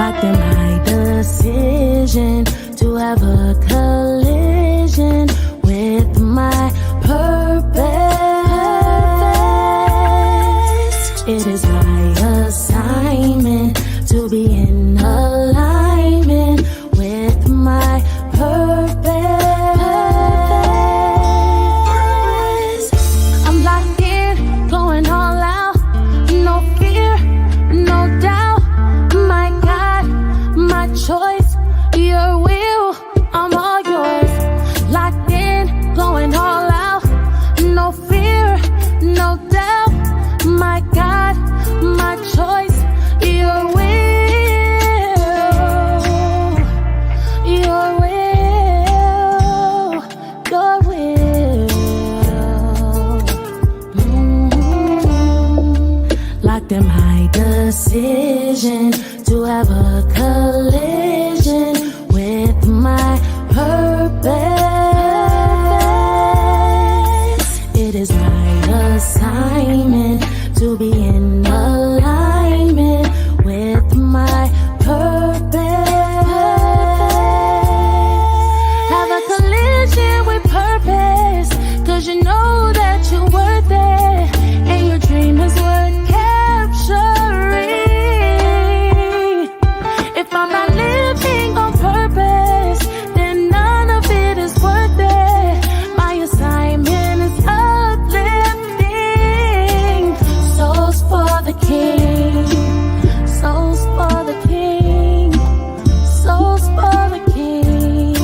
Locked in my decision to have a collision with my purpose. It is my assignment to be in alignment with my purpose. I'm locked in, going all out, no fear, no doubt. My God, my choice, your will, I'm all yours. Locked in, going all out, no fear, no doubt. My God, my choice, your will, your will, your will. Locked in my decision to have a collision with my purpose. It is my assignment to be in alignment with my purpose. Have a collision with purpose, 'cause you know that you're worth it, and your dream is worth capturing. If I'm not living on purpose, then none of it is worth it. My assignment is uplifting souls for the King, souls for the King, souls for the King.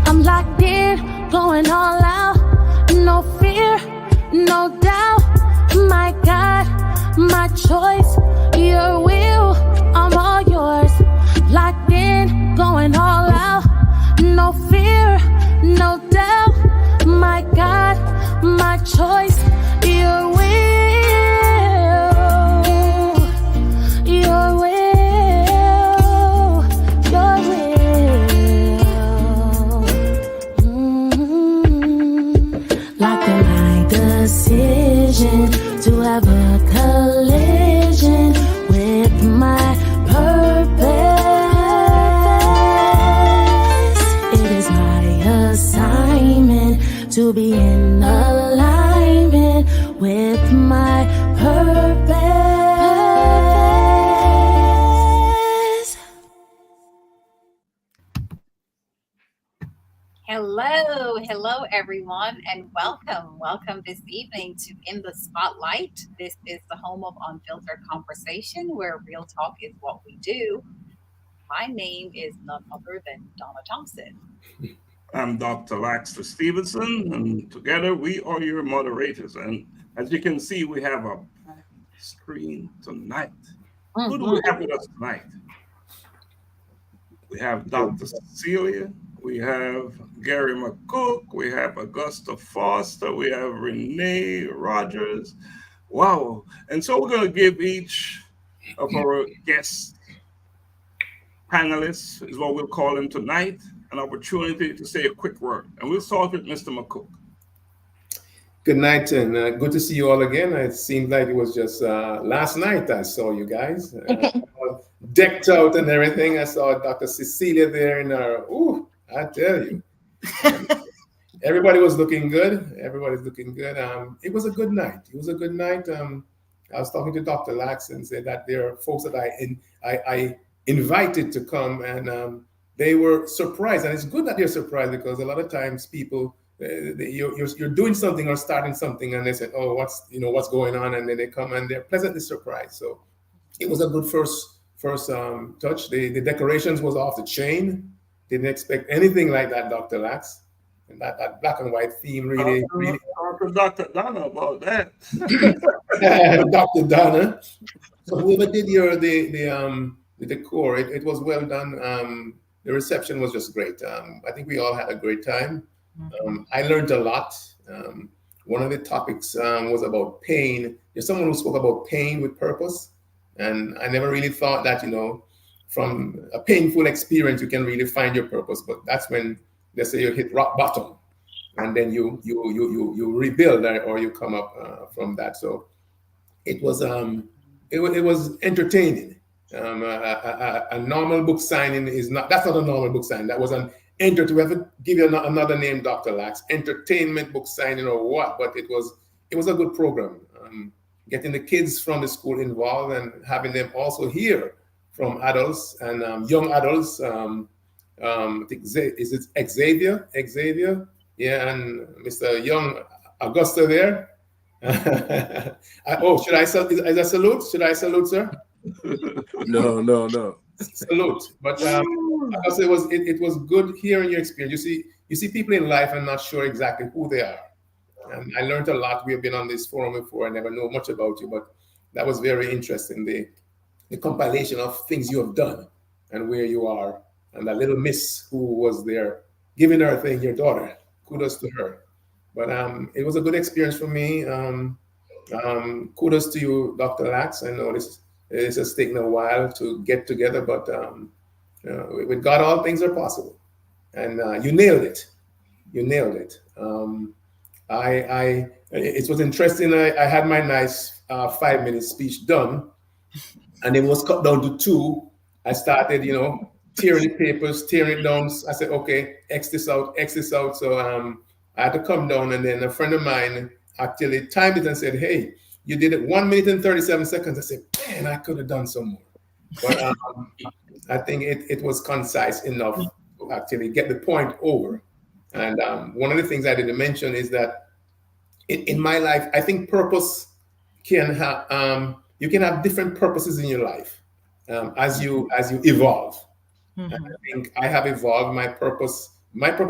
I'm locked in, going all out, no fear, no doubt. My God, my choice, your will, I'm all yours. Locked in, going all out, no fear, no doubt. My God, my choice, your will, your will, your will. Locked in my decision to have a collision with my purpose. It is my assignment to be in alignment with my purpose. Hello everyone, and welcome this evening to In the Spotlight. This is the home of unfiltered conversation, where real talk is what we do. My name is none other than Donna Thompson. I'm Dr. Laxley Stephenson, and together we are your moderators. And as you can see, we have a screen tonight. Who do we have with us tonight? We have Dr. Cecelia, we have Gary McCook, we have Augusta Foster, we have Renee Rogers. Wow. And so we're going to give each of our guest panelists, is what we'll call them tonight, an opportunity to say a quick word. And we'll start with Mr. McCook. Good night, and good to see you all again. It seemed like it was just last night I saw you guys. Decked out and everything. I saw Dr. Cecelia there in our, I tell you. Everybody was looking good. Everybody's looking good. It was a good night. It was a good night. I was talking to Dr. Lax and said that there are folks that I invited to come, and they were surprised. And it's good that they're surprised, because a lot of times people, you're doing something or starting something, and they say, "Oh, what's going on?" And then they come and they're pleasantly surprised. So it was a good first touch. The decorations was off the chain. Didn't expect anything like that, Dr. Lax. And that black and white theme really. Talk to Dr. Donna about that. Dr. Donna. So whoever did the decor, it was well done. The reception was just great. I think we all had a great time. I learned a lot. One of the topics was about pain. There's someone who spoke about pain with purpose. And I never really thought that, from a painful experience, you can really find your purpose. But that's when they say you hit rock bottom, and then you rebuild or you come up from that. So it was it was entertaining. A normal book signing is not, that's not a normal book signing. That was an we have to give you another name, Dr. Lax, entertainment book signing or what, but it was a good program. Getting the kids from the school involved and having them also hear from adults and young adults. I think is it Xavier? Yeah, and Mr. Young Augusta there. Oh, should I salute? Is that salute? Should I salute, sir? No. Salute. But because it was good hearing your experience. You see people in life and not sure exactly who they are. And I learned a lot. We have been on this forum before. I never know much about you, but that was very interesting. The compilation of things you have done and where you are. And that little miss who was there giving her thing, your daughter. Kudos to her. But it was a good experience for me. Kudos to you, Dr. Lax. I know this has taken a while to get together, but with God, all things are possible. And you nailed it. It was interesting. I had my nice 5-minute speech done, and it was cut down to 2. I started, tearing the papers, tearing it down. I said, okay, X this out. So I had to come down, and then a friend of mine actually timed it and said, hey, you did it 1 minute and 37 seconds. I said, man, I could have done some more. But I think it was concise enough to actually get the point over. And one of the things I didn't mention is that in my life, I think purpose can have, you can have different purposes in your life as you evolve. Mm-hmm. And I think I have evolved. My purpose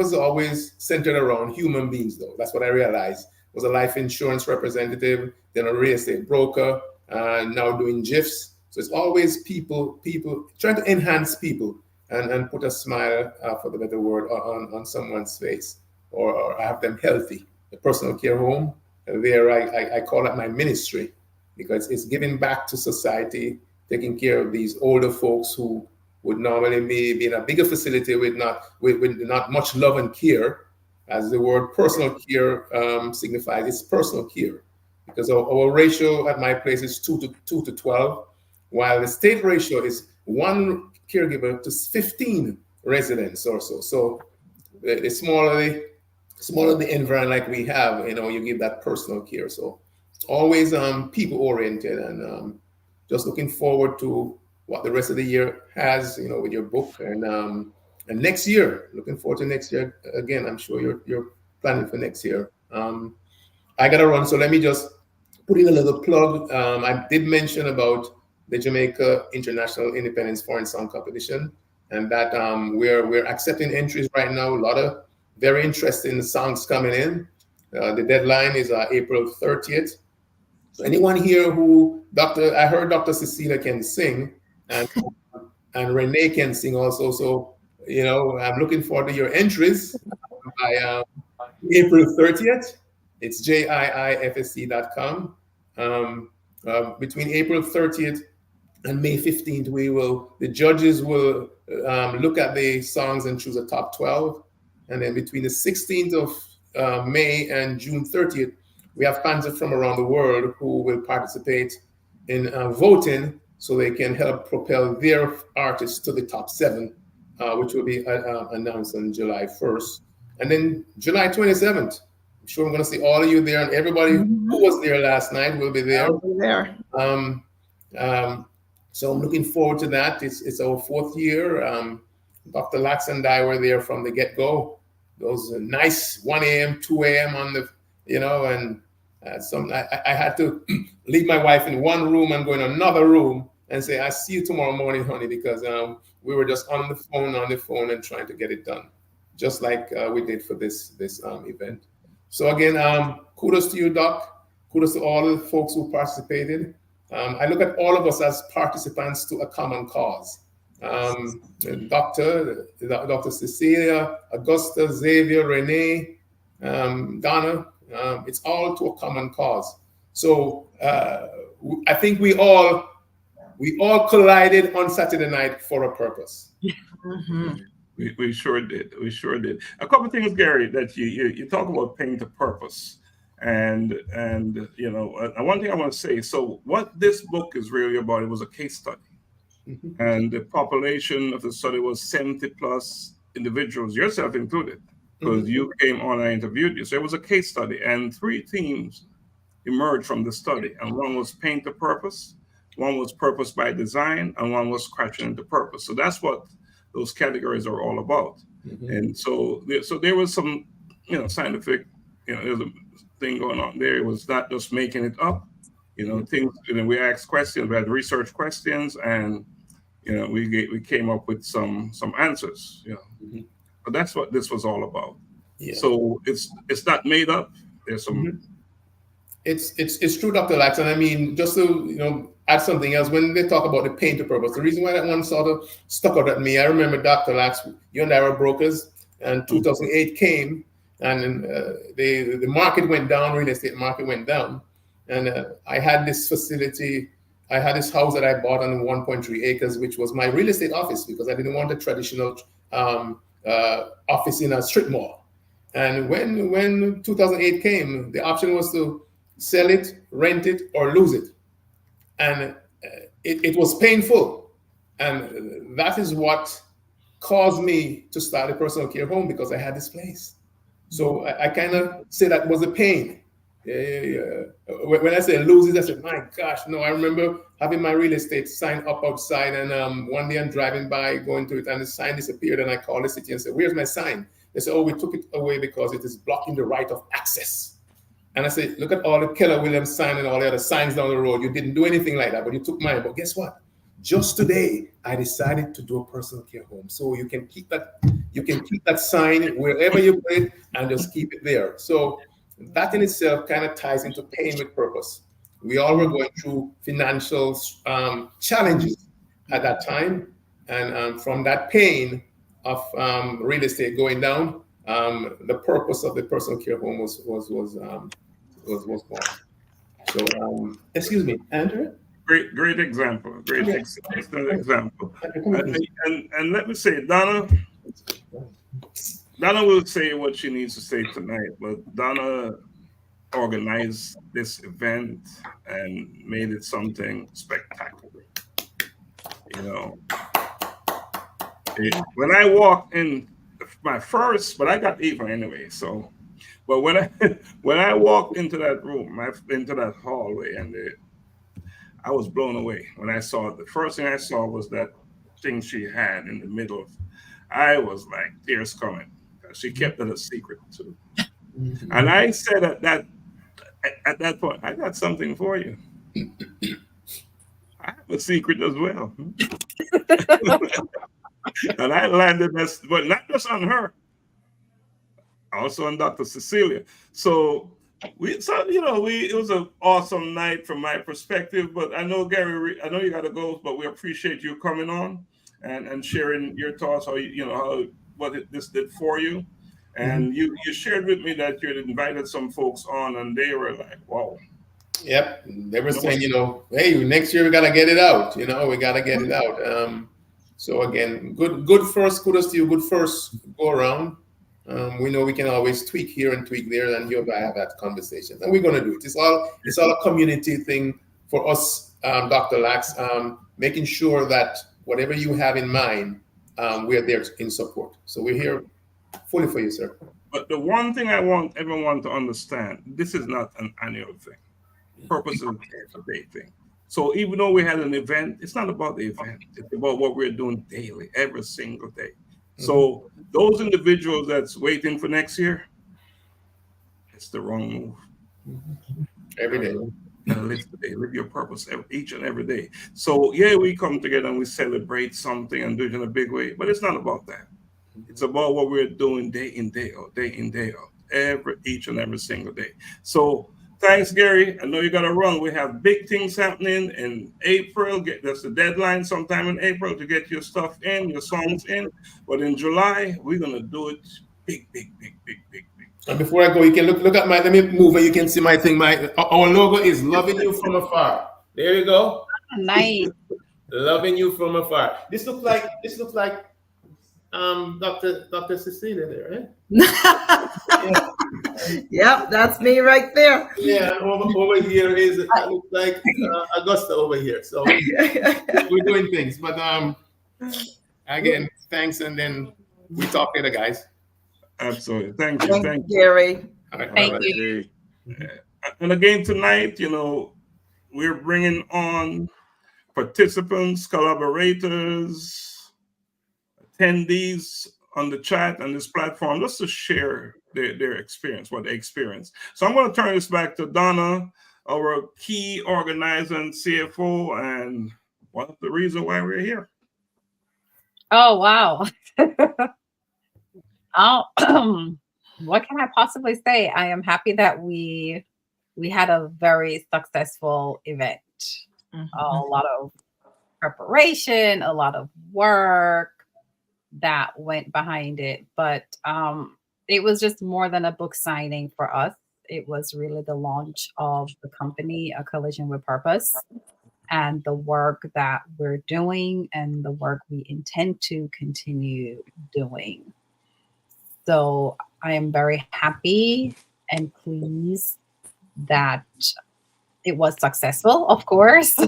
is always centered around human beings, though. That's what I realized. Was a life insurance representative, then a real estate broker, now doing GIFs. So it's always people trying to enhance people and put a smile, for the better word, on someone's face, or have them healthy. The personal care home, there I call it my ministry, because it's giving back to society, taking care of these older folks who would normally be in a bigger facility with not much love and care. As the word personal care signifies, it's personal care, because our ratio at my place is 2 to 12, while the state ratio is 1 caregiver to 15 residents or so. So the smaller the environment like we have, you give that personal care. So always people oriented, and just looking forward to what the rest of the year has, with your book, and next year, looking forward to next year. Again, I'm sure you're planning for next year. I got to run, so let me just put in a little plug. I did mention about the Jamaica International Independence Foreign Song Competition, and that we're accepting entries right now. A lot of very interesting songs coming in. The deadline is April 30th. So anyone here who I heard Dr. Cecelia can sing, and Renee can sing also. So I'm looking forward to your entries by April 30th. It's JIIFSC.com. Between April 30th and May 15th, the judges will look at the songs and choose a top 12. And then between the 16th of May and June 30th, we have fans from around the world who will participate in voting, so they can help propel their artists to the top 7, which will be announced on July 1st. And then July 27th, I'm sure I'm going to see all of you there, and everybody who was there last night will be there. I'll be there. So I'm looking forward to that. It's our 4th year. Dr. Lax and I were there from the get-go. Those nice 1 a.m., 2 a.m. on the, and I had to leave my wife in one room and go in another room and say, I'll see you tomorrow morning, honey, because we were just on the phone and trying to get it done, just like we did for this event. So again, kudos to you, Doc. Kudos to all the folks who participated. I look at all of us as participants to a common cause. Dr. Cecelia, Augusta, Xavier, Renee, Donna, it's all to a common cause. So I think we all collided on Saturday night for a purpose. Mm-hmm. We sure did. A couple of things, Gary, that you talk about paying to purpose. And you know, one thing I want to say. So what this book is really about, it was a case study, and the population of the study was 70 plus individuals, yourself included, because you came on and interviewed you. So it was a case study, and 3 themes emerged from the study, and one was paint to purpose, one was purpose by design, and one was scratching into purpose. So that's what those categories are all about. And so there was some, you know, scientific, you know, there's a thing going on there. It was not just making it up, you know, things. You know, we asked questions, we had research questions, and you know, we came up with some answers. You know, but that's what this was all about. Yeah. So it's not made up. There's some. It's true, Dr. Lax, and I mean, just to, you know, add something else, when they talk about the paint to purpose, the reason why that one sort of stuck out at me, I remember, Dr. Lax, you and I were brokers, and 2008 came, and the market went down, real estate market went down, and I had this facility, I had this house that I bought on 1.3 acres, which was my real estate office, because I didn't want a traditional office in a strip mall. And when 2008 came, the option was to sell it, rent it, or lose it. And it was painful. And that is what caused me to start a personal care home, because I had this place. So I kind of say that was a pain. When I say lose it, I said, my gosh, no, I remember having my real estate sign up outside, and one day I'm driving by, going to it, and the sign disappeared, and I called the city and said, where's my sign? They said, oh, we took it away because it is blocking the right of access. And I said, look at all the Keller Williams sign and all the other signs down the road. You didn't do anything like that, but you took mine. But guess what? Just today, I decided to do a personal care home. So you can keep that sign wherever you put it and just keep it there. So that in itself kind of ties into pain with purpose. We all were going through financial challenges at that time. And from that pain of real estate going down, the purpose of the personal care home was born. So, excuse me, Andrew? Great example. Excellent example. And let me say, Donna will say what she needs to say tonight, but Donna organized this event and made it something spectacular. You know, when I walked in but I got even anyway, so. But when I walked into that room, into that hallway, and I was blown away when I saw it. The first thing I saw was that thing she had in the middle. I was like, tears coming. She kept it a secret too. And I said at that point, I got something for you. I have a secret as well. And I landed this, but not just on her, also on Dr. Cecelia. So it was an awesome night from my perspective. But I know, Gary, I know you got to go, but we appreciate you coming on and sharing your thoughts, this did for you. And you shared with me that you had invited some folks on, and they were like, wow. Yep, they were saying, hey, next year we gotta get it out. We gotta get it out. So again, good first, kudos to you. Good first go around. We know we can always tweak here and tweak there, and you and I have that conversation, and we're gonna do it. It's all a community thing for us, Dr. Lax. Making sure that whatever you have in mind, we're there in support. So we're here fully for you, sir. But the one thing I want everyone to understand: this is not an annual thing. Purpose is a day thing. So even though we had an event, it's not about the event. It's about what we're doing daily, every single day. So those individuals that's waiting for next year, it's the wrong move. Every day. Live your purpose each and every day. So yeah, we come together and we celebrate something and do it in a big way, but it's not about that. It's about what we're doing day in, day out, each and every single day. So thanks, Gary. I know you got to run. We have big things happening in April. That's the deadline sometime in April to get your stuff in, your songs in. But in July, we're going to do it big. And before I go, you can look at let me move and you can see my thing. Our logo is loving you from afar. There you go. Nice. Loving you from afar. This looks like Dr. Cecelia there, right? Yeah. Yep, that's me right there. Yeah, over here is it looks like Augusta over here. So we're doing things, but again, thanks, and then we talk later, guys. Absolutely. Thank you. Thank Thank you, Gary. All right, Thank bye-bye. you. Hey, And again tonight, we're bringing on participants, collaborators, attendees on the chat and this platform just to share their experience, what they experience. So I'm going to turn this back to Donna, our key organizer and CFO, and one of the reasons why we're here. Oh, wow. What can I possibly say? I am happy that we had a very successful event. A lot of preparation, a lot of work that went behind it, but it was just more than a book signing for us. It was really the launch of the company, A Collision with Purpose, and the work that we're doing and the work we intend to continue doing. So I am very happy and pleased that it was successful, of course.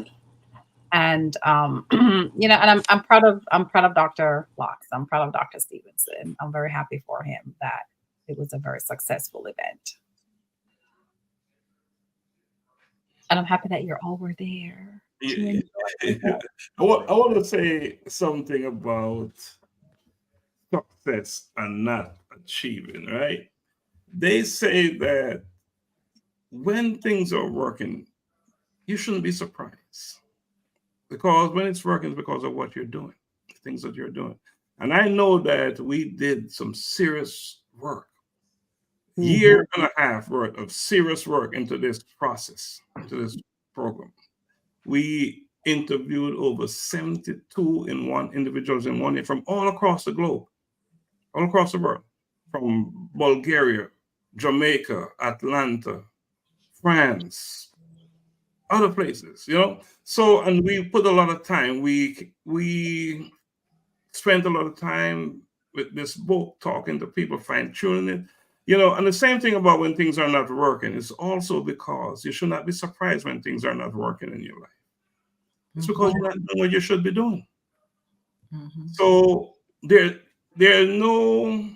And and I'm proud of Dr. Locks. I'm proud of Dr. Stephenson. I'm very happy for him that it was a very successful event. And I'm happy that you're over there. I want to say something about success and not achieving, right? They say that when things are working, you shouldn't be surprised. Because when it's working, it's because of what you're doing, things that you're doing. And I know that we did some serious work, year and a half worth of serious work into this process, into this program. We interviewed over 72 individuals in 1 year from all across the globe, all across the world, from Bulgaria, Jamaica, Atlanta, France, other places, So, and we put a lot of time. We spent a lot of time with this book, talking to people, fine-tuning it, and the same thing about when things are not working. It's also because you should not be surprised when things are not working in your life. It's because you're not doing what you should be doing. So there are no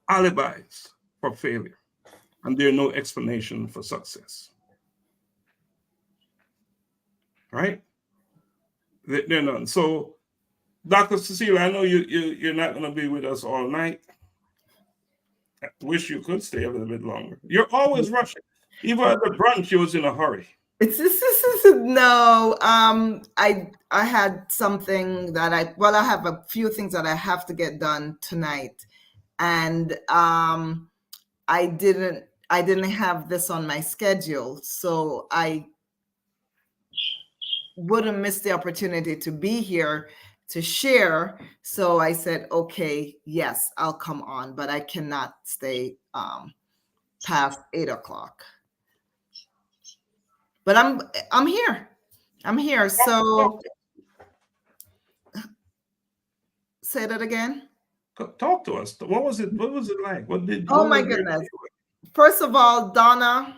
alibis for failure, and there are no explanation for success. Right? They're none. So, Dr. Cecelia, I know you're not going to be with us all night. I wish you could stay a little bit longer. You're always rushing. Even at the brunch, you was in a hurry. No, I had something that I have a few things that I have to get done tonight, and I didn't have this on my schedule, so I wouldn't miss the opportunity to be here to share. So I said, okay, yes, I'll come on, but I cannot stay past 8:00. But I'm here. I'm here. So say that again. Talk to us. What was it? What was it like? Oh my goodness. First of all, Donna,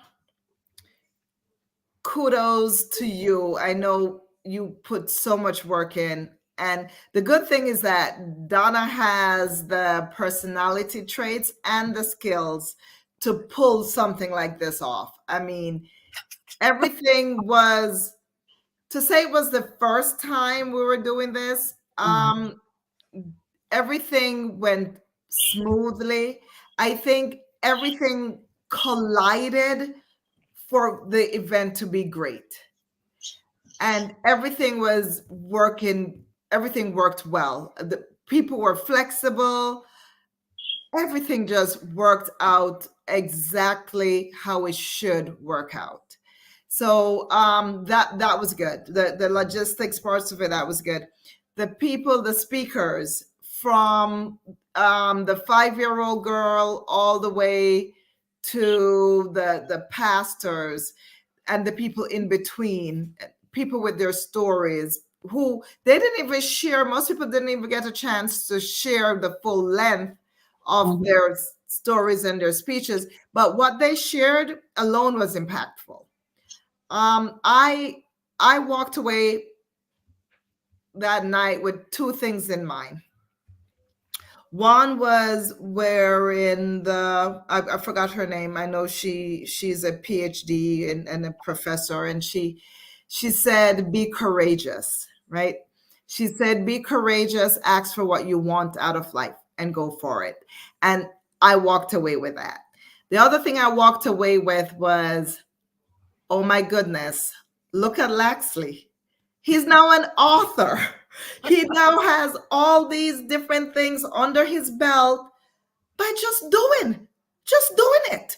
kudos to you. I know you put so much work in. And the good thing is that Donna has the personality traits and the skills to pull something like this off. I mean, everything was, to say it was the first time we were doing this, everything went smoothly. I think everything collided for the event to be great. And everything was working, everything worked well. The people were flexible. Everything just worked out exactly how it should work out. So that was good. The logistics parts of it, that was good. The people, the speakers, from the 5-year-old girl all the way to the pastors and the people in between, people with their stories, who they didn't even share. Most people didn't even get a chance to share the full length of their stories and their speeches, but what they shared alone was impactful. I walked away that night with two things in mind. One was wherein I forgot her name. I know she's a PhD and a professor, and she said, be courageous, right? She said, be courageous, ask for what you want out of life and go for it. And I walked away with that. The other thing I walked away with was, oh my goodness, look at Laxley. He's now an author. He now has all these different things under his belt by just doing it.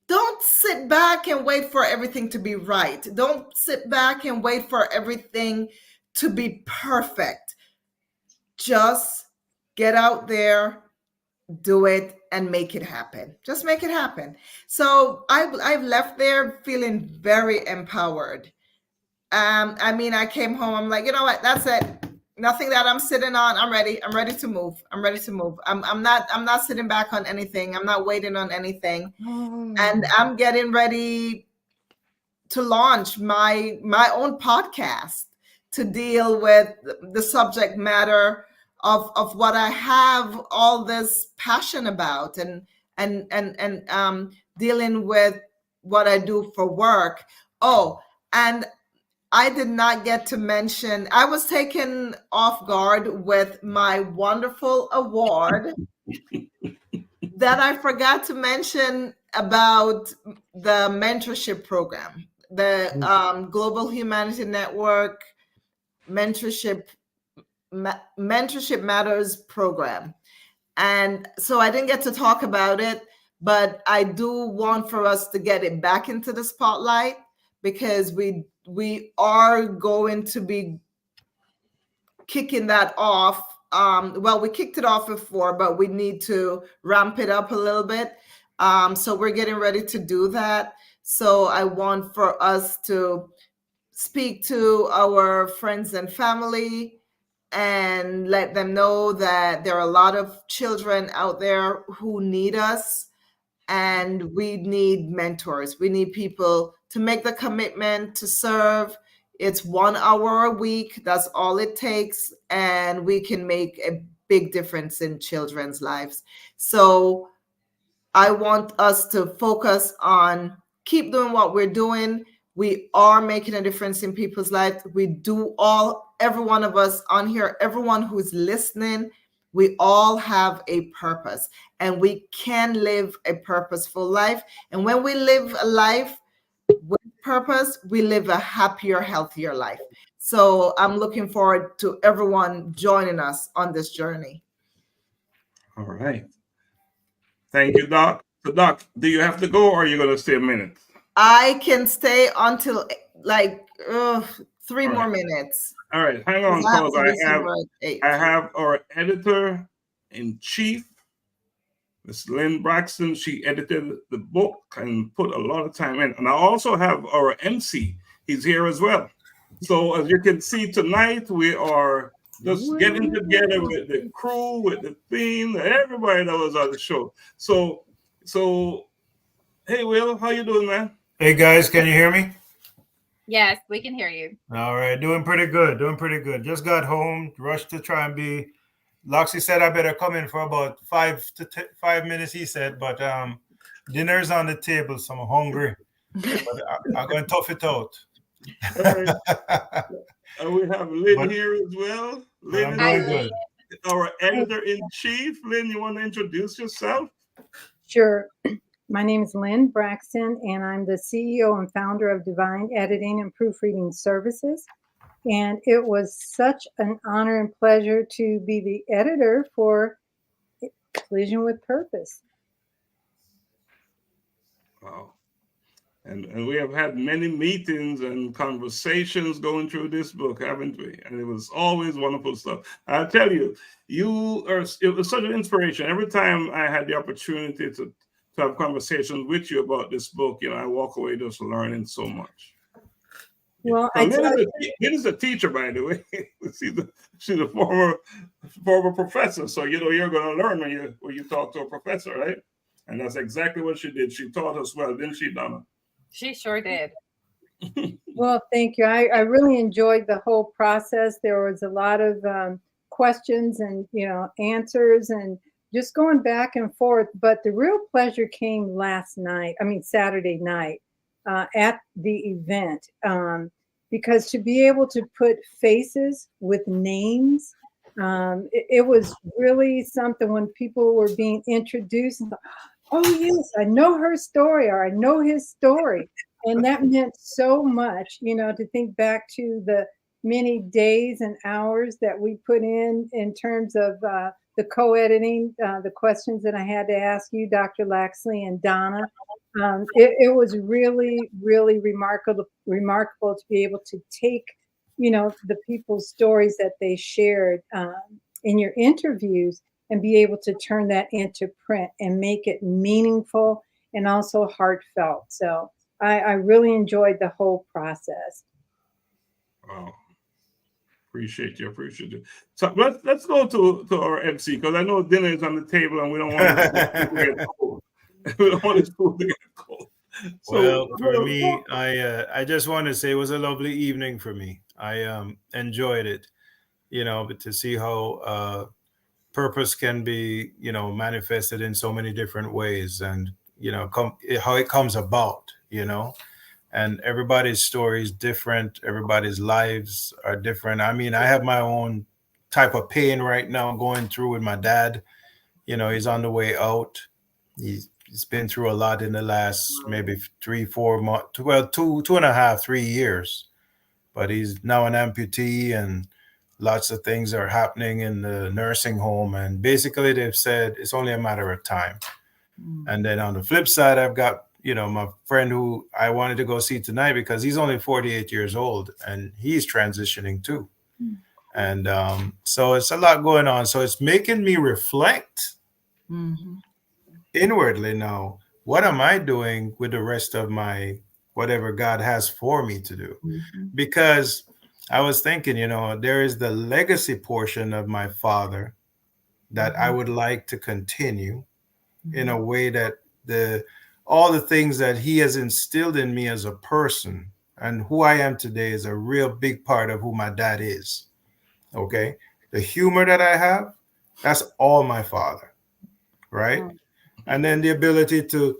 Don't sit back and wait for everything to be right. Don't sit back and wait for everything to be perfect. Just get out there, do it, and make it happen. Just make it happen. So I've left there feeling very empowered. I mean, I came home, I'm like, you know what, that's it. Nothing that I'm sitting on. I'm ready to move. I'm not sitting back on anything. I'm not waiting on anything. And I'm getting ready to launch my own podcast to deal with the subject matter of what I have all this passion about, and dealing with what I do for work. Oh, and I did not get to mention, I was taken off guard with my wonderful award that I forgot to mention about the mentorship program, the Global Humanity Network Mentorship Matters program. And so I didn't get to talk about it, but I do want for us to get it back into the spotlight, because we are going to be kicking that off. Well, we kicked it off before, but we need to ramp it up a little bit. So we're getting ready to do that. So I want for us to speak to our friends and family and let them know that there are a lot of children out there who need us, and we need mentors. We need people to make the commitment to serve. It's 1 hour a week. That's all it takes. And we can make a big difference in children's lives. So I want us to focus on keep doing what we're doing. We are making a difference in people's lives. We do every one of us on here, everyone who's listening, we all have a purpose, and we can live a purposeful life. And when we live a life with purpose, we live a happier, healthier life. So I'm looking forward to everyone joining us on this journey. All right. Thank you, Doc. So, Doc, do you have to go, or are you going to stay a minute? I can stay until like 3 more minutes. All right, hang on, because I have our editor-in-chief, Miss Lynn Braxton. She edited the book and put a lot of time in. And I also have our MC. He's here as well. So as you can see tonight, we are just getting together with the crew, with the theme, everybody that was on the show. So hey, Will, how you doing, man? Hey, guys, can you hear me? Yes, we can hear you. All right, doing pretty good. Just got home, rushed to try and be. Laxley said I better come in for about 5 minutes, he said, but dinner's on the table, so I'm hungry. But I'm going to tough it out. We have Lynn here as well. Lynn is our editor-in-chief. Lynn, you want to introduce yourself? Sure. My name is Lynn Braxton, and I'm the CEO and founder of Divine Editing and Proofreading Services. And it was such an honor and pleasure to be the editor for Collision with Purpose. Wow. And we have had many meetings and conversations going through this book, haven't we? And it was always wonderful stuff. I'll tell you, it was such an inspiration. Every time I had the opportunity to have conversations with you about this book, I walk away just learning so much. Well, Now, I tell you, Lynn is a teacher, by the way. she's a former professor. So you're going to learn when you talk to a professor, right? And that's exactly what she did. She taught us well, didn't she, Donna? She sure did. well, thank you. I really enjoyed the whole process. There was a lot of questions and answers and just going back and forth. But the real pleasure came Saturday night at the event, because to be able to put faces with names, it was really something when people were being introduced. And, oh yes, I know her story, or I know his story. And that meant so much, to think back to the many days and hours that we put in terms of the co-editing, the questions that I had to ask you, Dr. Laxley and Donna. It was really, really remarkable to be able to take, the people's stories that they shared in your interviews and be able to turn that into print and make it meaningful and also heartfelt. So I really enjoyed the whole process. Wow. Appreciate you. So let's go to our MC, because I know dinner is on the table and we don't want it to get cold. We don't want his food to get cold. Well, for me, I just want to say it was a lovely evening for me. I enjoyed it, but to see how purpose can be, manifested in so many different ways, and how it comes about, and everybody's story is different. Everybody's lives are different. I mean, I have my own type of pain right now going through with my dad. He's on the way out. He's been through a lot in the last maybe 3-4 months, well, 2.5-3 years, but he's now an amputee, and lots of things are happening in the nursing home. And basically they've said it's only a matter of time. And then on the flip side, I've got, my friend who I wanted to go see tonight, because he's only 48 years old and he's transitioning too. And so it's a lot going on. So it's making me reflect inwardly now. What am I doing with the rest of my whatever God has for me to do? Because I was thinking, there is the legacy portion of my father that I would like to continue in a way that all the things that he has instilled in me as a person and who I am today is a real big part of who my dad is. Okay. The humor that I have, that's all my father. Right. And then the ability to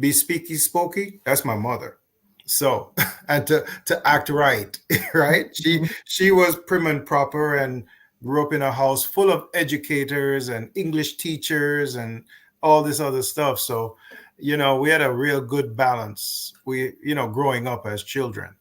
be speaky spokey, that's my mother. So, and to act right, right? She was prim and proper and grew up in a house full of educators and English teachers and all this other stuff. So, we had a real good balance. We, growing up as children.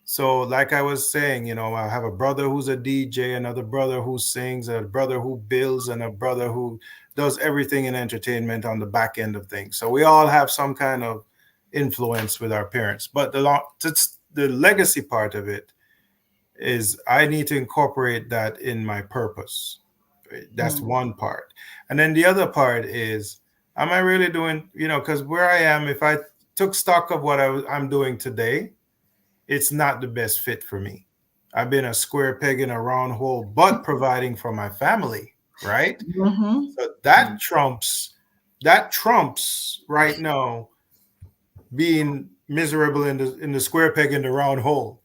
So like I was saying, I have a brother who's a DJ, another brother who sings, a brother who builds, and a brother who does everything in entertainment on the back end of things. So we all have some kind of influence with our parents. But the legacy part of it is I need to incorporate that in my purpose. That's one part. And then the other part is, am I really doing, because where I am, if I took stock of what I'm doing today, it's not the best fit for me. I've been a square peg in a round hole, but providing for my family, right? So that trumps right now being miserable in the square peg in the round hole,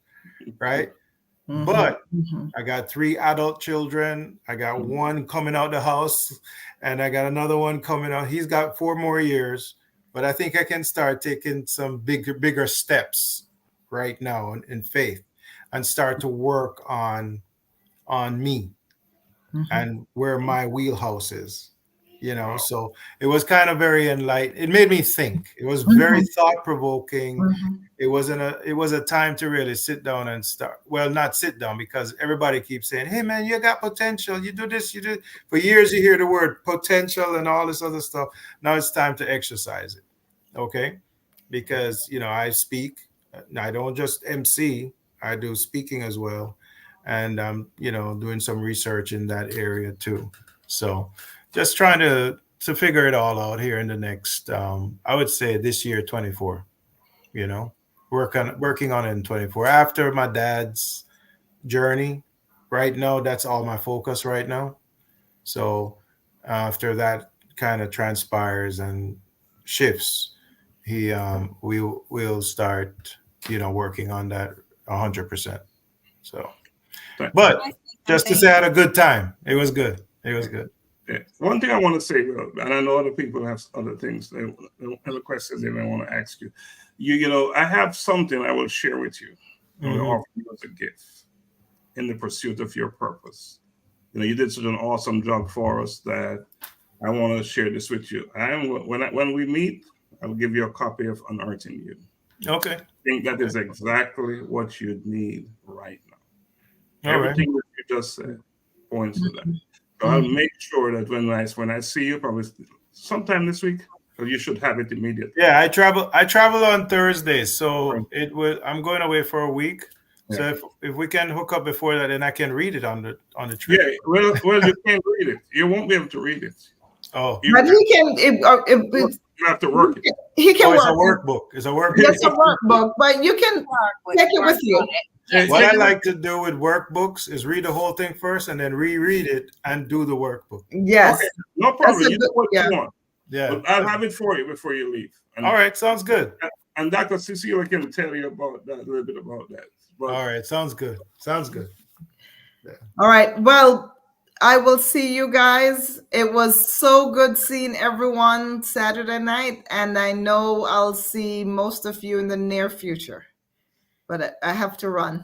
right? But I got 3 adult children. I got one coming out the house, and I got another one coming out. He's got 4 more years, but I think I can start taking some bigger steps right now in faith and start to work on me and where my wheelhouse is, so it was kind of very enlightening. It made me think. It was very thought-provoking. It was a time to really sit down and start. Well, not sit down, because everybody keeps saying, hey man, you got potential, you do this, you do. For years you hear the word potential and all this other stuff. Now it's time to exercise it. Okay. Because I speak. I don't just MC, I do speaking as well. And I'm, doing some research in that area too. So just trying to figure it all out here in the next, I would say this year, 24, working on it in 24. After my dad's journey, right now, that's all my focus right now. So after that kind of transpires and shifts, we'll start, working on that 100%. So, but just to say I had a good time. It was good. It was good. Yeah. One thing I want to say, and I know other people have other things, other questions they may want to ask you. I have something I will share with you. I will offer you as a gift in the pursuit of your purpose. You did such an awesome job for us that I want to share this with you. When we meet, I will give you a copy of Unearthing You. Okay. I think that is exactly what you need right now. All Everything right. that you just said points to that. So I'll make sure that when I see you, probably sometime this week, because you should have it immediately. Yeah, I travel on Thursdays, so I'm going away for a week. Yeah. So if we can hook up before that, then I can read it on the trip. Yeah, well, you can't read it. You won't be able to read it. Oh, But he can. You have to work it. He can it's work. a workbook. It's a workbook. It's a workbook, but you can take it with you. What I like to do with workbooks is read the whole thing first and then reread it and do the workbook. Yes. Okay, no problem. You do what you want. Yeah. But I'll have it for you before you leave. And, all right. Sounds good. And Dr. Cecelia can tell you about that, a little bit about that. But, all right. Sounds good. Sounds good. Yeah. All right. Well, I will see you guys. It was so good seeing everyone Saturday night. And I know I'll see most of you in the near future. But I have to run.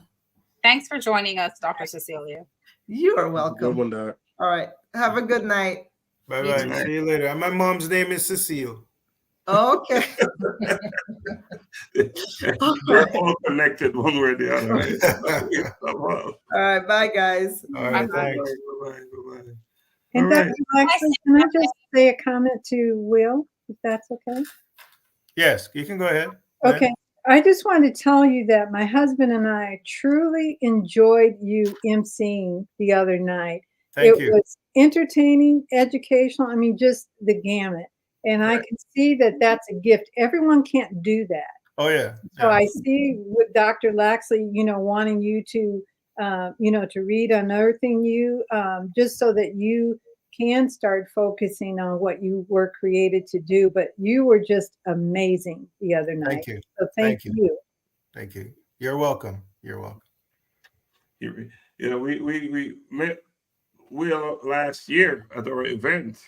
Thanks for joining us, Dr. Cecelia. You are welcome. Good one, Doc. All right. Have a good night. Bye-bye. See you later. And my mom's name is Cecile. Okay. We're all connected one way or the other. All right. Bye, guys. All right. Thanks. Bye-bye. And Dr. Laxley, can I just say a comment to Will, if that's okay? Yes, you can go ahead. Okay. I just wanted to tell you that my husband and I truly enjoyed you emceeing the other night. Thank you. It was entertaining, educational. I mean, just the gamut. And I can see that that's a gift. Everyone can't do that. Oh, yeah. So I see with Dr. Laxley, wanting you to, to read Unearthing You, just so that you can start focusing on what you were created to do. But you were just amazing the other night. Thank you. So thank you. Thank you. You're welcome. You're welcome. We met Will last year at our event,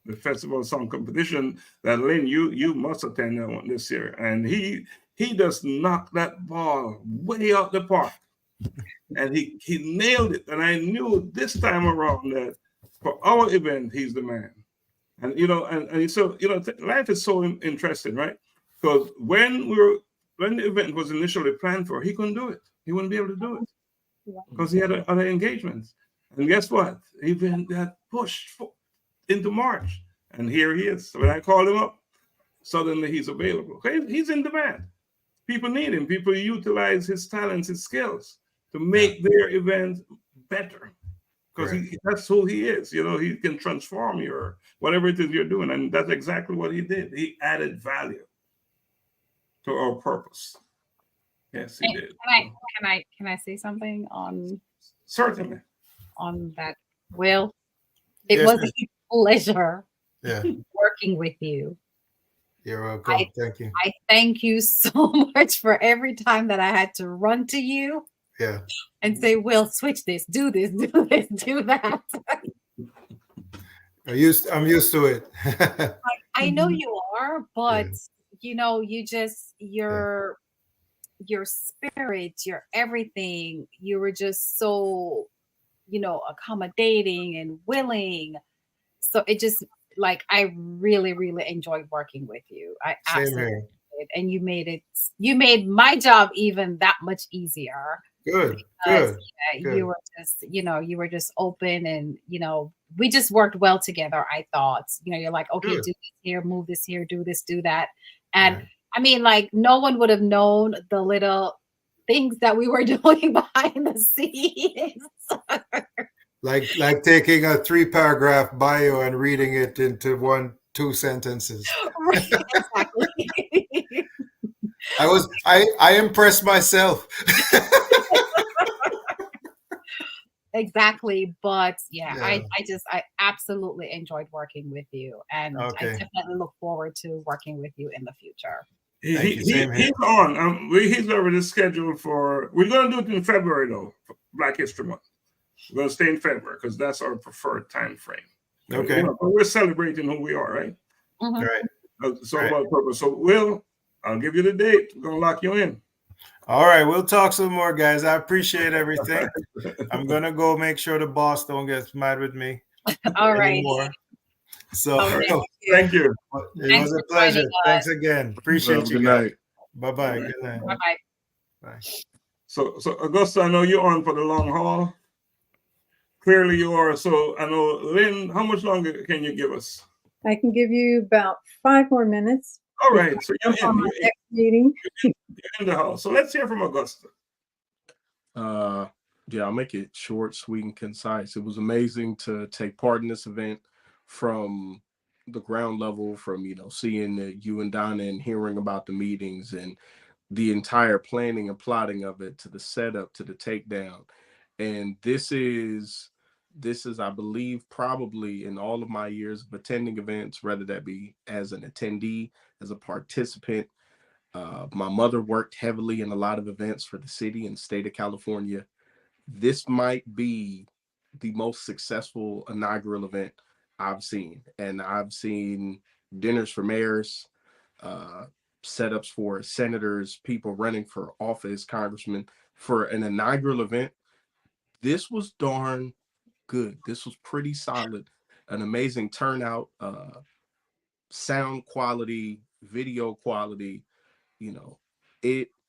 the Festival Song Competition that Lynn, you must attend that one this year. And he just knocked that ball way out the park. And he nailed it. And I knew this time around that for our event, he's the man. And so life is so interesting, right? Because when the event was initially planned for, he couldn't do it. He wouldn't be able to do it because he had other engagements. And guess what? The event got pushed into March, and here he is. So when I called him up, suddenly he's available. Okay, he's in demand. People need him. People utilize his talents, his skills to make their event better. Because that's who he is. He can transform you or whatever it is you're doing. And that's exactly what he did. He added value to our purpose. Yes, he did. Can I say something on certainly on that? Will, it was a pleasure working with you. You're welcome. Thank you. I thank you so much for every time that I had to run to you. Yeah. And say, Will, switch this, do this, do this, do that. I'm used to it. I know you are, but your spirit, your everything, you were just so, accommodating and willing. So it just I really, really enjoyed working with you. I absolutely did. And you made my job even that much easier. Good. You were just open, and we just worked well together. I thought, you're like, okay, do this here, move this here, do this, do that. And I mean, no one would have known the little things that we were doing behind the scenes. like taking a 3-paragraph bio and reading it into 1-2 sentences. Right, exactly. I impressed myself. Exactly. But yeah, Yeah. I absolutely enjoyed working with you. And I Okay. definitely look forward to working with you in the future. Thank you. Same here. He's on. He's already scheduled for. We're going to do it in February though, for Black History Month. We're going to stay in February because that's our preferred time frame. Okay. You know, but we're celebrating who we are, right? Mhm. Right. It's all about purpose. So, Will, I'll give you the date. We're going to lock you in. All right. We'll talk some more, guys. I appreciate everything. I'm going to go make sure the boss don't get mad with me All right. anymore. So Okay. Thank you. it Thanks was a for pleasure. joining us. Thanks again. Appreciate Well, you good guys. night. Bye-bye. Good night. Bye-bye. Bye. So Augusta, I know you're on for the long haul. Clearly you are. So I know, Lynn, how much longer can you give us? I can give you about 5 more minutes All right. So you're on my in, next meeting. you're in the house. So let's hear from Augusta. Yeah, I'll make it short, sweet, and concise. It was amazing to take part in this event from the ground level, from seeing you and Donna and hearing about the meetings and the entire planning and plotting of it, to the setup, to the takedown. And this is, I believe, probably in all of my years of attending events, whether that be as an attendee, as a participant. My mother worked heavily in a lot of events for the city and state of California. This might be the most successful inaugural event I've seen. And I've seen dinners for mayors, setups for senators, people running for office, congressmen. For an inaugural event, this was darn good. This was pretty solid, an amazing turnout, sound quality, video quality.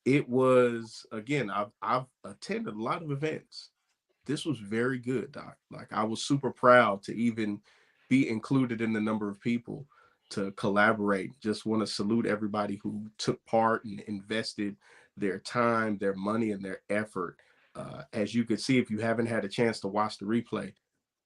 It was, again, I've attended a lot of events. This was very good, Doc. Like, I was super proud to even be included in the number of people to collaborate. Just want to salute everybody who took part and invested their time, their money, and their effort. As you could see, if you haven't had a chance to watch the replay,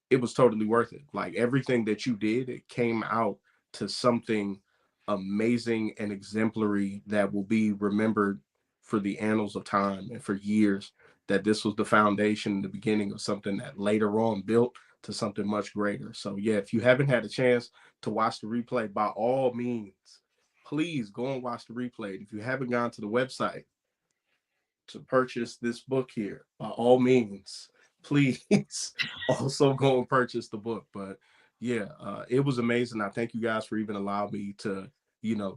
it was totally worth it. Like, everything that you did, it came out to something amazing and exemplary that will be remembered for the annals of time and for years. That this was the foundation, the beginning of something that later on built to something much greater. So yeah, if you haven't had a chance to watch the replay, by all means, please go and watch the replay. If you haven't gone to the website to purchase this book here, by all means, please also go and purchase the book. But yeah, it was amazing. I thank you guys for even allowing me to,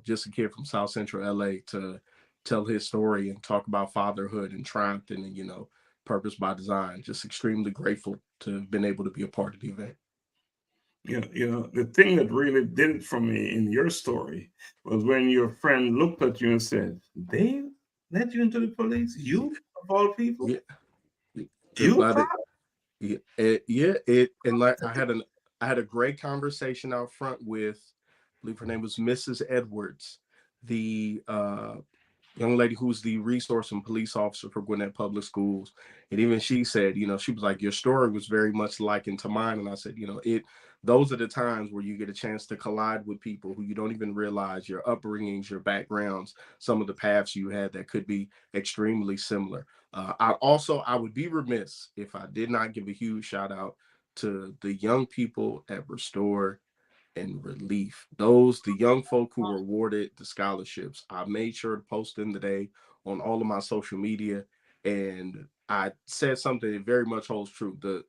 just a kid from South Central LA, to tell his story and talk about fatherhood and triumph and, purpose by design. Just extremely grateful to have been able to be a part of the event. The thing that really did it for me in your story was when your friend looked at you and said, "They let you into the police? You, of all people? Yeah. You?" And like, I had a great conversation out front with, I believe her name was Mrs. Edwards, the young lady who's the resource and police officer for Gwinnett Public Schools. And even she said, she was like, your story was very much likened to mine. And I said, those are the times where you get a chance to collide with people who you don't even realize your upbringings, your backgrounds, some of the paths you had that could be extremely similar. I would be remiss if I did not give a huge shout out to the young people at Restore and Relief. The young folk who were awarded the scholarships. I made sure to post them today on all of my social media. And I said something that very much holds true. The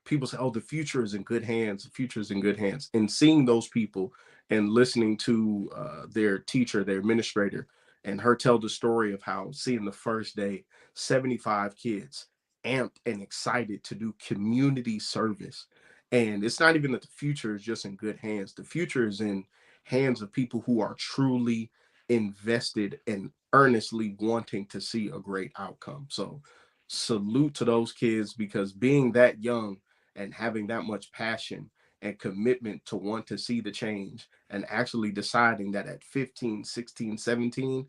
people say, oh, the future is in good hands. The future is in good hands. And seeing those people and listening to their teacher, their administrator, and her tell the story of how seeing the first day, 75 kids amped and excited to do community service. And it's not even that the future is just in good hands. The future is in hands of people who are truly invested and earnestly wanting to see a great outcome. So salute to those kids, because being that young and having that much passion and commitment to want to see the change, and actually deciding that at 15, 16, 17,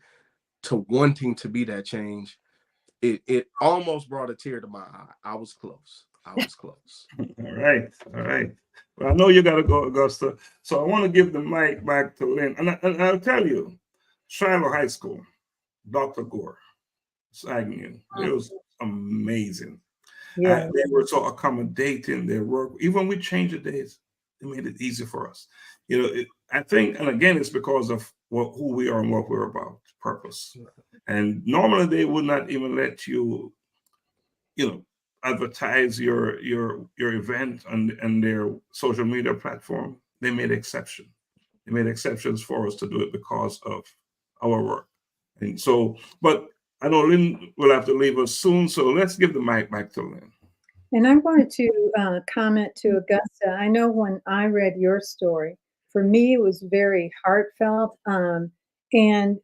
to wanting to be that change, it almost brought a tear to my eye. I was close. All right. Well, I know you got to go, Augusta. So I want to give the mic back to Lynn. And I'll tell you, Shiloh High School, Dr. Gore, Agnew. It was amazing. Yeah. They were so accommodating. Their work, even we changed the days, they made it easy for us. I think, and again, it's because of who we are and what we're about, purpose. And normally they would not even let you, advertise your event on their social media platform. They made exception. They made exceptions for us to do it because of our work. And so, but I know Lynn will have to leave us soon, so let's give the mic back to Lynn. And I wanted to comment to Augusta. I know when I read your story, for me, it was very heartfelt. And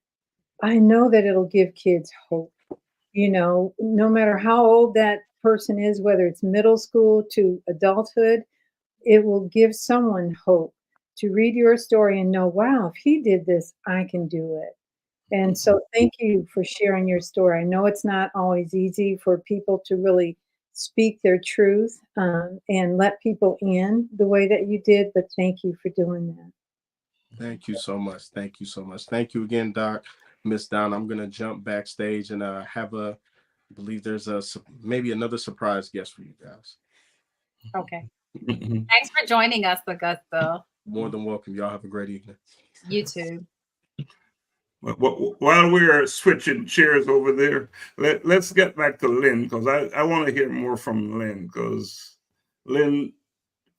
I know that it'll give kids hope. No matter how old that person is, whether it's middle school to adulthood, it will give someone hope to read your story and know, wow, if he did this, I can do it. And so thank you for sharing your story. I know it's not always easy for people to really speak their truth and let people in the way that you did, but thank you for doing that. Thank you so much. Thank you so much. Thank you again, Doc. Miss Donna, I'm going to jump backstage and I believe there's maybe another surprise guest for you guys. Okay. Thanks for joining us, Augusta. More than welcome. Y'all have a great evening. You too. While we're switching chairs over there, let's get back to Lynn, because I want to hear more from Lynn, because Lynn,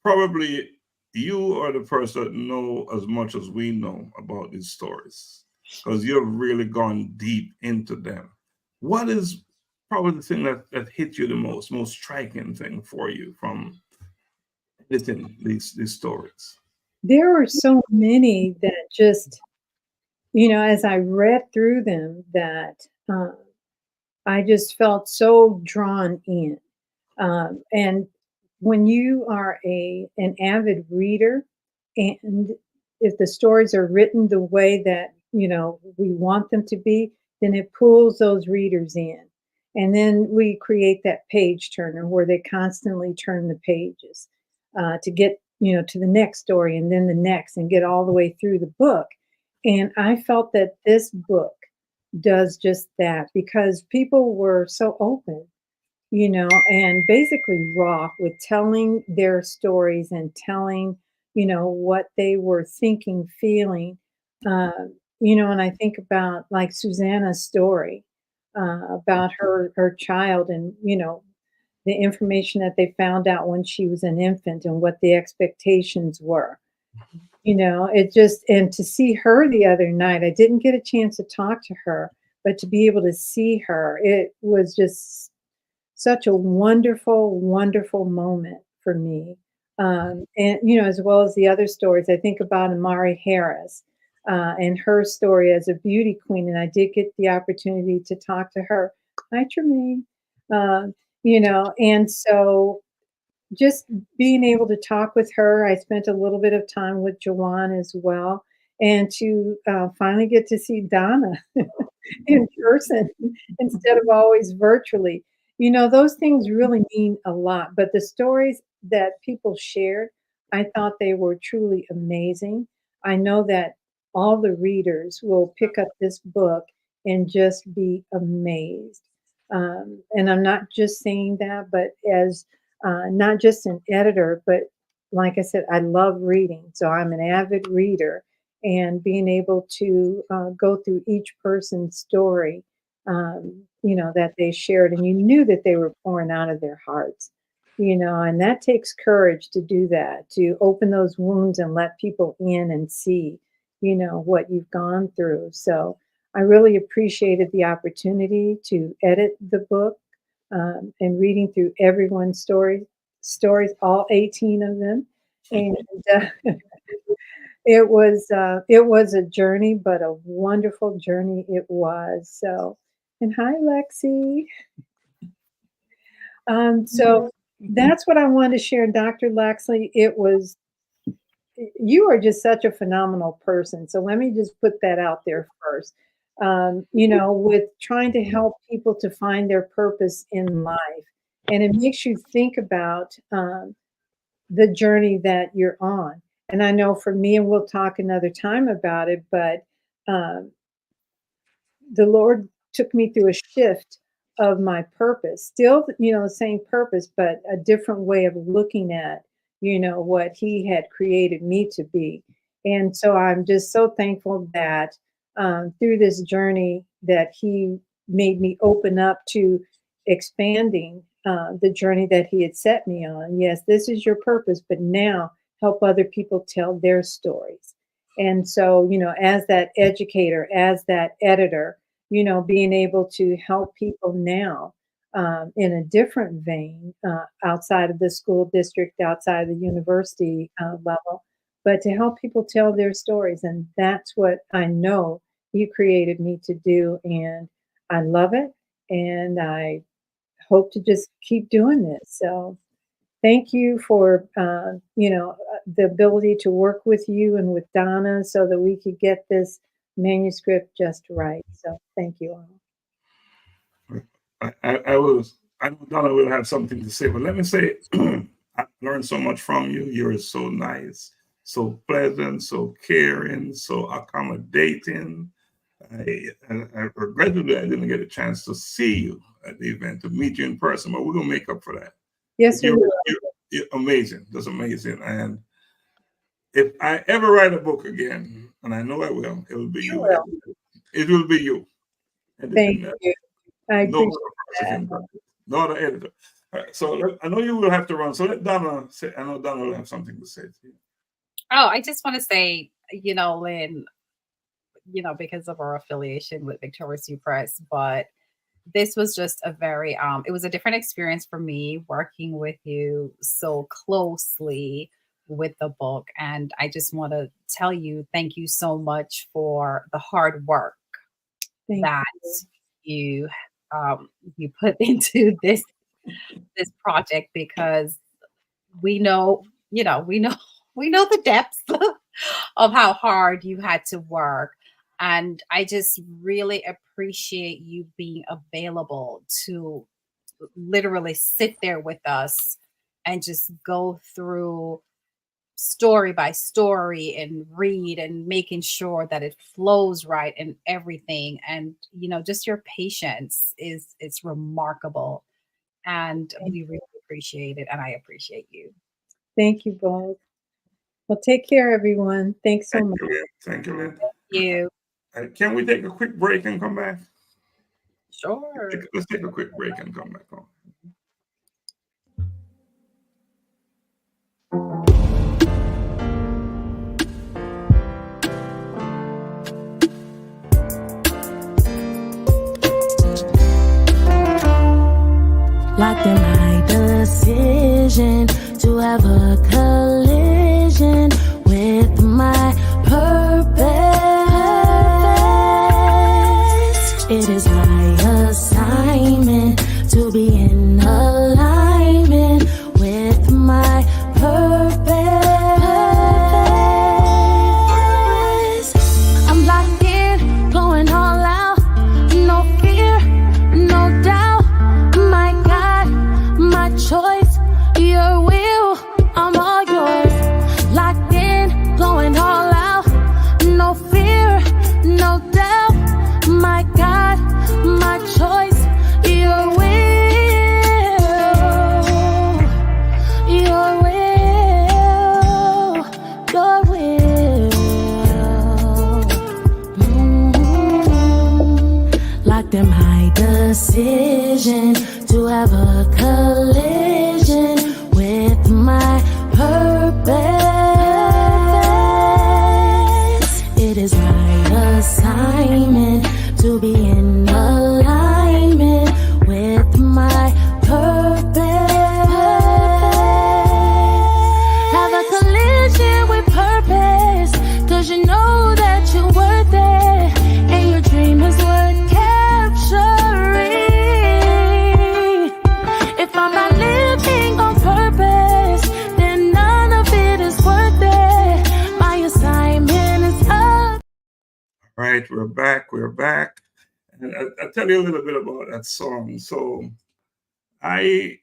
probably you are the person that know as much as we know about these stories, because you've really gone deep into them. What is probably the thing that hit you the most striking thing for you from editing these stories? There are so many that just, as I read through them, that I just felt so drawn in. And when you are an avid reader, and if the stories are written the way that we want them to be, then it pulls those readers in. And then we create that page turner where they constantly turn the pages to get to the next story and then the next and get all the way through the book. And I felt that this book does just that, because people were so open, and basically raw with telling their stories and telling, what they were thinking, feeling. And I think about like Susanna's story about her child, and the information that they found out when she was an infant and what the expectations were. It just, and to see her the other night, I didn't get a chance to talk to her, but to be able to see her, it was just such a wonderful, wonderful moment for me. And, as well as the other stories, I think about Amari Harris and her story as a beauty queen. And I did get the opportunity to talk to her. Hi, Tremaine. And so just being able to talk with her, I spent a little bit of time with Jawan as well. And to finally get to see Donna in person instead of always virtually. Those things really mean a lot. But the stories that people shared, I thought they were truly amazing. I know that all the readers will pick up this book and just be amazed. And I'm not just saying that, but as not just an editor, but like I said, I love reading. So I'm an avid reader, and being able to go through each person's story, that they shared, and you knew that they were pouring out of their hearts, and that takes courage to do that, to open those wounds and let people in and see, what you've gone through. So I really appreciated the opportunity to edit the book and reading through everyone's stories, all 18 of them. And it was a journey, but a wonderful journey it was. So, and hi, Lexi. So that's what I wanted to share, Dr. Laxley. You are just such a phenomenal person. So let me just put that out there first. With trying to help people to find their purpose in life. And it makes you think about the journey that you're on. And I know for me, and we'll talk another time about it, but the Lord took me through a shift of my purpose. Still, the same purpose, but a different way of looking at, what He had created me to be. And so I'm just so thankful that through this journey that He made me open up to expanding the journey that He had set me on. Yes, this is your purpose, but now help other people tell their stories. And so, as that educator, as that editor, being able to help people now in a different vein, outside of the school district, outside of the university level, but to help people tell their stories. And that's what I know You created me to do. And I love it. And I hope to just keep doing this. So thank you for, the ability to work with you and with Donna so that we could get this manuscript just right. So thank you all. I know Donna will have something to say, but let me say, I learned so much from you. You're so nice, so pleasant, so caring, so accommodating. I regrettably I didn't get a chance to see you at the event, to meet you in person, but we're gonna make up for that. Yes, You're amazing, just amazing. And if I ever write a book again, and I know I will, it will be you. It will be you. Thank you. I appreciate that. No other editor. So I know you will have to run. So let Donna say. I know Donna will have something to say to you. Oh, I just want to say, Lynn, because of our affiliation with Victorious U Press, but this was just a very, it was a different experience for me working with you so closely with the book. And I just want to tell you, thank you so much for the hard work that you put into this project, because we know the depths of how hard you had to work. And I just really appreciate you being available to literally sit there with us and just go through story by story and read and making sure that it flows right and everything. And, just your patience it's remarkable. And we really appreciate it. And I appreciate you. Thank you both. Well, take care, everyone. Thanks so much. Thank you, Lynn. Thank you. Can we take a quick break and come back? Sure. Let's take a quick break and come back on. Locked in my decision to have a collision with my purpose. It is my assignment to be in alignment with my purpose. I'm locked in, going all out, no fear, no doubt. My God, my choice, your will, I'm all yours. Locked in, going all out, no fear, no doubt. My God, my choice, your will, your will, your will. Locked in my decision to have a collision with my purpose. It is my assignment to be in alignment with my purpose. Have a collision with purpose, 'cause you know that you're worth it, and your dream is worth capturing. If I'm not living on purpose, then none of it is worth it. My assignment is up. All right, we're back. And I'll tell you a little bit about that song. So I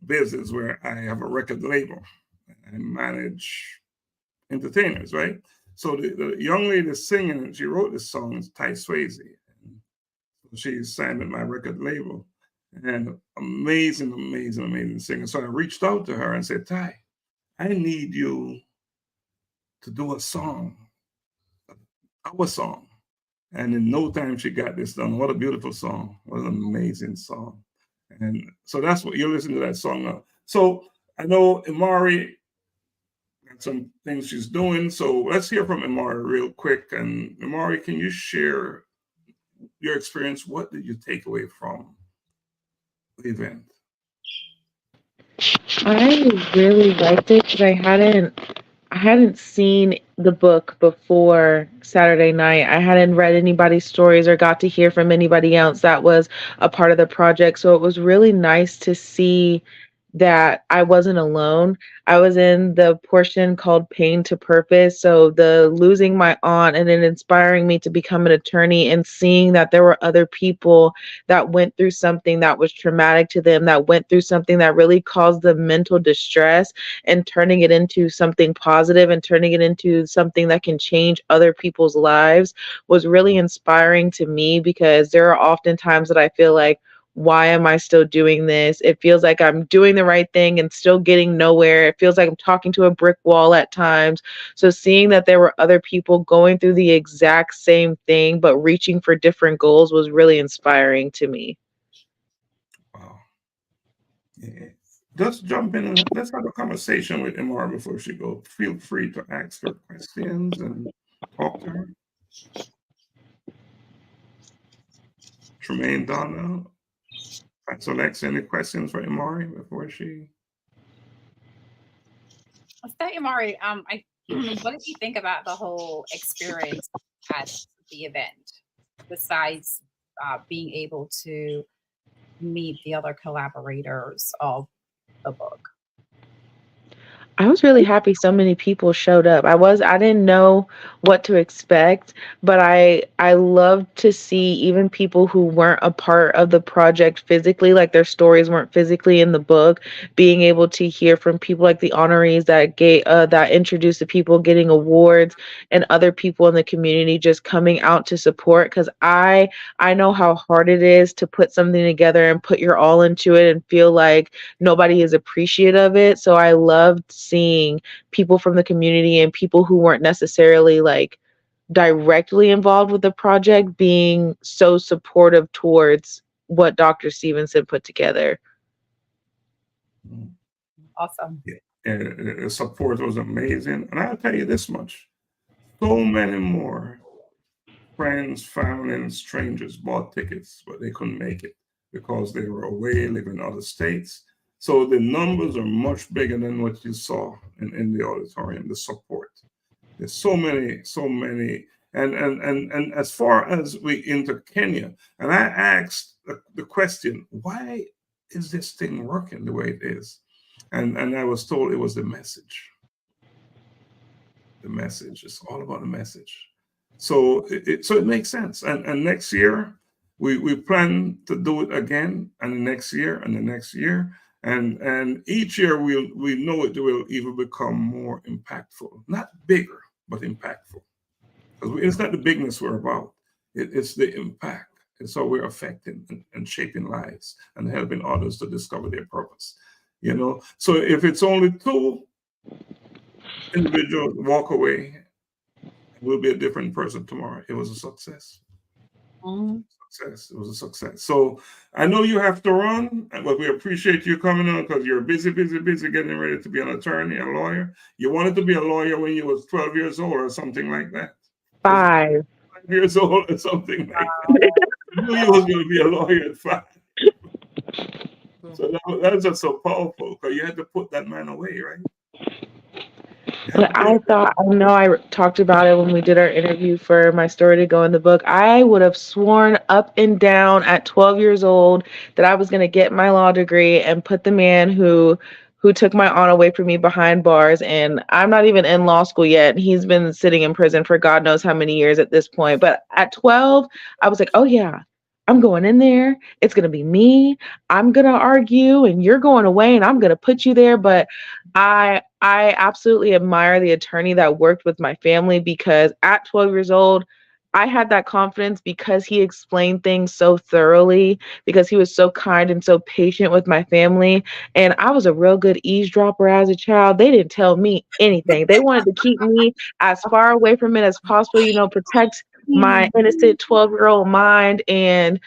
business where I have a record label and manage entertainers, right? So the young lady singing, she wrote this song, is Ty Swayze. She signed at my record label, and amazing singer. So I reached out to her and said, Ty, I need you to do a song, our song. And in no time, she got this done. What a beautiful song. What an amazing song. And so that's what you're listening to that song now. So I know Imari got some things she's doing. So let's hear from Imari real quick. And Imari, can you share your experience? What did you take away from the event? I really liked it because I hadn't seen the book before Saturday night. I hadn't read anybody's stories or got to hear from anybody else that was a part of the project. So it was really nice to see that I wasn't alone. I was in the portion called Pain to Purpose. So the losing my aunt and it inspiring me to become an attorney and seeing that there were other people that went through something that was traumatic to them, that went through something that really caused them mental distress, and turning it into something positive and turning it into something that can change other people's lives was really inspiring to me, because there are often times that I feel like, why am I still doing this? It feels like I'm doing the right thing and still getting nowhere. It feels like I'm talking to a brick wall at times. So seeing that there were other people going through the exact same thing, but reaching for different goals was really inspiring to me. Wow. Yeah. Just jump in and let's have a conversation with Imara before she goes. Feel free to ask her questions and talk to her. Tremaine, Donna, so Lex, any questions for Imari before she? Let's say, Imari, what did you think about the whole experience at the event, besides being able to meet the other collaborators of the book? I was really happy so many people showed up. I didn't know what to expect, but I loved to see even people who weren't a part of the project physically, like their stories weren't physically in the book, being able to hear from people like the honorees that introduced the people getting awards, and other people in the community just coming out to support, because I know how hard it is to put something together and put your all into it and feel like nobody is appreciative of it. So I loved seeing people from the community and people who weren't necessarily like directly involved with the project being so supportive towards what Dr. Stephenson put together. Awesome. Yeah, the support was amazing. And I'll tell you this much, so many more friends, family, and strangers bought tickets, but they couldn't make it because they were away, living in other states. So the numbers are much bigger than what you saw in the auditorium, the support. There's so many. And as far as we enter Kenya, and I asked the question, why is this thing working the way it is? And I was told it was the message. The message. It's all about the message. So it makes sense. And next year, we plan to do it again, and the next year, and the next year. And each year we know it will even become more impactful, not bigger, but impactful. Because it's not the bigness we're about; it's the impact. It's how we're affecting and shaping lives and helping others to discover their purpose. You know, so if it's only 2 individuals walk away, we'll be a different person tomorrow. It was a success. Success. It was a success. So I know you have to run, but we appreciate you coming on because you're busy getting ready to be an attorney, a lawyer. You wanted to be a lawyer when you was 12 years old or something like that. 5 years old or something like that. You knew you was going to be a lawyer at 5. So that's just so powerful because you had to put that man away, right? I talked about it when we did our interview for my story to go in the book. I would have sworn up and down at 12 years old that I was going to get my law degree and put the man who took my aunt away from me behind bars. And I'm not even in law school yet. He's been sitting in prison for God knows how many years at this point. But at 12, I was like, oh yeah, I'm going in there. It's going to be me. I'm going to argue and you're going away and I'm going to put you there. But I absolutely admire the attorney that worked with my family, because at 12 years old, I had that confidence because he explained things so thoroughly, because he was so kind and so patient with my family. And I was a real good eavesdropper as a child. They didn't tell me anything. They wanted to keep me as far away from it as possible, protect my innocent 12-year-old mind. And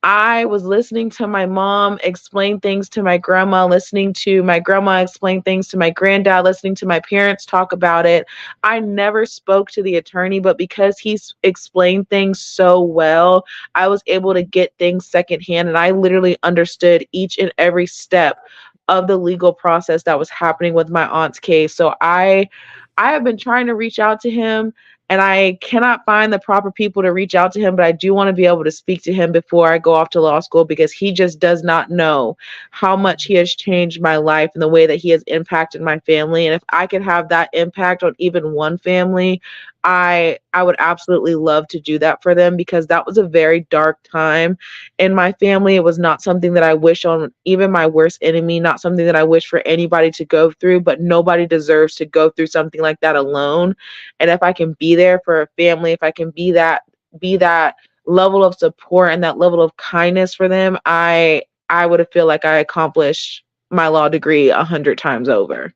I was listening to my mom explain things to my grandma, listening to my grandma explain things to my granddad, listening to my parents talk about it. I never spoke to the attorney, but because he's explained things so well, I was able to get things secondhand, and I literally understood each and every step of the legal process that was happening with my aunt's case. So I have been trying to reach out to him, and I cannot find the proper people to reach out to him, but I do want to be able to speak to him before I go off to law school, because he just does not know how much he has changed my life and the way that he has impacted my family. And if I could have that impact on even one family, I would absolutely love to do that for them, because that was a very dark time in my family. It was not something that I wish on even my worst enemy, not something that I wish for anybody to go through, but nobody deserves to go through something like that alone. And if I can be there for a family, if I can be that level of support and that level of kindness for them, I would feel like I accomplished my law degree 100 times over.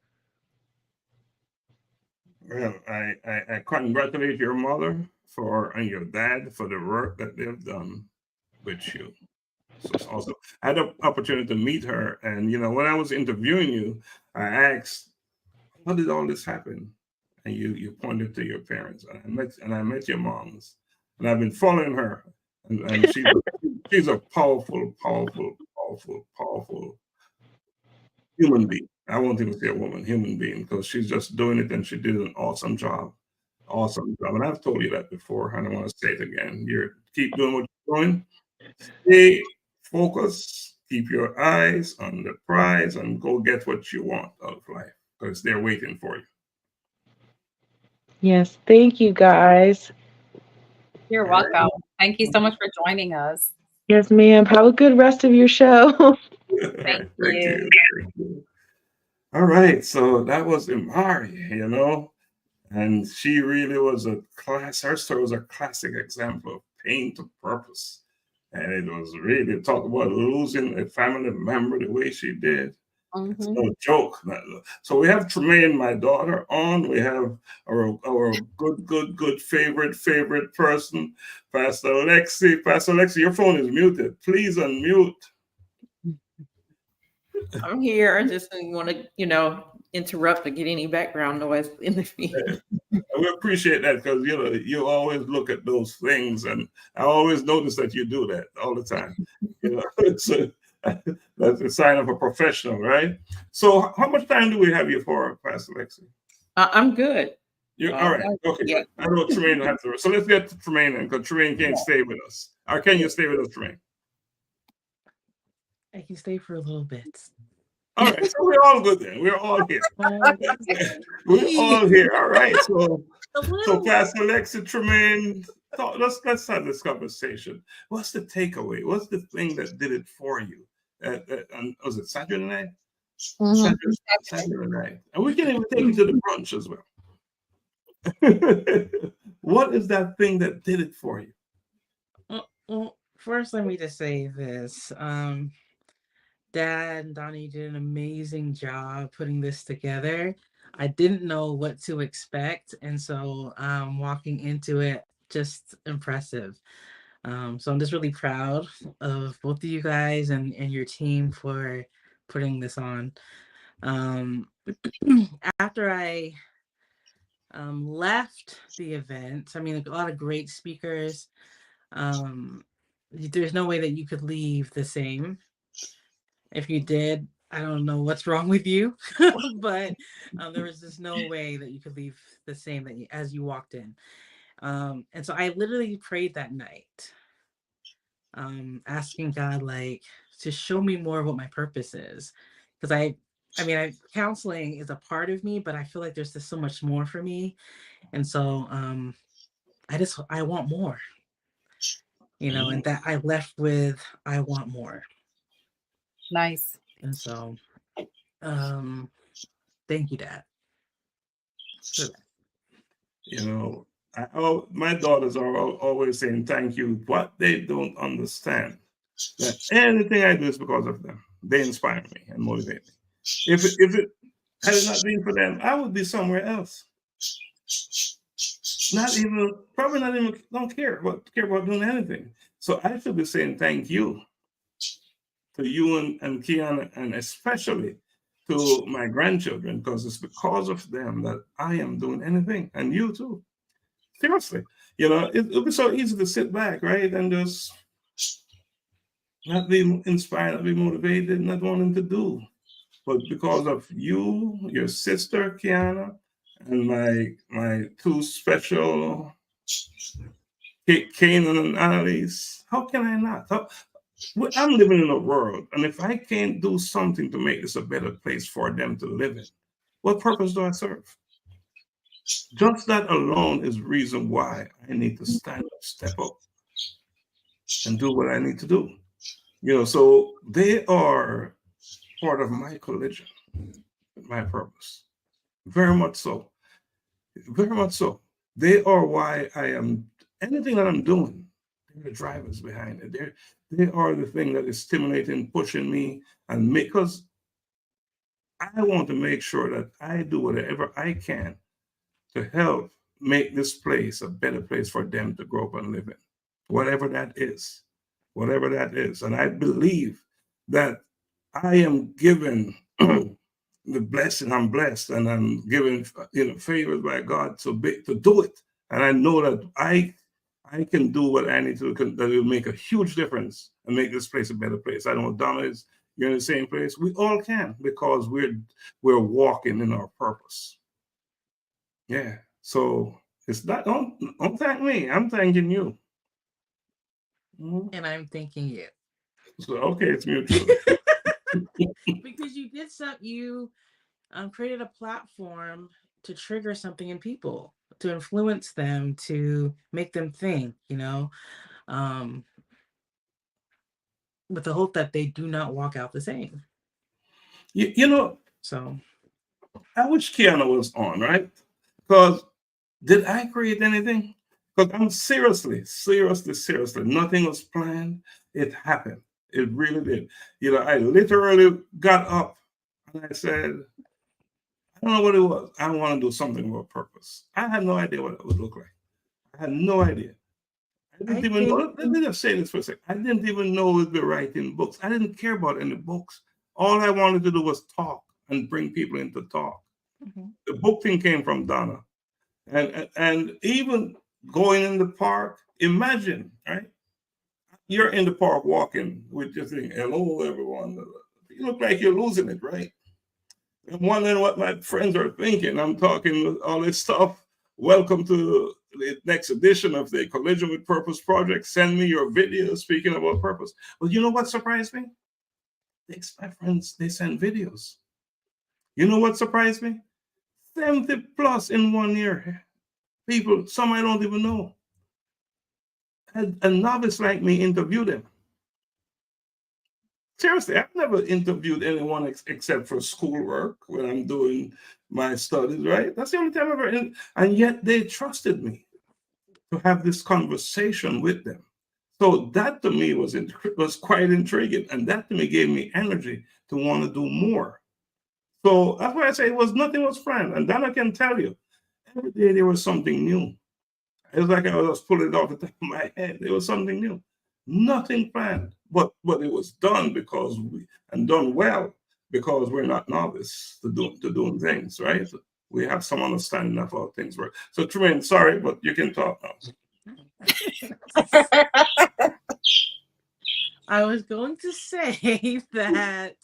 Well, I congratulate your mother and your dad for the work that they've done with you. So it's also, I had the opportunity to meet her, and when I was interviewing you, I asked, "How did all this happen?" And you pointed to your parents, and I met your moms, and I've been following her, and she's a powerful, powerful, powerful, powerful human being. I won't even say a woman, human being, because she's just doing it, and she did an awesome job. Awesome job. And I've told you that before, and I want to say it again. You keep doing what you're doing. Stay focused. Keep your eyes on the prize, and go get what you want out of life, because they're waiting for you. Yes, thank you guys. You're welcome. Thank you so much for joining us. Yes, ma'am. Have a good rest of your show. Thank Thank you. you. Thank you. All right. So that was Imari, and she really was a class. Her story was a classic example of pain to purpose. And it was really talk about losing a family member the way she did. It's no joke. So we have Tremaine, my daughter, on. We have our good favorite person, Pastor Alexi. Pastor Alexi, your phone is muted. Please unmute. I'm here. I just didn't want to, interrupt or get any background noise in the feed. We appreciate that, because you always look at those things, and I always notice that you do that all the time. So that's a sign of a professional, right? So how much time do we have you for, Pastor Lexi? I'm good. You're all right. Okay. Yeah. I know Tremaine will have to. So let's get to Tremaine, because Tremaine can't stay with us. Or can you stay with us, Tremaine? I can stay for a little bit. All right. So we're all good then. We're all here. We're all here. All right. So Pastor Lexi, Tremaine, let's have this conversation. What's the takeaway? What's the thing that did it for you? Was it Saturday night? Saturday night. And we can even take it to the brunch as well. What is that thing that did it for you? Well, first, let me just say this. Dad and Donnie did an amazing job putting this together. I didn't know what to expect, and so walking into it, just impressive. So I'm just really proud of both of you guys and your team for putting this on. After I left the event, I mean, a lot of great speakers. There's no way that you could leave the same. If you did, I don't know what's wrong with you, but there was just no way that you could leave the same as you walked in. And so I literally prayed that night, asking God, to show me more of what my purpose is. Because counseling is a part of me, but I feel like there's just so much more for me. And so I want more, and that I left with, I want more. Nice. And so, thank you, Dad. My daughters are always saying thank you. What they don't understand that anything I do is because of them. They inspire me and motivate me. If it had it not been for them, I would be somewhere else. Probably not even don't care about doing anything. So I should be saying thank you to you and Kiana, and especially to my grandchildren, because it's because of them that I am doing anything, and you too. Seriously, it'll be so easy to sit back, right, and just not be inspired, not be motivated, not wanting to do. But because of you, your sister Kiana, and my two special Kanan and Annalise, how can I not? I'm living in a world, and if I can't do something to make this a better place for them to live in, what purpose do I serve? Just that alone is reason why I need to stand up, step up, and do what I need to do. So they are part of my collision, my purpose. Very much so. Very much so. They are why I am anything that I'm doing. They're the drivers behind it. They are the thing that is stimulating, pushing me, and because I want to make sure that I do whatever I can to help make this place a better place for them to grow up and live in, whatever that is, whatever that is. And I believe that I am given the blessing. I'm blessed, and I'm given favors by God to do it. And I know that I can do what I need to do, that will make a huge difference and make this place a better place. I know Donna is, you're in the same place. We all can, because we're walking in our purpose. Yeah. So it's not, don't thank me. I'm thanking you. And I'm thanking you. So, okay, it's mutual. Because you did you created a platform to trigger something in people, to influence them, to make them think, with the hope that they do not walk out the same. So I wish Kiana was on, right? Because did I create anything? Because I'm seriously, nothing was planned. It happened. It really did. I literally got up and I said, I don't know what it was. I want to do something with purpose. I had no idea what it would look like. I had no idea. I didn't even know. Let me just say this for a second. I didn't even know we'd be writing books. I didn't care about any books. All I wanted to do was talk and bring people in to talk. Mm-hmm. The book thing came from Donna. And even going in the park, imagine, right? You're in the park walking with your thing. Hello, everyone. You look like you're losing it, right? I'm wondering what my friends are thinking. I'm talking all this stuff. Welcome to the next edition of the Collision with Purpose project. Send me your videos speaking about purpose. But you know what surprised me? My friends, they send videos. You know what surprised me? 70 plus in 1 year. People, some I don't even know. Had a novice like me interview them. Seriously, I've never interviewed anyone except for schoolwork when I'm doing my studies, right? That's the only time I've ever, and yet they trusted me to have this conversation with them. So that to me was quite intriguing, and that to me gave me energy to want to do more. So that's why I say nothing was planned, and that I can tell you, every day there was something new. It was like I was pulling it off the top of my head. There was something new. Nothing planned, but it was done done well because we're not novice to doing things, right? We have some understanding of how things work. So Tremaine, sorry, but you can talk now. I was going to say that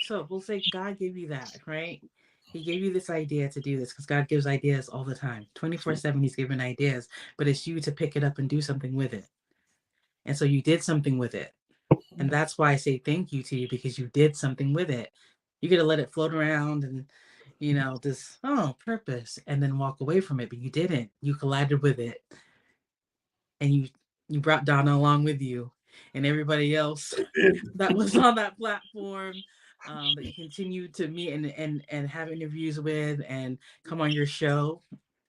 so we'll say God gave you that, right? He gave you this idea to do this because God gives ideas all the time. 24/7, he's giving ideas, but it's you to pick it up and do something with it. And so you did something with it. And that's why I say thank you to you, because you did something with it. You get to let it float around and, this, purpose, and then walk away from it. But you didn't. You collided with it. And you brought Donna along with you and everybody else that was on that platform. that you continue to meet and have interviews with and come on your show,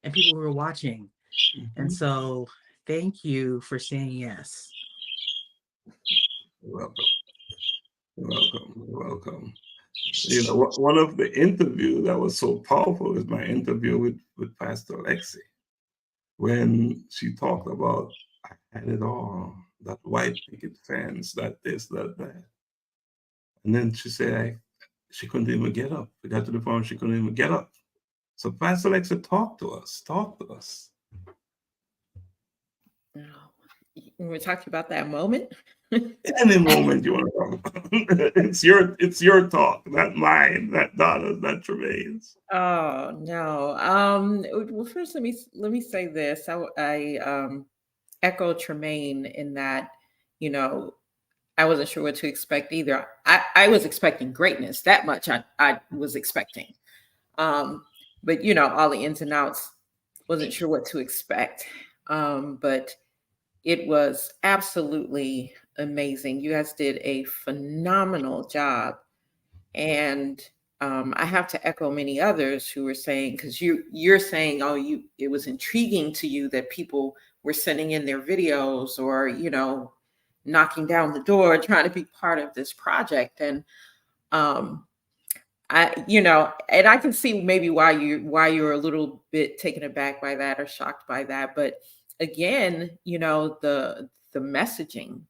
and people who are watching. And so thank you for saying yes. You're welcome. You're welcome. You're welcome. You know, one of the interviews that was so powerful is my interview with Pastor Laxley, when she talked about, I had it all, that white picket fence, that this, that, that. And then she said she couldn't even get up. We got to the point she couldn't even get up. So Pastor Laxley talk to us. We're talking about that moment. Any moment you want to talk about. It's your talk, not mine, not Donna's, not Tremaine's. Oh no. Well, first let me say this. I echo Tremaine in that, you know, I wasn't sure what to expect either. I was expecting greatness. That much I was expecting. But you know, all the ins and outs, wasn't sure what to expect. But it was absolutely amazing. You guys did a phenomenal job. And I have to echo many others who were saying, because you're saying, oh, it was intriguing to you that people were sending in their videos or, you know, knocking down the door, trying to be part of this project. And you know, and I can see maybe why you're a little bit taken aback by that or shocked by that. But again, you know, the messaging,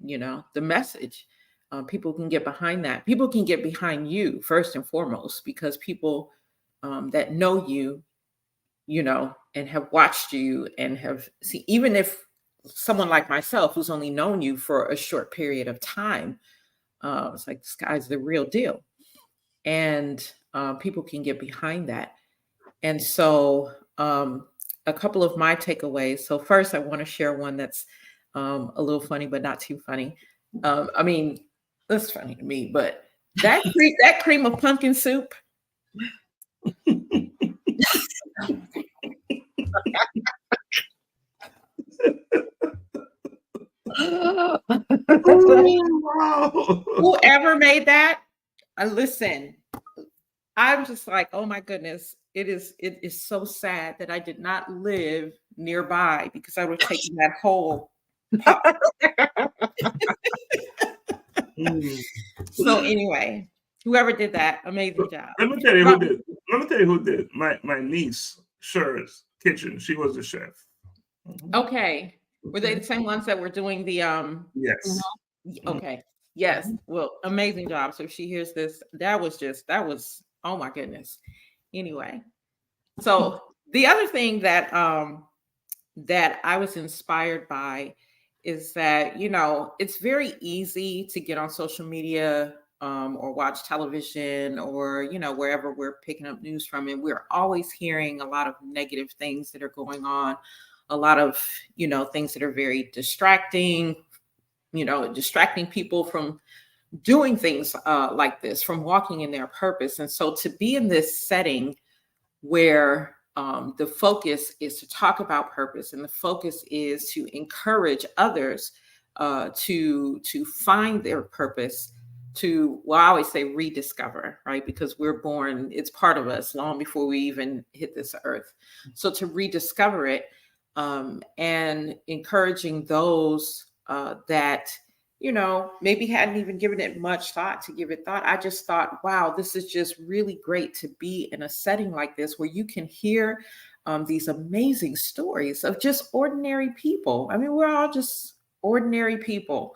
you know, the message, people can get behind that. People can get behind you first and foremost, because people that know you, you know, and have watched you and have seen, even if someone like myself who's only known you for a short period of time, it's like, this guy's the real deal. And people can get behind that. And so a couple of my takeaways. So first, I want to share one that's a little funny, but not too funny. I mean, that's funny to me, but that cream of pumpkin soup. Whoever made that, listen, I'm just like, oh my goodness, it is so sad that I did not live nearby, because I would have taken that whole pot. So anyway, whoever did that, amazing job. Let me tell you who did. Let me tell you who did. My niece, Sher's kitchen. She was the chef. Okay. Were they the same ones that were doing the Yes. Okay. Yes. Well, amazing job. So if she hears this, that was oh my goodness. Anyway. So the other thing that that I was inspired by is that, you know, it's very easy to get on social media or watch television or, you know, wherever we're picking up news from, and we're always hearing a lot of negative things that are going on, a lot of, you know, things that are very distracting, you know, distracting people from doing things like this, from walking in their purpose. And so to be in this setting where the focus is to talk about purpose, and the focus is to encourage others to find their purpose, to, well, I always say rediscover, right? Because we're born, it's part of us long before we even hit this earth. So to rediscover it, and encouraging those that, you know, maybe hadn't even given it much thought to give it thought. I just thought, wow, this is just really great to be in a setting like this where you can hear these amazing stories of just ordinary people. I mean, we're all just ordinary people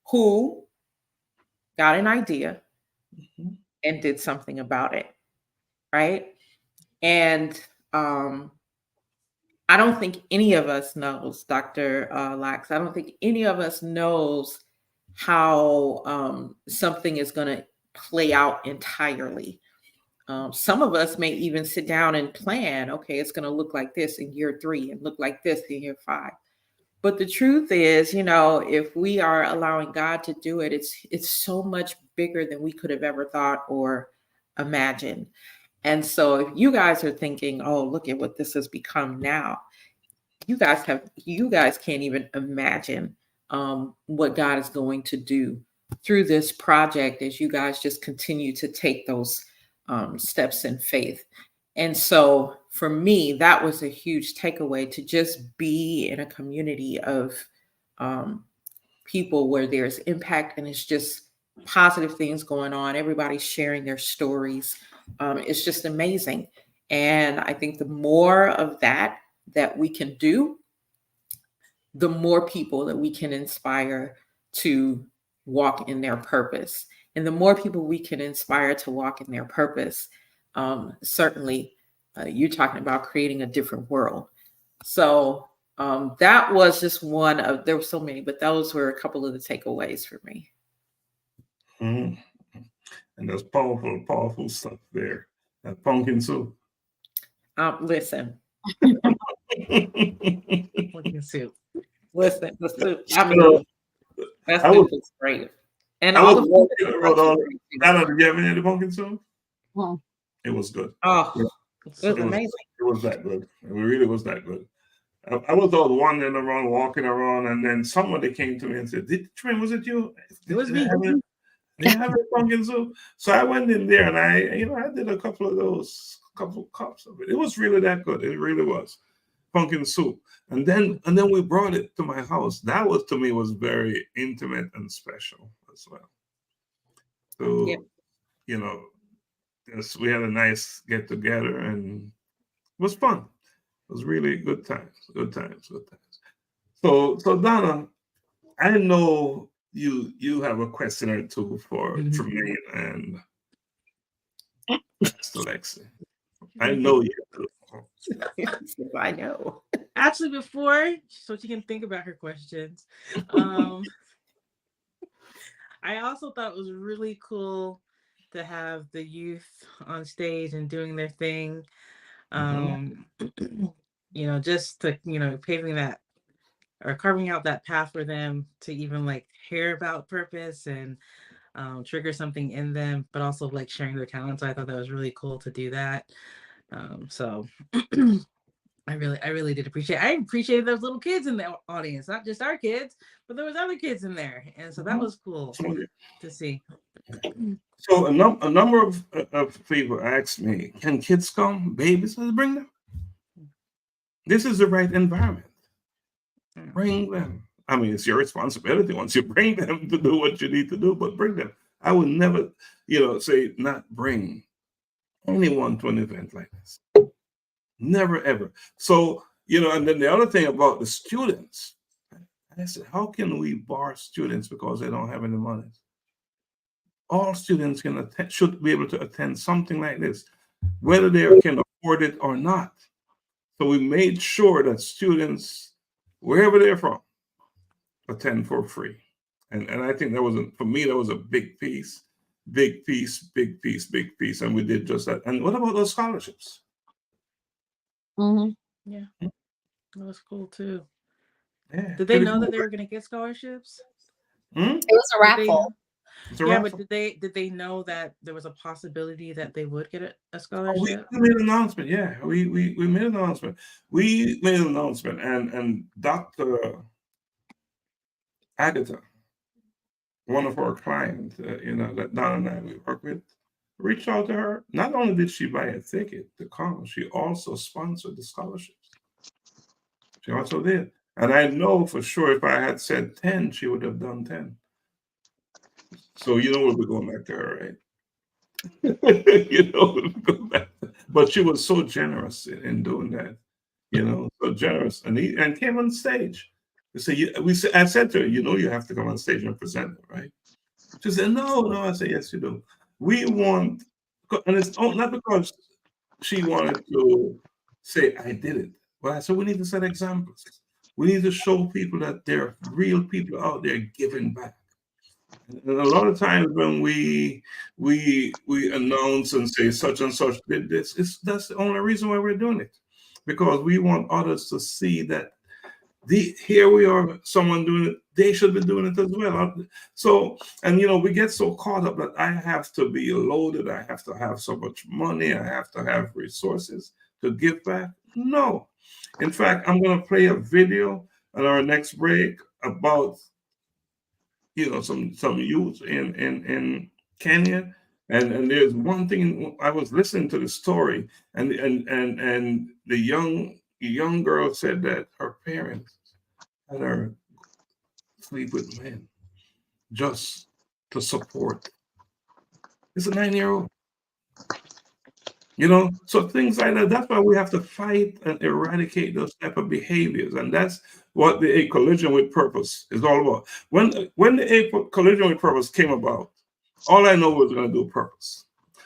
who got an idea and did something about it, right? And I don't think any of us knows, Dr. Lax, I don't think any of us knows how something is going to play out entirely. Some of us may even sit down and plan, okay, it's going to look like this in year 3 and look like this in year 5. But the truth is, you know, if we are allowing God to do it, it's so much bigger than we could have ever thought or imagined. And so if you guys are thinking, oh, look at what this has become now, you guys can't even imagine what God is going to do through this project as you guys just continue to take those steps in faith. And so for me, that was a huge takeaway, to just be in a community of people where there's impact and it's just positive things going on. Everybody's sharing their stories. It's just amazing. And I think the more of that we can do, the more people that we can inspire to walk in their purpose. And the more people we can inspire to walk in their purpose, certainly you're talking about creating a different world. So that was just one of, there were so many, but those were a couple of the takeaways for me. Mm. And that's powerful, powerful stuff there. That pumpkin soup. Listen. Pumpkin soup. Listen, the soup. I mean, that soup was great. And I all was walking around. Donna, did you have any of the pumpkin soup? Well, it was good. Oh, yeah. It was amazing. It was that good. It really was that good. I was all wandering around, walking around, and then somebody came to me and said, Trent, was it you? It was me. They have a pumpkin soup. So I went in there and I did a couple of those, couple cups of it. It was really that good. It really was. Pumpkin soup. And then we brought it to my house. That was, to me, was very intimate and special as well. So, yes, we had a nice get together and it was fun. It was really good times. So Donna, I know you have a question or two for Tremaine and Laxley. I know you do. I know. Actually, before, so she can think about her questions, I also thought it was really cool to have the youth on stage and doing their thing. Just to, paving that or carving out that path for them to even like hear about purpose and trigger something in them, but also like sharing their talents. So I thought that was really cool to do that. So I really did appreciate. I appreciated those little kids in the audience, not just our kids, but there was other kids in there, and so that was cool to see. So a number of people asked me, "Can kids come? Babies, let's bring them. This is the right environment. Bring them. I mean, it's your responsibility once you bring them to do what you need to do, but bring them. I would never, say not bring anyone to an event like this. Never, ever. So, and then the other thing about the students, I said, how can we bar students because they don't have any money? All students should be able to attend something like this, whether they can afford it or not. So we made sure that students, wherever they're from, attend for free. And I think for me, that was a big piece. And we did just that. And what about those scholarships? Yeah, that was cool too. Yeah. Did they know that they were going to get scholarships? It was a raffle. But did they know that there was a possibility that they would get a scholarship? We made an announcement. Yeah, we made an announcement. We made an announcement, and Dr. Agatha, one of our clients, that Donna and I we work with, reached out to her. Not only did she buy a ticket to come, she also sponsored the scholarships. She also did. And I know for sure if I had said 10, she would have done 10. So we'll be going back to her, right? We'll go back. But she was so generous in doing that, so generous. And came on stage. I said to her, you have to come on stage and present it, right? She said, no. I said, yes, you do. We want, and it's not because she wanted to say, I did it. But I said, we need to set examples. We need to show people that there are real people out there giving back. And a lot of times when we announce and say such and such did this, that's the only reason why we're doing it. Because we want others to see that here we are, someone doing it, they should be doing it as well. So, and we get so caught up that I have to be loaded, I have to have so much money, I have to have resources to give back. No. In fact, I'm going to play a video on our next break about some youth in Kenya. And there's one thing, I was listening to the story, and the young girl said that her parents had her sleep with men just to support. It's a 9-year-old. So things like that. That's why we have to fight and eradicate those type of behaviors, and that's what the A Collision with Purpose is all about. When the A Collision with Purpose came about, all I know was going to do purpose.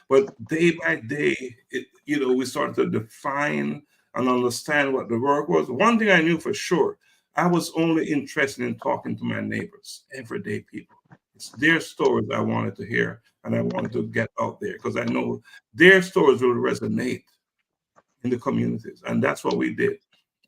But day by day, we started to define and understand what the work was. One thing I knew for sure, I was only interested in talking to my neighbors, everyday people. It's their stories I wanted to hear, and I wanted to get out there because I know their stories will resonate in the communities, and that's what we did.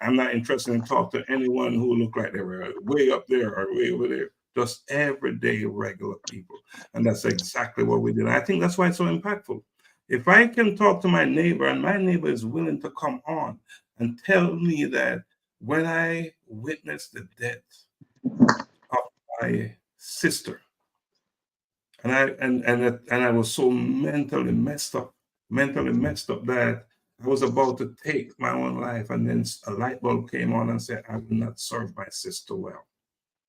I'm not interested in talking to anyone who looked like they were way up there or way over there. Just everyday regular people, and that's exactly what we did. I think that's why it's so impactful. If I can talk to my neighbor, and my neighbor is willing to come on and tell me that when I witnessed the death of my sister, and I was so mentally messed up that I was about to take my own life, and then a light bulb came on and said, I will not serve my sister well.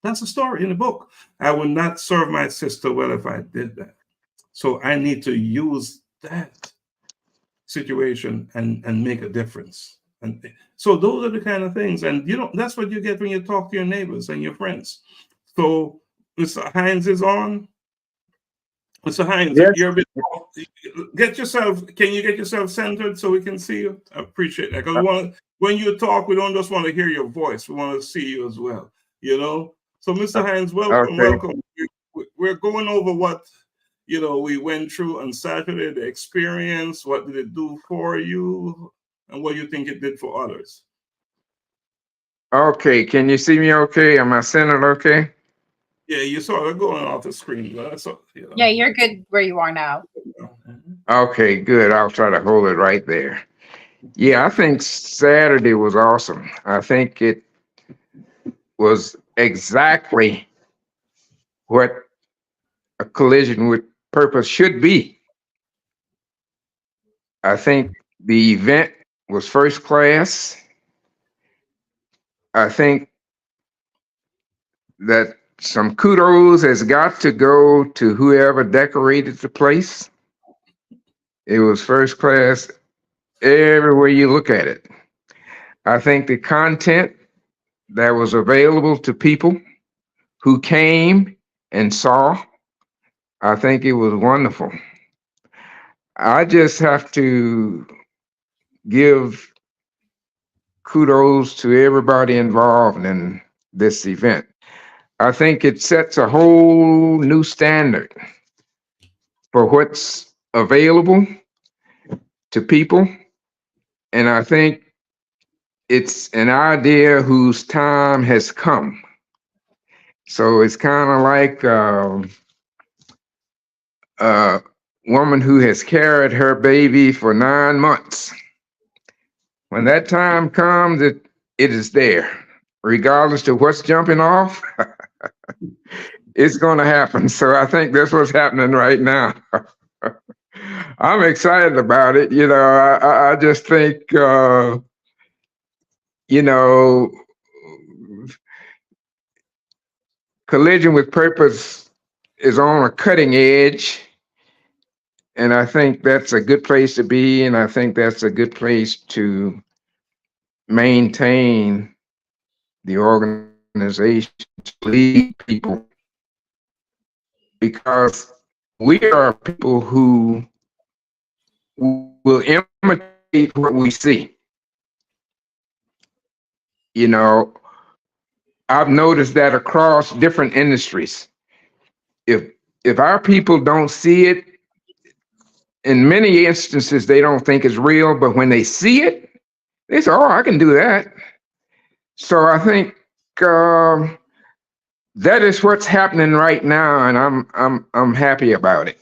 That's a story in the book. I would not serve my sister well if I did that. So I need to use that situation and make a difference. And so those are the kind of things. And that's what you get when you talk to your neighbors and your friends. So Mr. Hines is on. Mr. Hines, Yes. you're a bit, can you get yourself centered so we can see you? I appreciate that. Because when you talk, we don't just want to hear your voice. We want to see you as well, So Mr. Hines, welcome, Okay. welcome. We're going over what, we went through on Saturday, the experience, what did it do for you, and what you think it did for others. Okay, can you see me okay? Am I centered okay? Yeah, you saw it going off the screen. But that's all, Yeah, you're good where you are now. Okay, good. I'll try to hold it right there. Yeah, I think Saturday was awesome. I think it was exactly what a collision with purpose should be. I think the event was first class. I think that some kudos has got to go to whoever decorated the place. It was first class everywhere you look at it. I think the content that was available to people who came and saw, I think it was wonderful. I just have to give kudos to everybody involved in this event. I think it sets a whole new standard for what's available to people. And I think it's an idea whose time has come. So it's kind of like a woman who has carried her baby for 9 months. When that time comes, it is there. Regardless of what's jumping off, it's going to happen. So I think that's what's happening right now. I'm excited about it. I just think, Collision with Purpose is on a cutting edge. And I think that's a good place to be. And I think that's a good place to maintain the organization, to lead people, because we are people who will imitate what we see. I've noticed that across different industries. If our people don't see it, in many instances, they don't think it's real, but when they see it, they say, oh, I can do that. So I think that is what's happening right now, and I'm happy about it.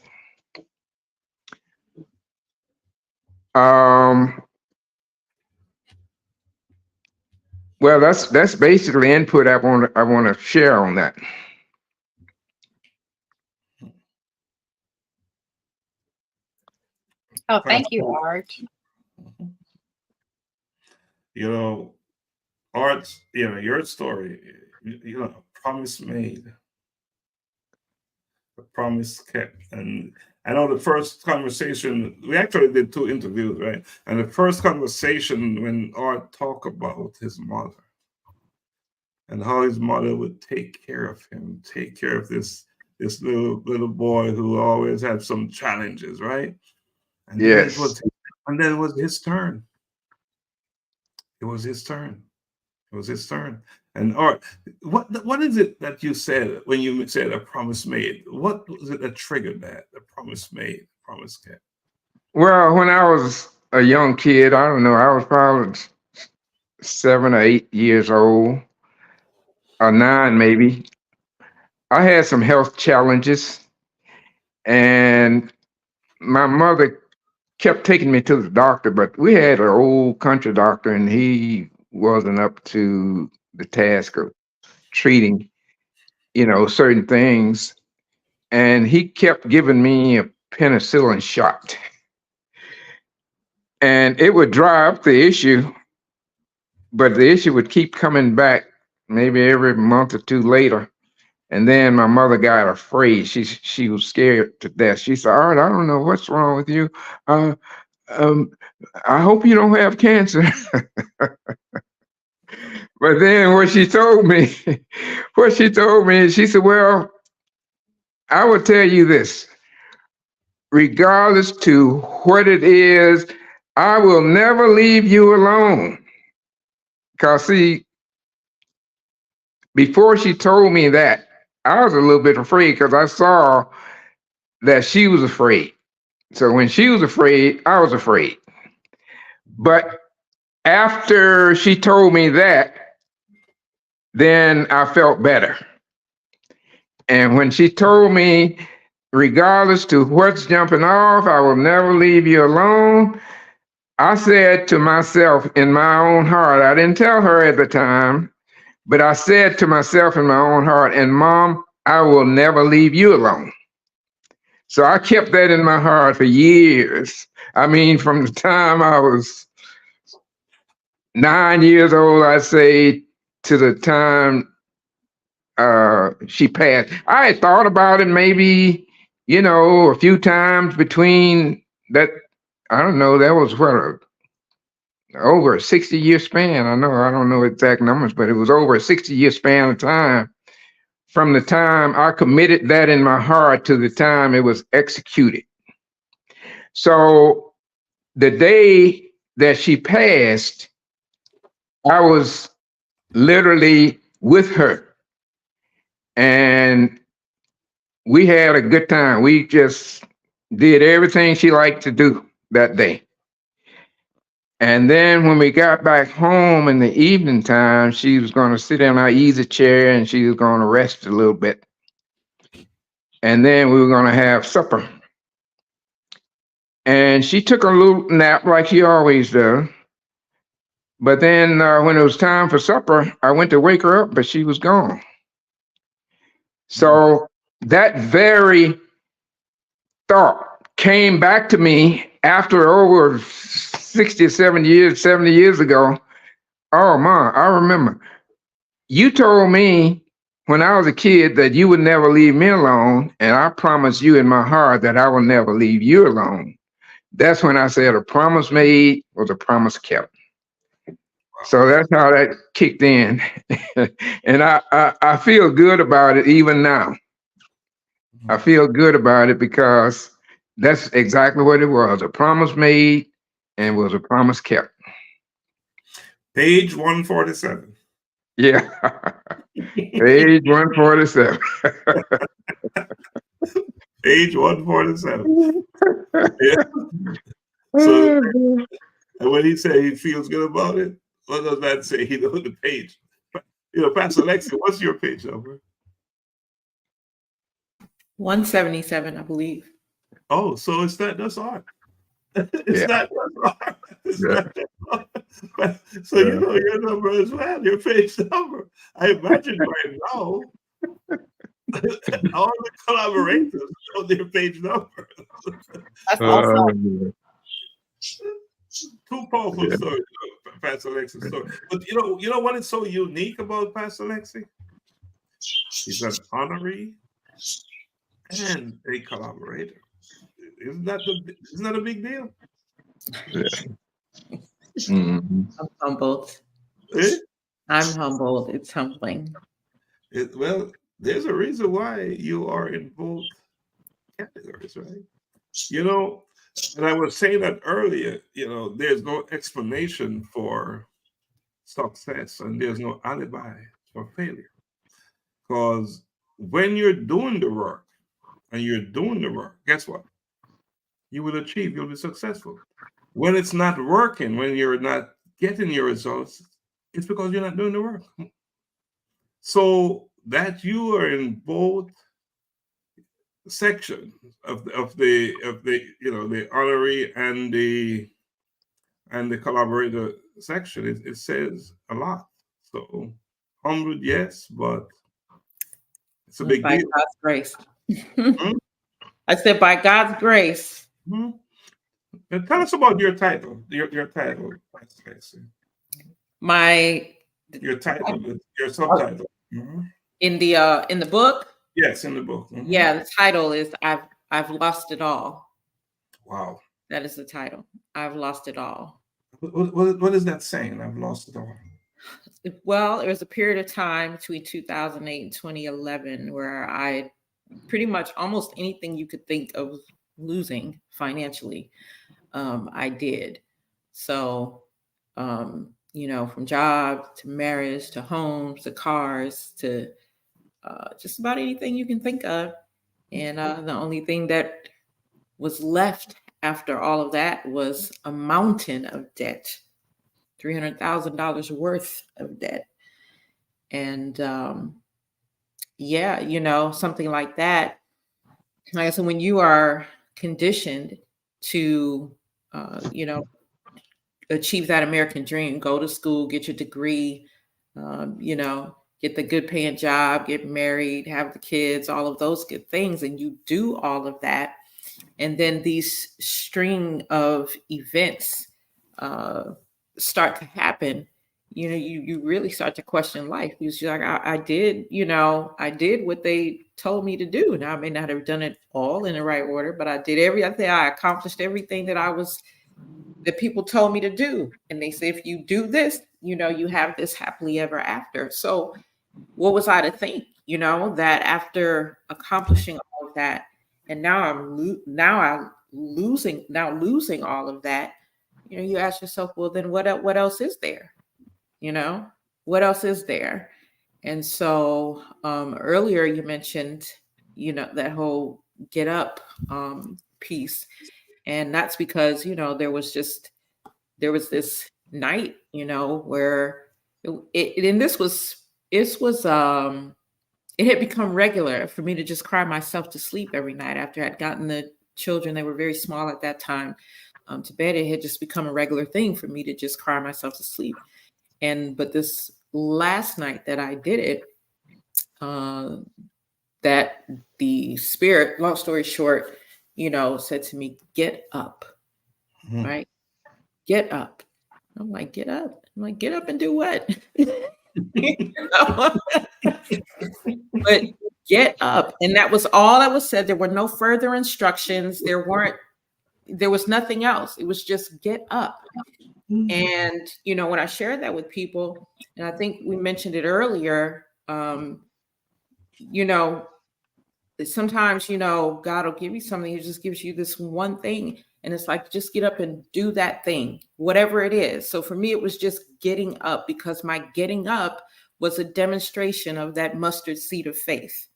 Well, that's basically input I want to share on that. Oh, thank you, Art. You know, Art's, your story, promise made, a promise kept. And I know the first conversation, we actually did 2 interviews, right? And the first conversation when Art talked about his mother and how his mother would take care of him, take care of this little boy who always had some challenges, right? And then it Yes. was his turn. It was his turn. It was his turn. And Art, what is it that you said when you said a promise made? What was it that triggered that? A promise made, promise kept. Well, when I was a young kid, I don't know, I was probably 7 or 8 years old, or 9 maybe. I had some health challenges, and my mother kept taking me to the doctor, but we had an old country doctor, and he wasn't up to the task of treating, certain things. And he kept giving me a penicillin shot. And it would dry up the issue, but the issue would keep coming back maybe every month or 2 later. And then my mother got afraid. She was scared to death. She said, "Art, I don't know what's wrong with you. I hope you don't have cancer." But then what she told me, she said, "Well, I will tell you this. Regardless to what it is, I will never leave you alone." Because see, before she told me that, I was a little bit afraid because I saw that she was afraid. So when she was afraid, I was afraid. But after she told me that, then I felt better. And when she told me, regardless to what's jumping off, I will never leave you alone, I said to myself in my own heart, I didn't tell her at the time, but I said to myself in my own heart, and Mom, I will never leave you alone. So I kept that in my heart for years. I mean, from the time I was 9 years old, I'd say, to the time she passed. I had thought about it maybe, a few times between that. I don't know, that was over a 60-year span. I don't know exact numbers, but it was over a 60-year span of time from the time I committed that in my heart to the time it was executed. So the day that she passed, I was literally with her, and we had a good time. We just did everything she liked to do that day. And then when we got back home in the evening time, she was going to sit in our easy chair and she was going to rest a little bit. And then we were going to have supper. And she took a little nap like she always does. But then when it was time for supper, I went to wake her up, but she was gone. So that very thought came back to me after over 60 or 70 years ago. Oh, Mom, I remember. You told me when I was a kid that you would never leave me alone, and I promised you in my heart that I will never leave you alone. That's when I said a promise made was a promise kept. So that's how that kicked in. And I feel good about it even now. I feel good about it because that's exactly what it was. A promise made and was a promise kept. Page 147. Yeah. Page 147. Page 147. Yeah. So when he said he feels good about it, what does that say? He knows the page. Pastor Lexi, what's your page number? 177, I believe. Oh, so that's art. It's not art. So you know your number as well, your page number. I imagine right now all the collaborators know their page number. That's awesome. Two powerful stories, Pastor Lexi's story. But you know what is so unique about Pastor Lexi? He's an honoree and a collaborator. Isn't that a big deal? Yeah. Mm-hmm. I'm humbled. Eh? I'm humbled. It's humbling. Well, there's a reason why you are in both categories, right? You know, and I was saying that earlier, there's no explanation for success and there's no alibi for failure. Because when you're doing the work guess what? You will achieve, you'll be successful. When it's not working, when you're not getting your results, it's because you're not doing the work. So that you are in both sections of the the honorary and the collaborator section, it says a lot. So humbled, yes, but it's a big by deal. God's grace. I said by God's grace. And tell us about your title. Your title, your title, your subtitle. In the book? Yes, in the book. Yeah, the title is I've lost it all. Wow. That is the title. I've lost it all. What is that saying? I've lost it all. Well, there was a period of time between 2008 and 2011 where I pretty much almost anything you could think of losing financially, I did. So, from job to marriage to homes to cars to just about anything you can think of. And the only thing that was left after all of that was a mountain of debt, $300,000 worth of debt. And something like that. Like I said, when you are conditioned to, achieve that American dream, go to school, get your degree, get the good paying job, get married, have the kids, all of those good things. And you do all of that. And then these string of events start to happen. You really start to question life. Because you're like, I did what they told me to do. Now I may not have done it all in the right order, but I did everything. I accomplished everything that people told me to do. And they say, if you do this, you have this happily ever after. So what was I to think, that after accomplishing all of that, and now losing all of that, you ask yourself, well, then what else is there? What else is there? And so earlier you mentioned, that whole get up piece. And that's because, there was this night, where it had become regular for me to just cry myself to sleep every night after I'd gotten the children, they were very small at that time, to bed. It had just become a regular thing for me to just cry myself to sleep. But this last night that I did it, that the spirit, long story short, said to me, get up, right? Get up. I'm like, get up. I'm like, get up and do what? But get up. And that was all that was said. There were no further instructions. There was nothing else. It was just get up. And, when I shared that with people, and I think we mentioned it earlier, sometimes, God will give you something. He just gives you this one thing. And it's like, just get up and do that thing, whatever it is. So for me, it was just getting up, because my getting up was a demonstration of that mustard seed of faith.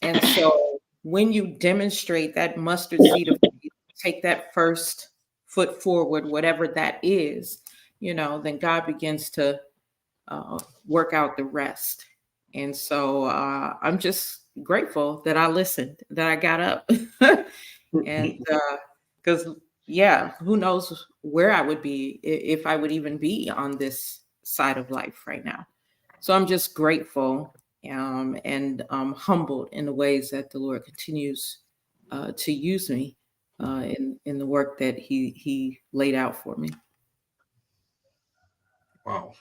And so when you demonstrate that mustard seed of faith, take that first foot forward, whatever that is, then God begins to work out the rest. And so I'm just grateful that I listened, that I got up. And because, who knows where I would be, if I would even be on this side of life right now. So I'm just grateful and humbled in the ways that the Lord continues to use me in in the work that he laid out for me. Wow.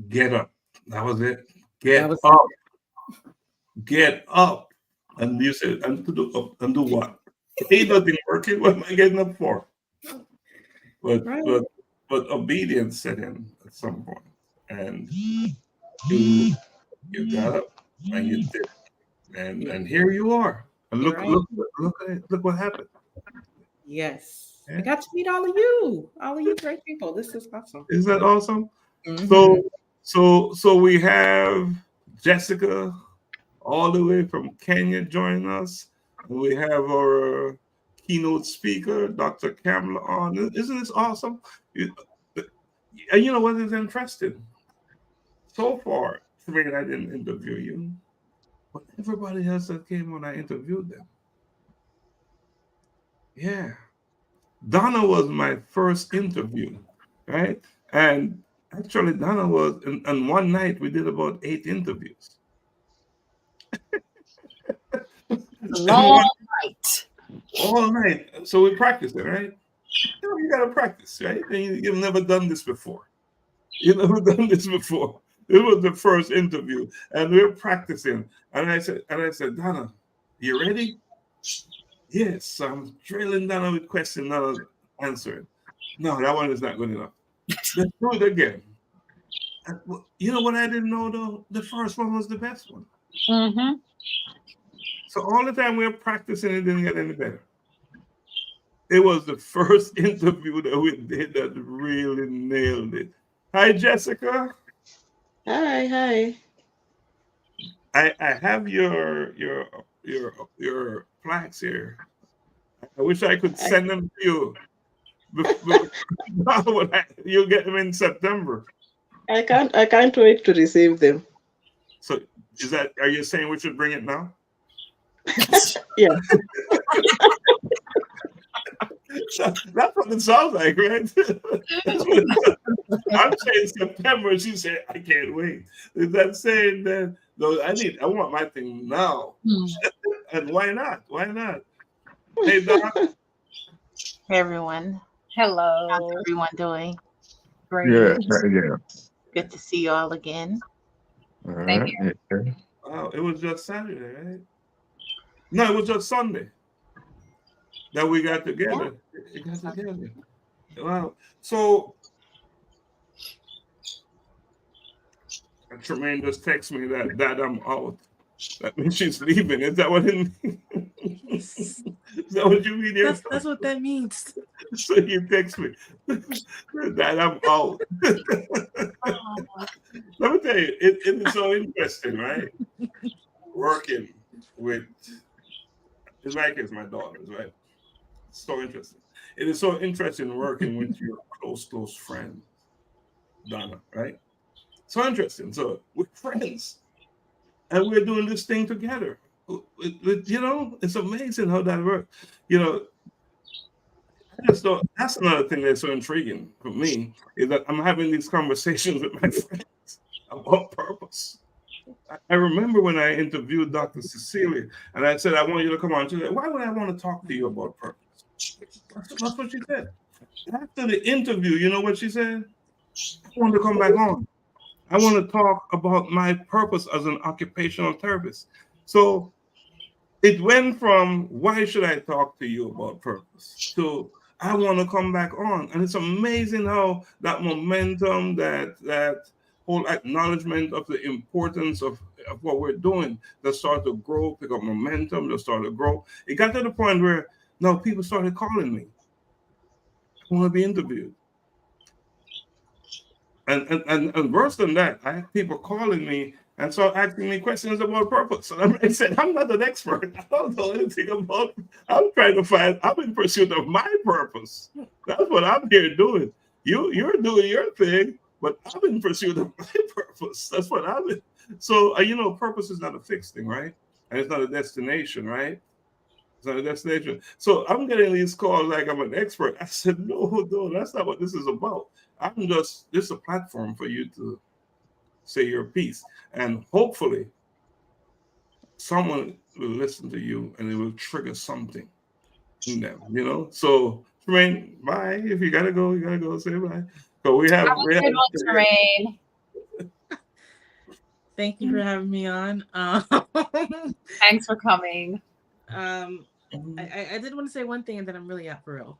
Get up. That was it. Get was up. Get up. And you said, and to do up and do what? Ain't nothing working. What am I getting up for? But Right. but obedience set in at some point. And you got up and you did it. And here you are. And Here I am. look at it. Look what happened. Yes. Yeah. I got to meet all of you great people. This is awesome. Isn't that awesome? Mhm. So we have Jessica all the way from Kenya joining us. And we have our keynote speaker, Dr. Kamala, on. Isn't this awesome? And you know what is interesting? So far, Tremaine, I didn't interview you, but everybody else that came on, I interviewed them. Yeah. Donna was my first interview, right? And actually, Donna was, and one night we did about 8 interviews. Long night. All night. So we practiced it, right? You gotta practice, right? And you've never done this before. You've never done this before. It was the first interview, and we were practicing. And I said, Donna, you ready? Yes. So I'm drilling down with questions, not answering. No, that one is not good enough. Let's do it again. And, you know what I didn't know though? The first one was the best one. Mm-hmm. So all the time we were practicing, it didn't get any better. It was the first interview that we did that really nailed it. Hi, Jessica. Hi. I have your plaques here. I wish I could send them to you. You'll get them in September. I can't wait to receive them. So are you saying we should bring it now? Yeah. That's what it sounds like, right? I'm saying September. She said, I can't wait. Is that saying that? No, I want my thing now. And why not? Why not? Hey, Doc. Hey, everyone. Hello. How's everyone doing? Great. Yeah. Good to see you all again. All right. Oh, it was just Saturday, right? No, it was just Sunday that we got together. Wow. So Tremaine just texted me that I'm out. That means she's leaving. Is that what it means? Is that what you mean? That's what that means. So you text me that I'm out. Let me tell you, it is so interesting, right? Working with it's my daughters, right? So interesting. It is so interesting working with your close friend, Donna, right? So interesting. So we're friends, and we're doing this thing together. You know, it's amazing how that works. You know, I just don't. That's another thing that's so intriguing for me is that I'm having these conversations with my friends about purpose. I remember when I interviewed Dr. Cecelia, and I said, I want you to come on. She said, why would I want to talk to you about purpose? That's what she said. After the interview, you know what she said? I want to come back on. I want to talk about my purpose as an occupational therapist. So it went from, why should I talk to you about purpose, to I want to come back on. And it's amazing how that momentum, that whole acknowledgement of the importance of what we're doing, that started to grow, pick up momentum, that started to grow. It got to the point where now people started calling me. I want to be interviewed. And worse than that, I have people calling me and start asking me questions about purpose. And I said, I'm not an expert. I don't know anything about. I'm in pursuit of my purpose. That's what I'm here doing. You're doing your thing, but I'm in pursuit of my purpose. That's what I'm in. So you know, purpose is not a fixed thing, right? And it's not a destination, right? It's not a destination. So I'm getting these calls like I'm an expert. I said, no, that's not what this is about. This is a platform for you to say your piece. And hopefully someone will listen to you and it will trigger something No, you know. So, Tremaine, bye. If you gotta go, you gotta go. Say bye. So we Have have a good one, Tremaine. Thank you for having me on. Thanks for coming. I did want to say one thing, and then I'm really out for real.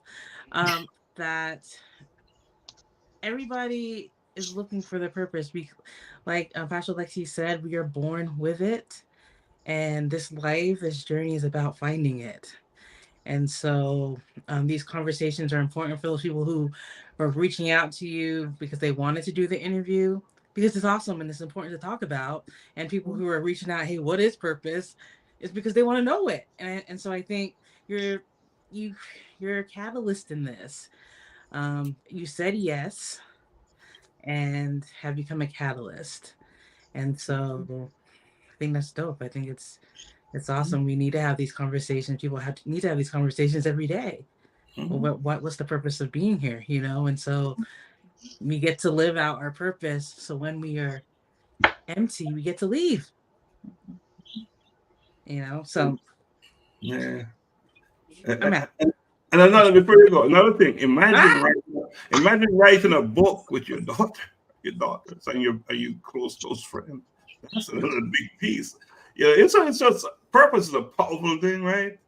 That everybody is looking for their purpose. Like Pastor Lexi said, we are born with it, and this life, this journey is about finding it. And so these conversations are important for those people who are reaching out to you because they wanted to do the interview, because it's awesome and it's important to talk about. And people who are reaching out, hey, what is purpose? It's because they want to know it. And so I think you're a catalyst in this. You said yes and have become a catalyst. And so I think that's dope. I think it's awesome. We need to have these conversations. People need to have these conversations every day. Well, what's the purpose of being here? You know, and so we get to live out our purpose. So when we are empty, we get to leave. You know, so yeah. I'm out. And another before you go, another thing. Imagine writing a book with your daughters, and you close friends. That's another big piece. Yeah, it's just purpose is a powerful thing, right?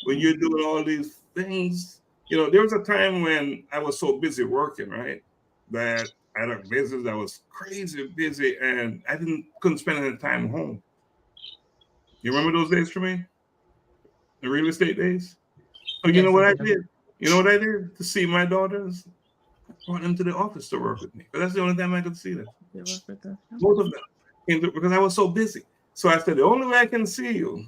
When you're doing all these things, you know, there was a time when I was so busy working, right, that I had a business that was crazy busy, and I couldn't spend any time home. You remember those days for me? The real estate days? Oh, you know what I did? You know what I did to see my daughters? I brought them to the office to work with me. But that's the only time I could see them. Both of them. Because I was so busy. So I said, the only way I can see you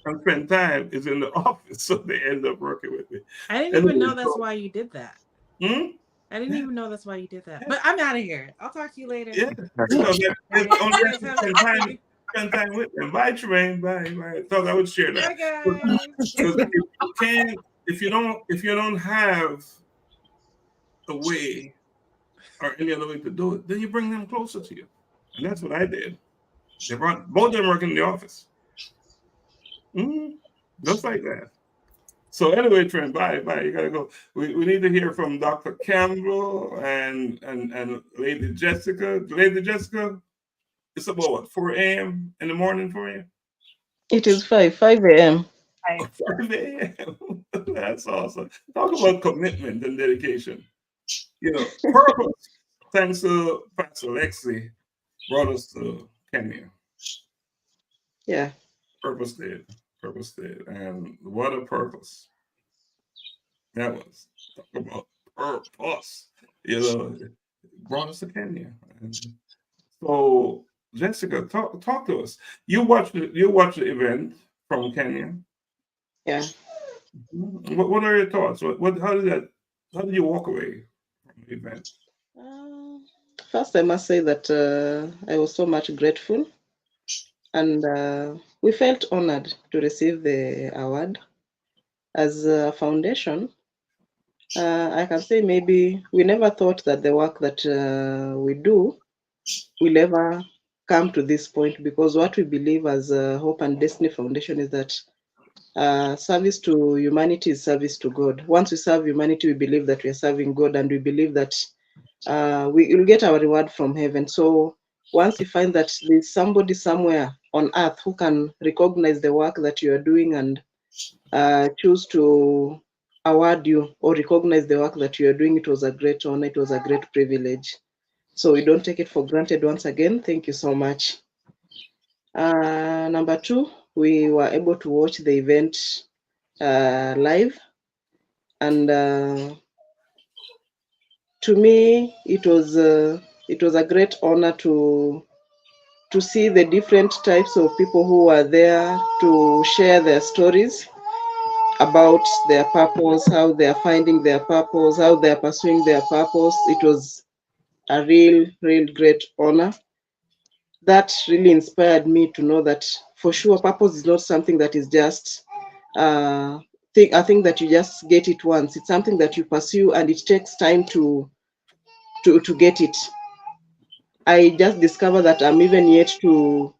and spend time is in the office. So they end up working with me. I didn't even know that's why you did that. I didn't even know that's why you did that. But I'm out of here. I'll talk to you later. Yeah. Spend time with them. Bye, Tremaine. Bye. I thought I would share that. Bye, guys. If you don't have a way or any other way to do it, then you bring them closer to you. And that's what I did. They brought both of them working in the office. Just like that. So anyway, Trent, bye. You gotta go. We need to hear from Dr. Campbell and Lady Jessica. Lady Jessica, it's about what, 4 a.m. in the morning for you? It is 5 a.m. 5 a.m. That's awesome. Talk about commitment and dedication. You know, purpose. Thanks to Pastor Lexi, brought us to Kenya. Yeah. Purpose did. And what a purpose. That was. Talk about purpose. You know, brought us to Kenya. And so, Jessica, talk to us. You watched the event from Kenya. Yeah. What are your thoughts? How did you walk away from the event? First, I must say that I was so much grateful, and we felt honored to receive the award. As a foundation, I can say maybe we never thought that the work that we do will ever come to this point, because what we believe as Hope and Destiny Foundation is that service to humanity is service to God. Once we serve humanity, we believe that we are serving God, and we believe that we will get our reward from heaven. So once you find that there's somebody somewhere on earth who can recognize the work that you are doing and choose to award you or recognize the work that you are doing, it was a great honor, it was a great privilege. So we don't take it for granted. Once again, thank you so much. Number two, we were able to watch the event live, and to me, it was a great honor to see the different types of people who were there to share their stories about their purpose, how they are finding their purpose, how they are pursuing their purpose. It was a real great honor. That really inspired me to know that for sure purpose is not something that is just I think that you just get it once. It's something that you pursue, and it takes time to get it. I just discovered that I'm even yet to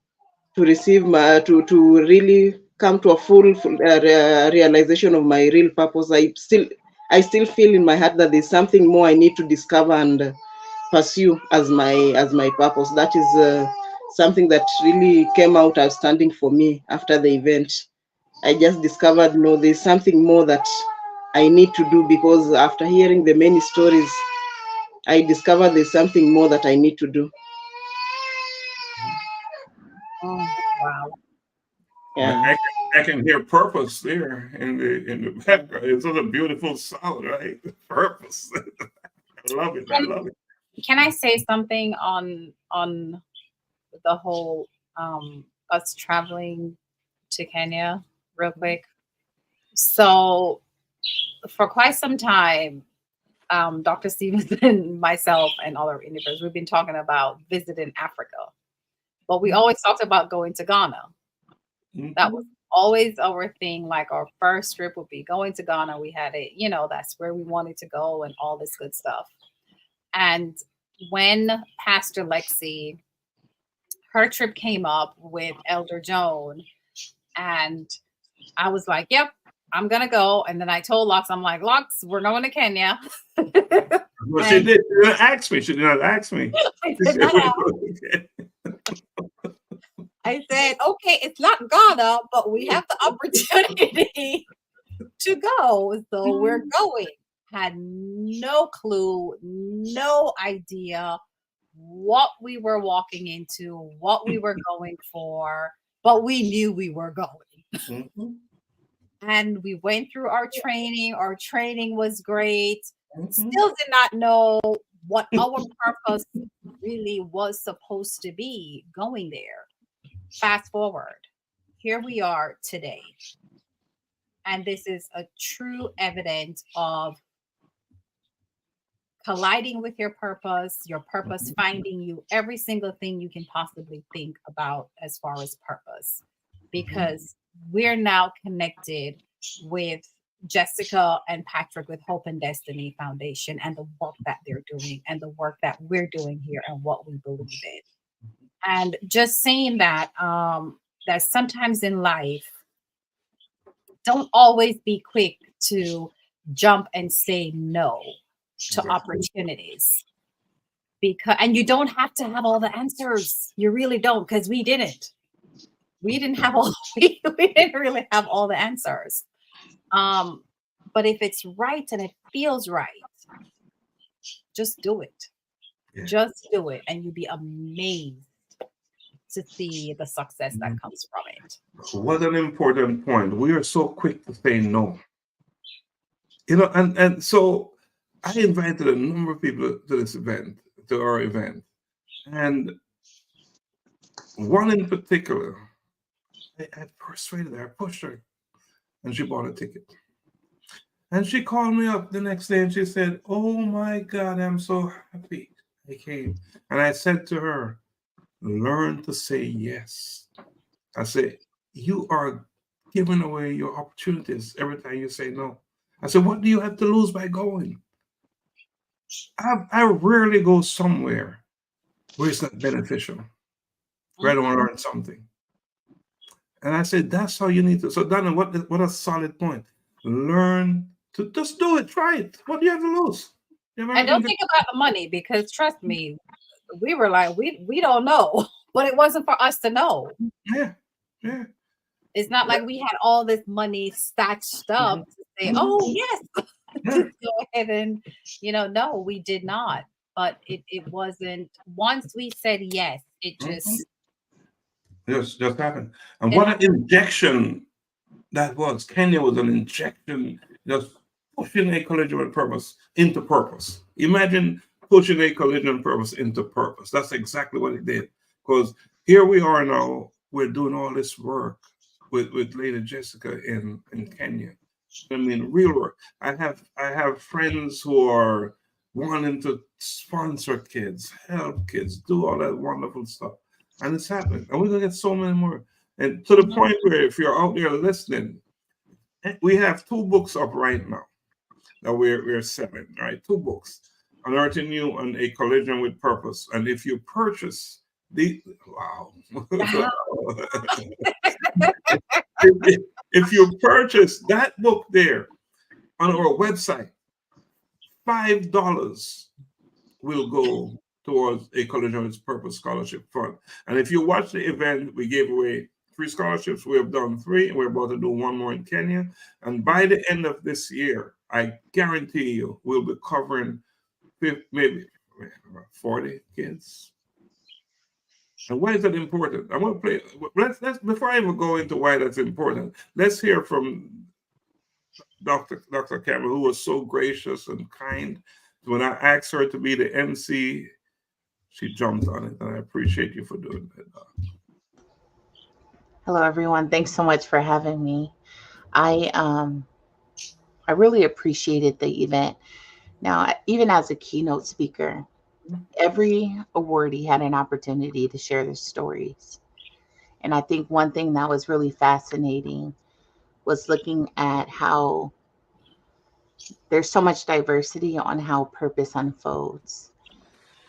receive to really come to a full realization of my real purpose. I still feel in my heart that there's something more I need to discover and pursue as my purpose. That is something that really came out outstanding for me after the event. I just discovered, no, there's something more that I need to do, because after hearing the many stories, I discovered there's something more that I need to do. Oh, wow. Yeah. I can hear purpose there in the background. It's such a beautiful sound, right? Purpose. I love it. I love it. Can I say something on the whole us traveling to Kenya real quick? So for quite some time, Dr. Stephenson, myself, and other interviewers, we've been talking about visiting Africa, but we always talked about going to Ghana. That was always our thing. Like our first trip would be going to Ghana. We had it, that's where we wanted to go and all this good stuff. And when Pastor Lexi, her trip came up with Elder Joan, and I was like, yep, I'm going to go. And then I told Lux, I'm like, Lux, we're going to Kenya. Well, she did not ask me. She did not ask me. I said, okay, it's not Ghana, but we have the opportunity to go. So we're going. Had no clue, no idea what we were walking into, what we were going for, but we knew we were going. And we went through our training. Our training was great. Still did not know what our purpose really was supposed to be going there. Fast forward, here we are today. And this is a true evidence of colliding with your purpose finding you, every single thing you can possibly think about as far as purpose. Because we're now connected with Jessica and Patrick with Hope and Destiny Foundation and the work that they're doing and the work that we're doing here and what we believe in. And just saying that, that sometimes in life, don't always be quick to jump and say no to opportunities. And you don't have to have all the answers. You really don't, because we didn't. We didn't really have all the answers. But if it's right and it feels right, just do it. Yeah. Just do it, and you'll be amazed to see the success that comes from it. What an important point. We are so quick to say no. And so I invited a number of people to this event, to our event. And one in particular, I persuaded her, I pushed her, and she bought a ticket. And she called me up the next day and she said, oh my God, I'm so happy I came. And I said to her, learn to say yes. I said, you are giving away your opportunities every time you say no. I said, what do you have to lose by going? I rarely go somewhere where it's not beneficial, where I don't learn something. And I said, that's how you need to. So Donna, what a solid point. Learn to just do it, try it. What do you have to lose? And don't think about the money, because trust me, we were like, we don't know, but it wasn't for us to know. Yeah. It's not like we had all this money stashed up to say, oh yes, to go ahead and, no, we did not. But it wasn't, once we said yes, it just happened. And what an injection that was. Kenya was an injection, just pushing a collision with purpose into purpose. Imagine pushing a collision purpose into purpose. That's exactly what it did. Because here we are now, we're doing all this work with Lady Jessica in Kenya. I mean, real work. I have friends who are wanting to sponsor kids, help kids, do all that wonderful stuff. And it's happening. And we're going to get so many more. And to the point where if you're out there listening, we have 2 books up right now that we're selling, right? 2 books. Unearthing You and A Collision with Purpose. And if you purchase the, wow. if you purchase that book there on our website, $5 will go towards a Collision with Purpose Scholarship Fund. And if you watch the event, we gave away 3 scholarships. We have done 3, and we're about to do 1 more in Kenya. And by the end of this year, I guarantee you, we'll be covering maybe 40 kids. And why is that important? I want to play. Let's before I even go into why that's important, let's hear from Dr. Campbell, who was so gracious and kind. When I asked her to be the MC, she jumped on it, and I appreciate you for doing that. Hello, everyone. Thanks so much for having me. I really appreciated the event. Now, even as a keynote speaker, every awardee had an opportunity to share their stories. And I think one thing that was really fascinating was looking at how there's so much diversity on how purpose unfolds.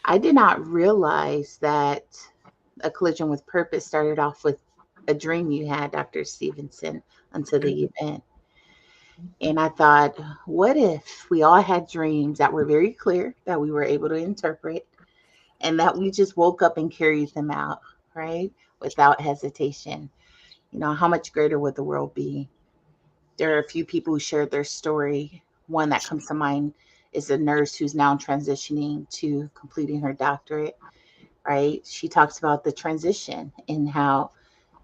I did not realize that a collision with purpose started off with a dream you had, Dr. Stephenson, until the event. And I thought, what if we all had dreams that were very clear, that we were able to interpret, and that we just woke up and carried them out, right? Without hesitation. You know, how much greater would the world be? There are a few people who shared their story. One that comes to mind is a nurse who's now transitioning to completing her doctorate, right? She talks about the transition and how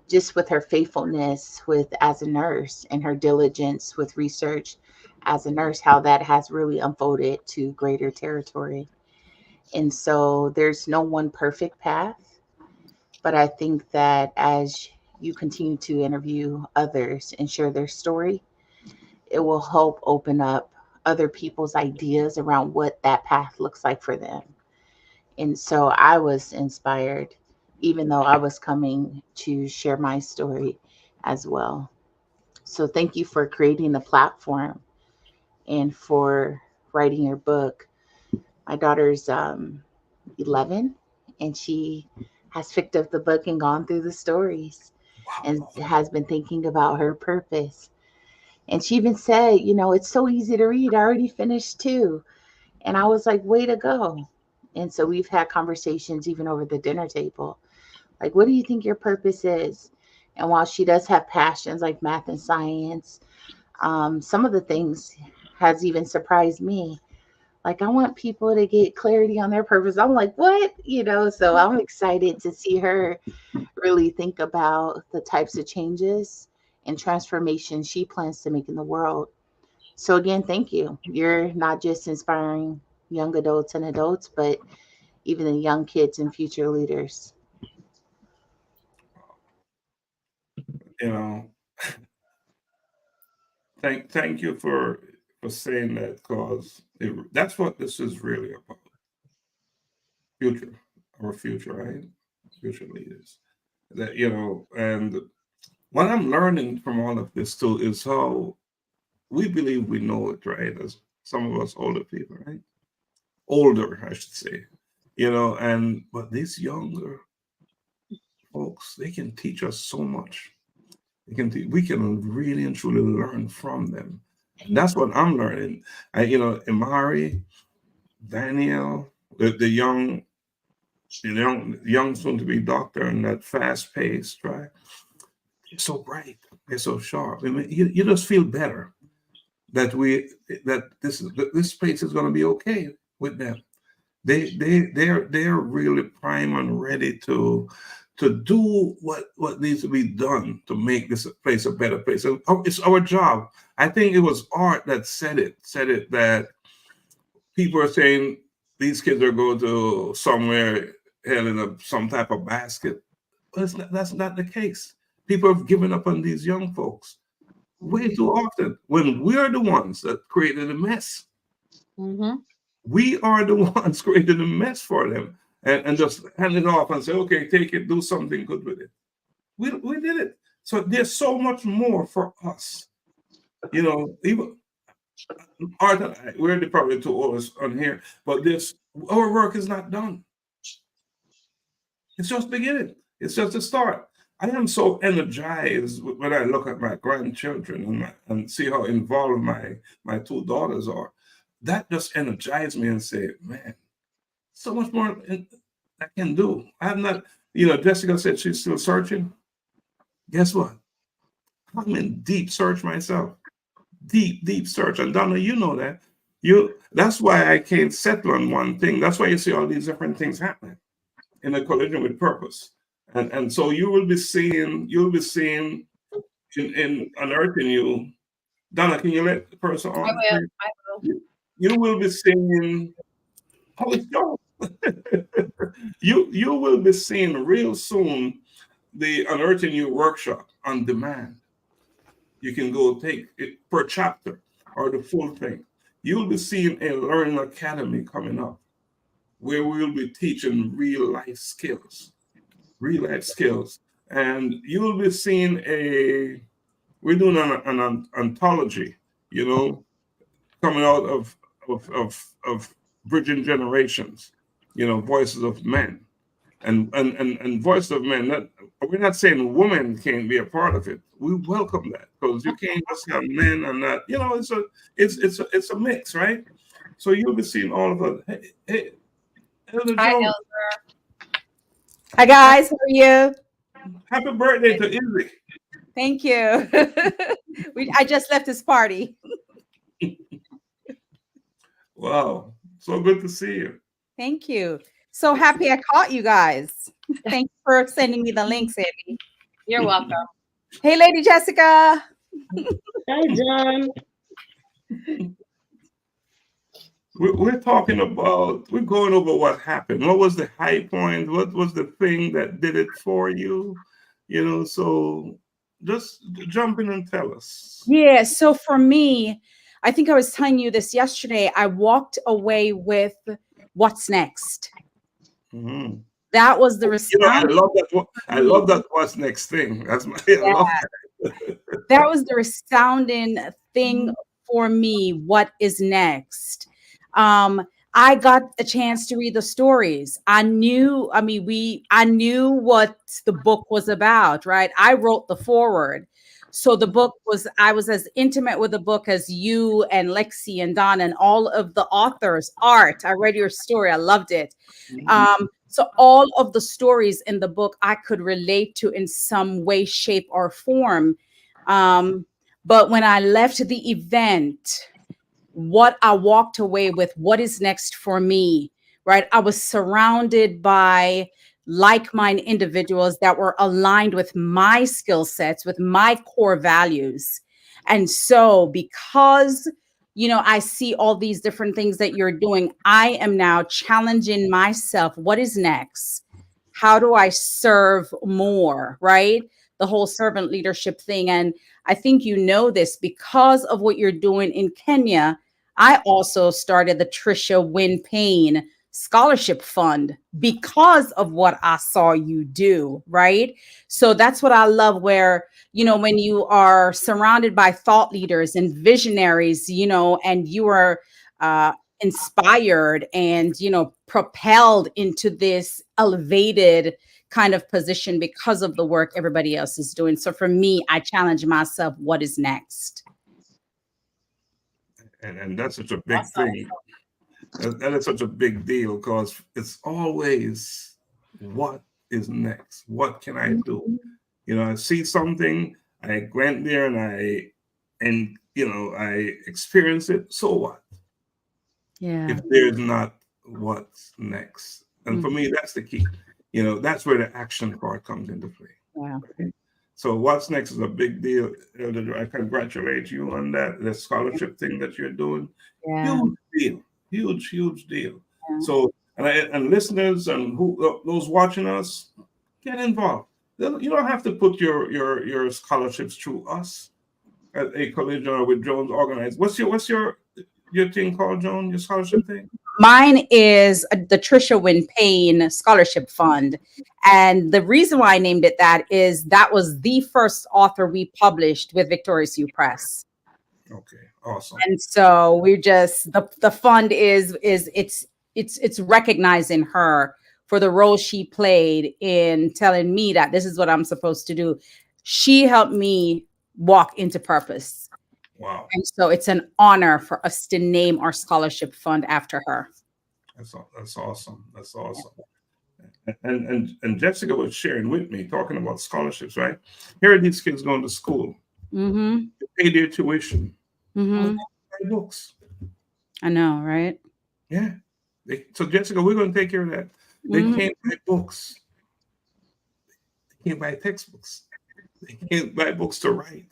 just with her faithfulness as a nurse and her diligence with research as a nurse, how that has really unfolded to greater territory. And so there's no one perfect path, but I think that as you continue to interview others and share their story, it will help open up other people's ideas around what that path looks like for them. And so I was inspired, even though I was coming to share my story as well. So thank you for creating the platform and for writing your book. My daughter's 11, and she has picked up the book and gone through the stories and has been thinking about her purpose. And she even said, you know, it's so easy to read. I already finished 2. And I was like, way to go. And so we've had conversations even over the dinner table. Like, what do you think your purpose is? And while she does have passions like math and science, some of the things has even surprised me. Like, I want people to get clarity on their purpose. I'm like, what? You know, so I'm excited to see her really think about the types of changes and transformation she plans to make in the world. So again, thank you. You're not just inspiring young adults and adults, but even the young kids and future leaders. You know, thank you for saying that, because that's what this is really about. Our future, right? Future leaders. That, you know, and what I'm learning from all of this too is how we believe we know it, right? As some of us older people, right? Older, I should say. You know, but these younger folks, they can teach us so much. We can really and truly learn from them. And that's what I'm learning. You know, Imari, Daniel, the young soon to be doctor, and that fast paced, right? They're so bright. They're so sharp. I mean, you just feel better that this space is going to be okay with them. They're really prime and ready to do what needs to be done to make this place a better place. And it's our job. I think it was Art that said it that people are saying these kids are going to somewhere held in some type of basket. But that's not the case. People have given up on these young folks way too often when we're the ones that created a mess. Mm-hmm. We are the ones creating a mess for them and just hand it off and say, okay, take it, do something good with it. We did it. So there's so much more for us. You know, even Art and I, we're probably too old on here, but our work is not done. It's just beginning. It's just a start. I am so energized when I look at my grandchildren and see how involved my two daughters are. That just energized me and say, man, so much more I can do. I'm not, Jessica said she's still searching. Guess what? I'm in deep search myself. Deep search. And Donna, you know that. That's why I can't settle on one thing. That's why you see all these different things happening in a collision with purpose. And so you'll be seeing in unearthing you. Donna, can you let the person on? I will. You will be seeing Holy Ghost. You will be seeing real soon the unearthing you workshop on demand. You can go take it per chapter or the full thing. You'll be seeing a learning academy coming up where we'll be teaching real life skills. And you'll be seeing we're doing an anthology, coming out of bridging generations, voices of men. And voice of men, we're not saying women can't be a part of it. We welcome that, because you can't just have men and not, it's a mix, right? So you'll be seeing all of us. Hey, Elder Hi, Jones. Elder. Hi guys, how are you? Happy birthday to Izzy. Thank you. I just left this party. Wow, so good to see you. Thank you. So happy I caught you guys. Thanks for sending me the links, Abby. You're welcome. Hey, Lady Jessica. Hi, John. We're talking about, we're going over what happened. What was the high point? What was the thing that did it for you? So just jump in and tell us. Yeah, so for me, I think I was telling you this yesterday. I walked away with what's next. Mm-hmm. That was the response. I love that what's next thing. That's my I love that. That was the resounding thing for me. What is next? I got a chance to read the stories. I knew what the book was about, right? I wrote the foreword. So I was as intimate with the book as you and Lexi and Donna and all of the authors. Art, I read your story. I loved it. So all of the stories in the book I could relate to in some way, shape, or form. But when I left the event, what I walked away with, what is next for me, right? I was surrounded by like-minded individuals that were aligned with my skill sets, with my core values. And so because, I see all these different things that you're doing, I am now challenging myself. What is next? How do I serve more, right? The whole servant leadership thing. And I think this because of what you're doing in Kenya. I also started the Trisha Wynn Payne Scholarship Fund because of what I saw you do, right? So that's what I love, where, when you are surrounded by thought leaders and visionaries, and you are inspired and, propelled into this elevated kind of position because of the work everybody else is doing. So for me, I challenge myself, what is next? And that's such a big thing. That is such a big deal, because it's always, what is next? What can I do? I see something, I went there and I experience it. So what? Yeah. If there's not what's next. And for me, that's the key. That's where the action part comes into play. Yeah. Right? So what's next is a big deal. I congratulate you on that. The scholarship thing that you're doing. Yeah. Huge deal. Yeah. So, and listeners and those watching us, get involved. You don't have to put your scholarships through us at a collision or with Jones Organized. What's your thing called, Joan? Your scholarship thing? Mine is the Trisha Wynn Payne Scholarship Fund. And the reason why I named it that is that was the first author we published with Victorious U Press. Okay, awesome. And so we're just the fund is it's recognizing her for the role she played in telling me that this is what I'm supposed to do. She helped me walk into purpose. Wow. And so it's an honor for us to name our scholarship fund after her. That's awesome. That's awesome. And Jessica was sharing with me, talking about scholarships, right? Here are these kids going to school. Mm-hmm. They pay their tuition. Mm-hmm. Buy books. I know, right? Yeah. So Jessica, we're going to take care of that. They can't buy books. They can't buy textbooks. They can't buy books to write.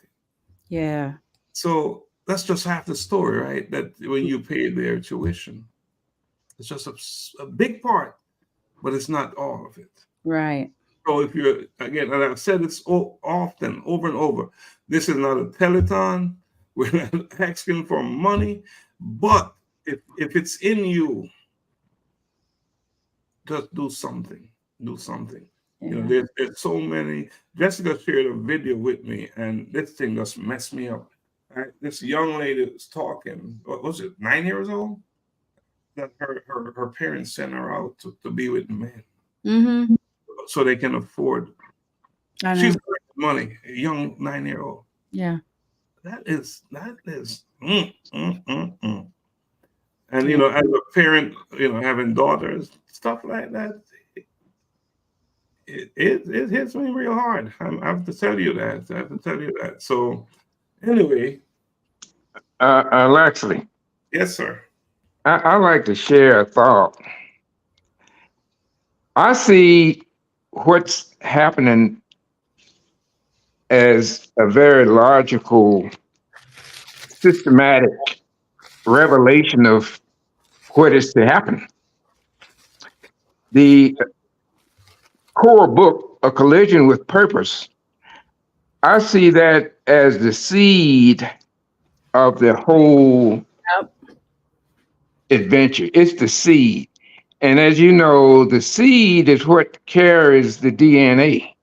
Yeah. So that's just half the story, right? That when you pay their tuition, it's just a big part, but it's not all of it. Right. So if you're, again, and I've said this often, over and over, this is not a telethon. We're not asking for money, but if it's in you, just do something. Do something. Yeah. You know, there's so many. Jessica shared a video with me, and this thing just messed me up. Right? This young lady was talking. What was it? 9 years old. That her parents sent her out to be with men, so they can afford. She's got money. A young 9-year-old. Yeah. That is. And you know, as a parent, you know, having daughters, stuff like that, it hits me real hard. I have to tell you that. So, anyway, Laxley. Yes, sir. I like to share a thought. I see what's happening as a very logical, systematic revelation of what is to happen. The core book, A Collision with Purpose, I see that as the seed of the whole adventure. It's the seed. And as you know, the seed is what carries the DNA.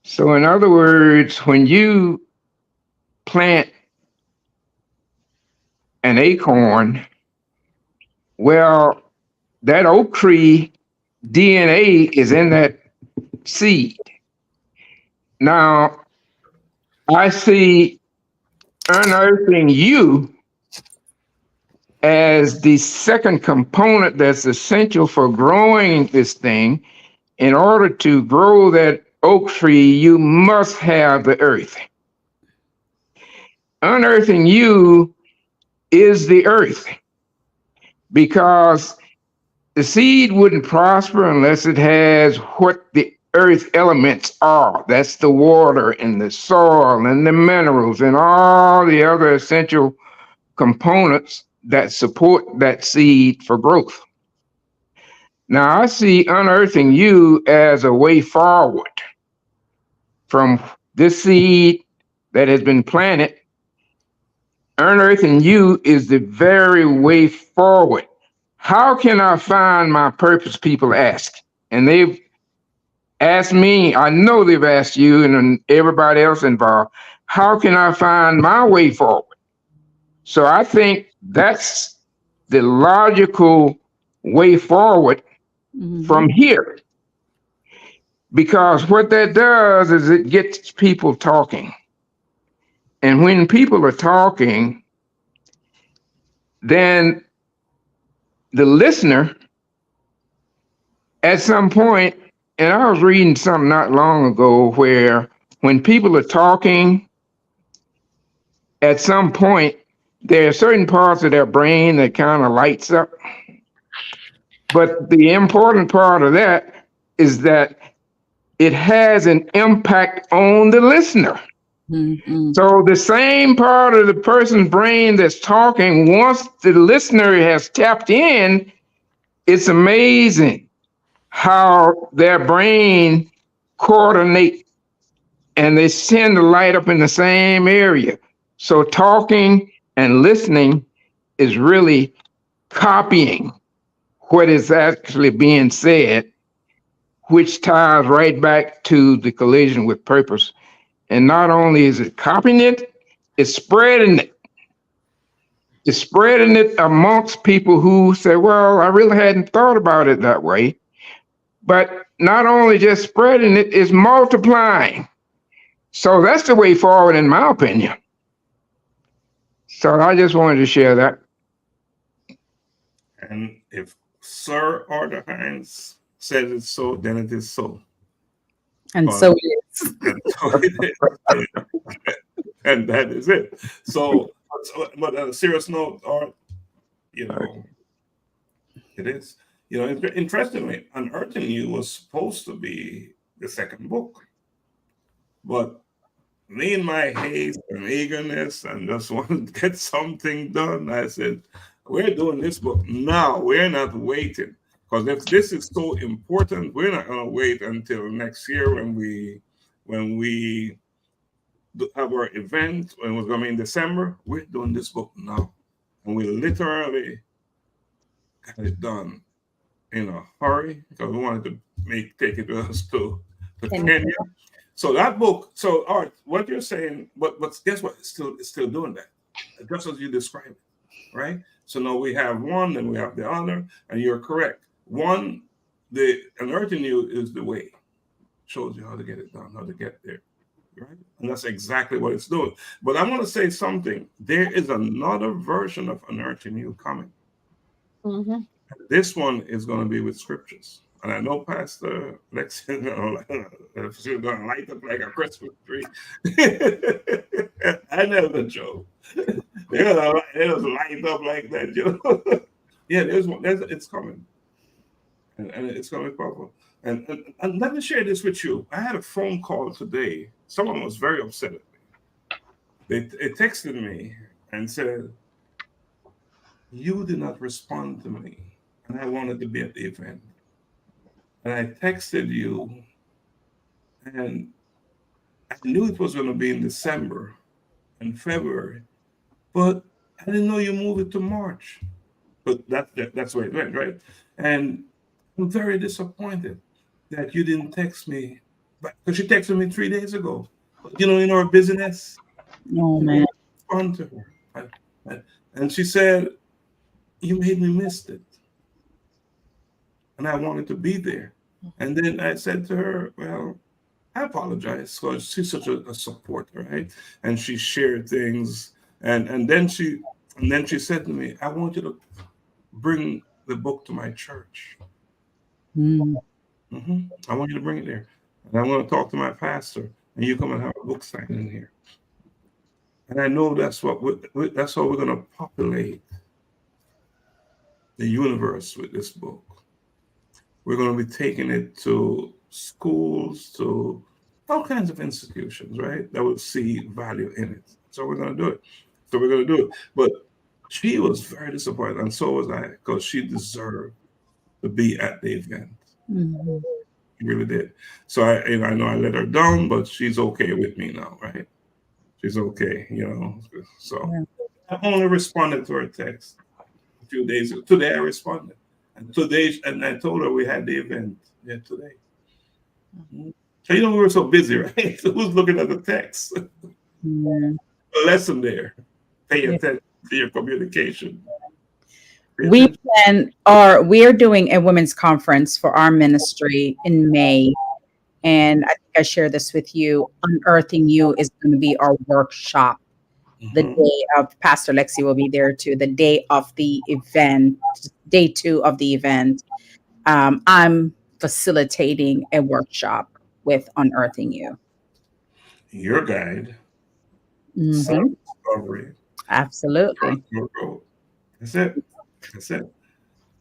So in other words, when you plant an acorn, well, that oak tree DNA is in that seed. Now, I see unearthing you as the second component that's essential for growing this thing. In order to grow that oak tree, you must have the earth. Unearthing you is the earth, because the seed wouldn't prosper unless it has what the earth elements are. That's the water and the soil and the minerals and all the other essential components that support that seed for growth. Now, I see unearthing you as a way forward from this seed that has been planted. Unearthing you is the very way forward. How can I find my purpose? People ask. And they've asked me, I know they've asked you and everybody else involved, how can I find my way forward? So I think that's the logical way forward from here. Because what that does is it gets people talking. And when people are talking, then the listener at some point, and I was reading something not long ago where when people are talking, at some point, there are certain parts of their brain that kind of lights up. But the important part of that is that it has an impact on the listener. So the same part of the person's brain that's talking, once the listener has tapped in, it's amazing how their brain coordinate and they tend to light up in the same area. So talking and listening is really copying what is actually being said, which ties right back to the collision with purpose. And not only is it copying it, it's spreading it. is spreading it amongst people who say, well, I really hadn't thought about it that way. But not only just spreading it, it's multiplying. So that's the way forward, in my opinion. So I just wanted to share that. And if Sir Arthur Hines says it's so, then it is so. And so it is. And so it is. And that is it. So, but on a serious note, Art, you know, it is. You know, interestingly, Unearthing You was supposed to be the second book. But me and my haste and eagerness and just want to get something done, I said, we're doing this book now. We're not waiting. Because if this is so important, we're not going to wait until next year when we have our event, when it's going to be in December. We're doing this book now. And we literally got it done in a hurry because we wanted to take it with us to Kenya. So that book, so Art, what you're saying, but guess what? It's still doing that, just as you described it, right? So now we have one, and we have the other, and you're correct. One, the Unearthing You is the way, shows you how to get it done, how to get there, right? And that's exactly what it's doing. But I want to say something. There is another version of Unearthing You coming. Mm-hmm. This one is going to be with scriptures. And I know Pastor Lex is going to light up like a Christmas tree. I never joke. They're going to light up like that, Joe. Yeah, there's one. It's coming. And it's going to be powerful. And let me share this with you. I had a phone call today. Someone was very upset at me. They texted me and said, you did not respond to me. And I wanted to be at the event. And I texted you, and I knew it was going to be in December and February, but I didn't know you moved it to March. But that's where it went, right? And I'm very disappointed that you didn't text me, because you texted me 3 days ago. You know, in our business. Oh, man. Respond to her. And she said, you made me miss it. And I wanted to be there. And then I said to her, well, I apologize, because she's such a supporter, right? And she shared things. And then she said to me, I want you to bring the book to my church. Mm-hmm. I want you to bring it there. And I want to talk to my pastor, and you come and have a book signing here. And I know that's how we're going to populate the universe with this book. We're going to be taking it to schools, to all kinds of institutions, right? That will see value in it. So we're going to do it. But she was very disappointed, and so was I, because she deserved to be at the event. Mm-hmm. She really did. So I know I let her down, but she's okay with me now, right? She's okay, you know. So yeah. I only responded to her text a few days ago. Today I responded. And I told her we had the event today. Mm-hmm. So you know we were so busy, right? So who's looking at the text? Yeah. A lesson there. Pay attention to your communication. We are doing a women's conference for our ministry in May. And I think I share this with you. Unearthing You is going to be our workshop. Mm-hmm. The day of Pastor Lexi will be there too. The day of the event, day 2 of the event, I'm facilitating a workshop with Unearthing You. Your guide. Mm-hmm. Self-discovery. Absolutely. That's it.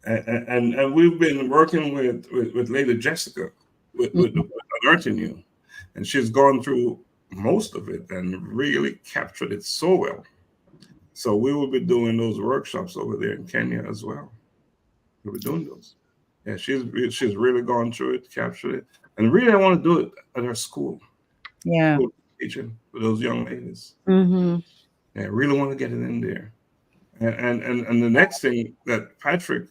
And we've been working with Lady Jessica with Unearthing You, and she's gone through most of it and really captured it so well. So we will be doing those workshops over there in Kenya as well. We'll be doing those. Yeah, she's really gone through it, captured it, and really I want to do it at her school. Yeah, school teaching for those young ladies. Mm-hmm. Yeah, I really want to get it in there. And the next thing that Patrick,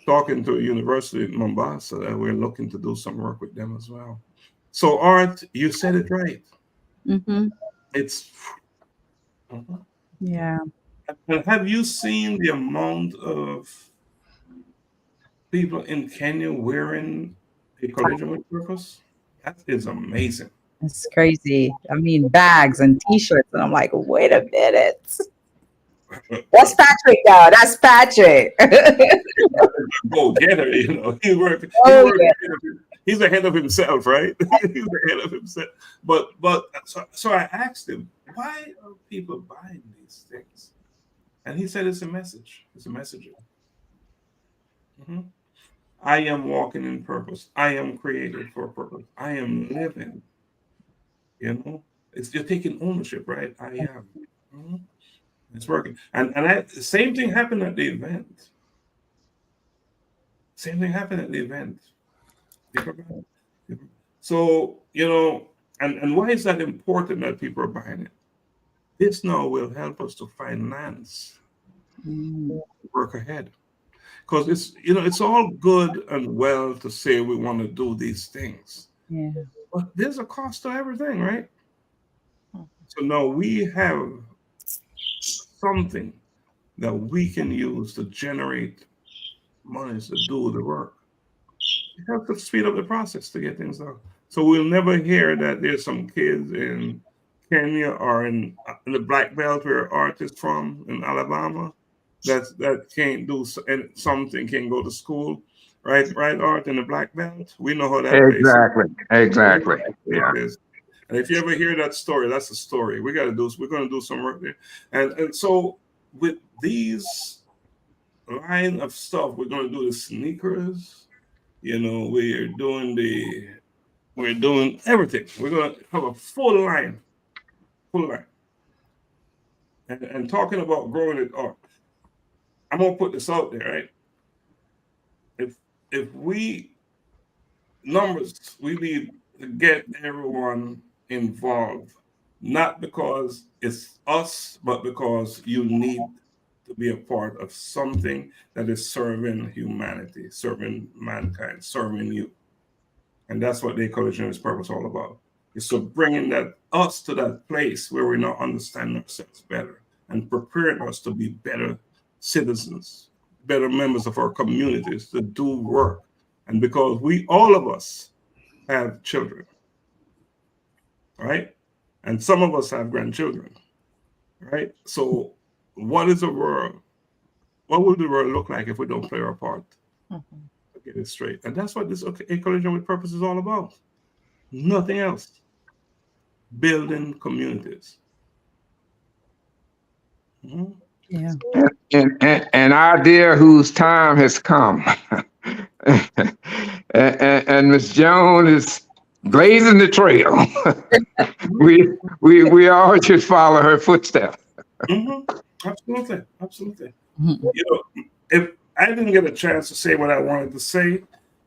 talking to a university in Mombasa, that we're looking to do some work with them as well. So Art, you said it right. Mm-hmm. It's Yeah. And have you seen the amount of people in Kenya wearing a collision with purpose? That is amazing. It's crazy. I mean, bags and T-shirts, and I'm like, wait a minute. That's Patrick, though. That's Patrick. Go get her, you know. Oh, yeah. He's ahead of himself, right? He's ahead of himself. But so I asked him, why are people buying these things? And he said, it's a message. It's a messaging. I am walking in purpose. I am created for a purpose. I am living. You know, you're taking ownership, right? I am. It's working. And same thing happened at the event. Same thing happened at the event. So, you know, and why is that important that people are buying it? This now will help us to finance work ahead. Because it's all good and well to say we want to do these things. Yeah. But there's a cost to everything, right? So now we have something that we can use to generate money to do the work. It helps to speed up the process to get things done. So we'll never hear that there's some kids in Kenya or in the Black Belt where artists from in Alabama that can't do something, can't go to school, right? Art in the Black Belt. We know how that Exactly. Yeah. And if you ever hear that story, that's the story. We're going to do some work there. And so with these line of stuff, we're going to do the sneakers. You know, we're doing everything. We're going to have a full line. And talking about growing it up, I'm going to put this out there, right? If we need to get everyone involved, not because it's us, but because you need to be a part of something that is serving humanity, serving mankind, serving you. And that's what the collision is purpose all about. It's so bringing us to that place where we now understand ourselves better and preparing us to be better citizens, better members of our communities to do work. And because all of us have children, right? And some of us have grandchildren, right? So what will the world look like if we don't play our part? Get it straight. And that's what this A Collision with Purpose is all about. Nothing else. Building communities. Yeah. An idea whose time has come. and Ms. Jones is blazing the trail. we all should follow her footsteps. Absolutely. You know, if I didn't get a chance to say what I wanted to say,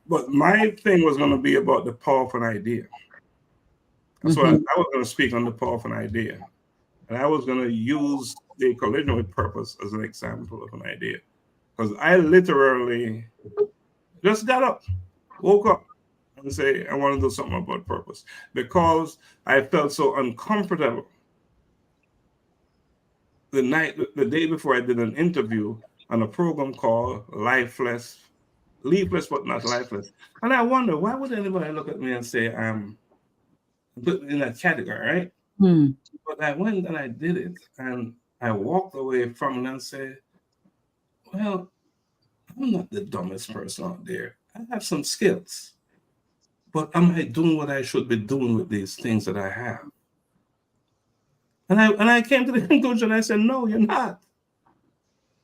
but my thing was going to be about the power of an idea. So I was going to speak on the power of an idea. And I was going to use the collision with purpose as an example of an idea. Because I literally just got up, woke up, and say, I want to do something about purpose. Because I felt so uncomfortable. The day before, I did an interview on a program called Leafless but Not Lifeless. And I wonder, why would anybody look at me and say I'm in that category, right? But I went and I did it, and I walked away from it and said, well, I'm not the dumbest person out there. I have some skills. But am I doing what I should be doing with these things that I have? And I came to the conclusion, I said, no, you're not.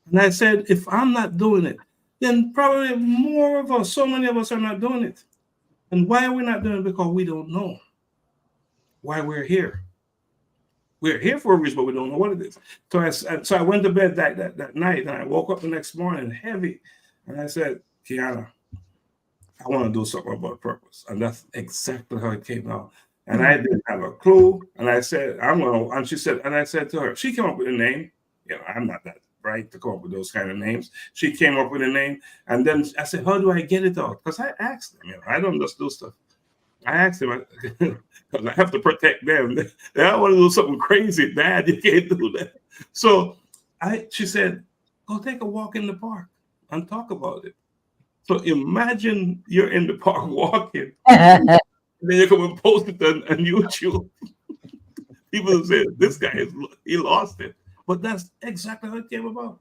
And I said, if I'm not doing it, then probably more of us, so many of us are not doing it. And why are we not doing it? Because we don't know why we're here. We're here for a reason, but we don't know what it is. So I went to bed that night, and I woke up the next morning heavy. And I said, Kiana, I want to do something about purpose. And that's exactly how it came out. And I didn't have a clue. And I said, and she said, and I said to her, she came up with a name. You know, I'm not that bright to come up with those kind of names. She came up with a name. And then I said, how do I get it out? Because I asked them, you know, I don't just do stuff. I asked him, because I have to protect them. They don't want to do something crazy, Dad. You can't do that. So she said, go take a walk in the park and talk about it. So imagine you're in the park walking, and then you come and post it on YouTube. People say, this guy, he lost it. But that's exactly how it came about.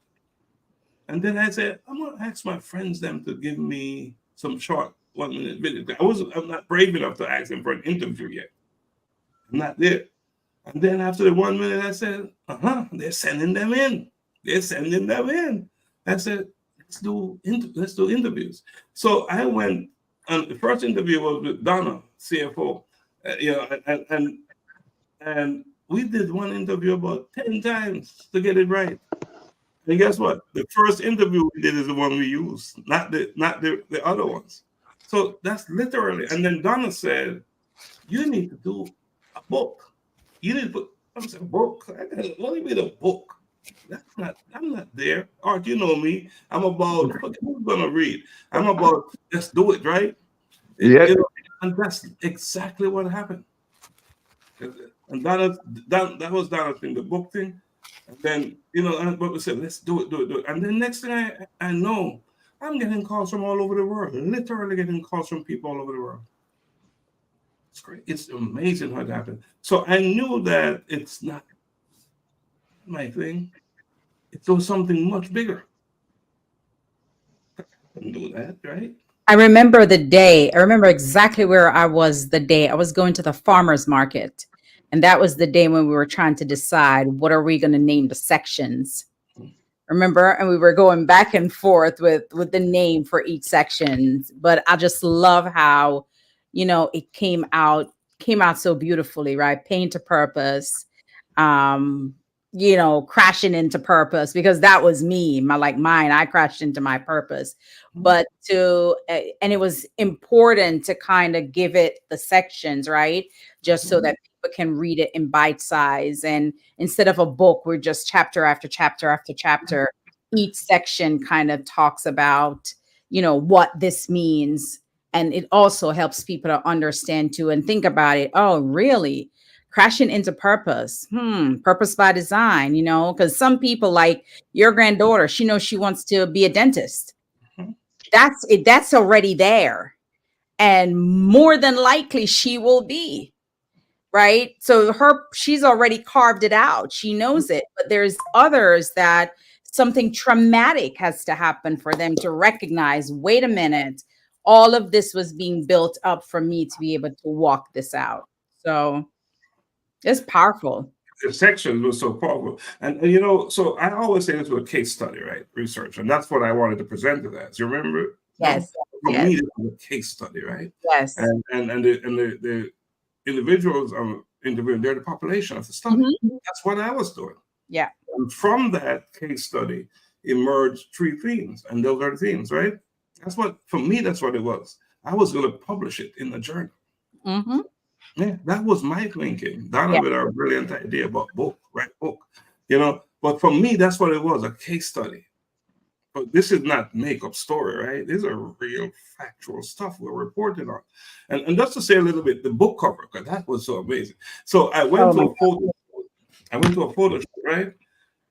And then I said, I'm going to ask my friends them to give me some short 1-minute videos. I'm not brave enough to ask them for an interview yet. I'm not there. And then after the 1 minute, I said, they're sending them in. They're sending them in. I said, let's do interviews. So I went, and the first interview was with Donna, CFO, and we did one interview about 10 times to get it right. And guess what? The first interview we did is the one we used, not the other ones. So that's literally. And then Donna said, you need to do a book. You need to put. I said, a book? What do you mean a book? I'm not there. Art, you know me. I'm about, who's gonna read? I'm about, let's do it, right? Yeah. And that's exactly what happened. And that was Donna's thing, the book thing. And then, but we said, let's do it. And then next thing I know, I'm getting calls from all over the world, literally getting calls from people all over the world. It's great. It's amazing how it happened. So I knew that it's not my thing. It was something much bigger. I couldn't do that, right? I remember the day. I remember exactly where I was the day. I was going to the farmer's market. And that was the day when we were trying to decide what are we going to name the sections. Remember? And we were going back and forth with the name for each section. But I just love how, it came out so beautifully, right? Pain to purpose, crashing into purpose, because that was me, I crashed into my purpose. But and it was important to kind of give it the sections, right? Just so that people can read it in bite size. And instead of a book, we're just chapter after chapter after chapter. Each section kind of talks about, what this means. And it also helps people to understand too and think about it. Oh, really? Crashing into purpose. Purpose by design, because some people, like your granddaughter, she knows she wants to be a dentist. That's it. That's already there. And more than likely she will be. Right. So she's already carved it out. She knows it. But there's others that something traumatic has to happen for them to recognize, wait a minute, all of this was being built up for me to be able to walk this out. So it's powerful. The sections were so powerful. And so I always say this was a case study, right? Research. And that's what I wanted to present it as. You remember? Yes. For me, it was a case study, right? Yes. And the individuals I'm interviewing, they're the population of the study. That's what I was doing. Yeah. And from that case study emerged 3 themes. And those are the themes, right? For me, that's what it was. I was going to publish it in a journal. Yeah, that was my thinking. Donna with our brilliant idea about book. But for me, that's what it was, a case study. But this is not make-up story, right? These are real factual stuff we're reporting on. And just to say a little bit, the book cover, because that was so amazing. So I went to a photo shoot, right?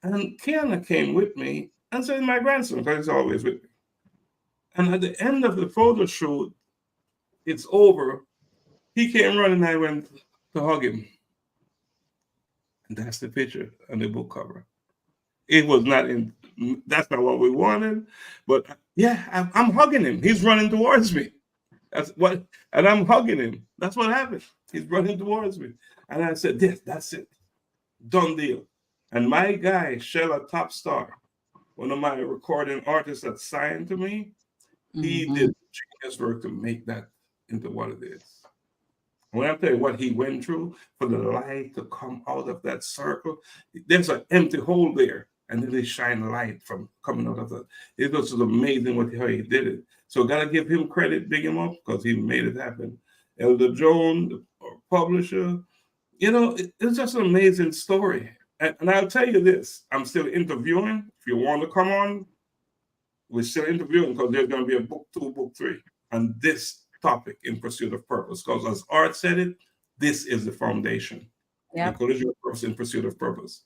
And Kiana came with me, and so my grandson, because he's always with me. And at the end of the photo shoot, it's over. He came running, and I went to hug him. And that's the picture on the book cover. It was that's not what we wanted, but yeah, I'm hugging him. He's running towards me. And I'm hugging him. That's what happened. He's running towards me. And I said, that's it. Done deal. And my guy, Shella Top Star, one of my recording artists that signed to me, he did genius work to make that into what it is. When I tell you what he went through for the light to come out of that circle, there's an empty hole there, and then they shine light from coming out of that. It was just amazing how he did it. So gotta give him credit, big him up, because he made it happen. Elder Joan, the publisher, it's just an amazing story. And I'll tell you this, I'm still interviewing. If you want to come on, we're still interviewing, because there's going to be a book 2, book 3, and this topic, In Pursuit of Purpose, because as Art said it, this is the foundation. The collision of purpose in pursuit of purpose.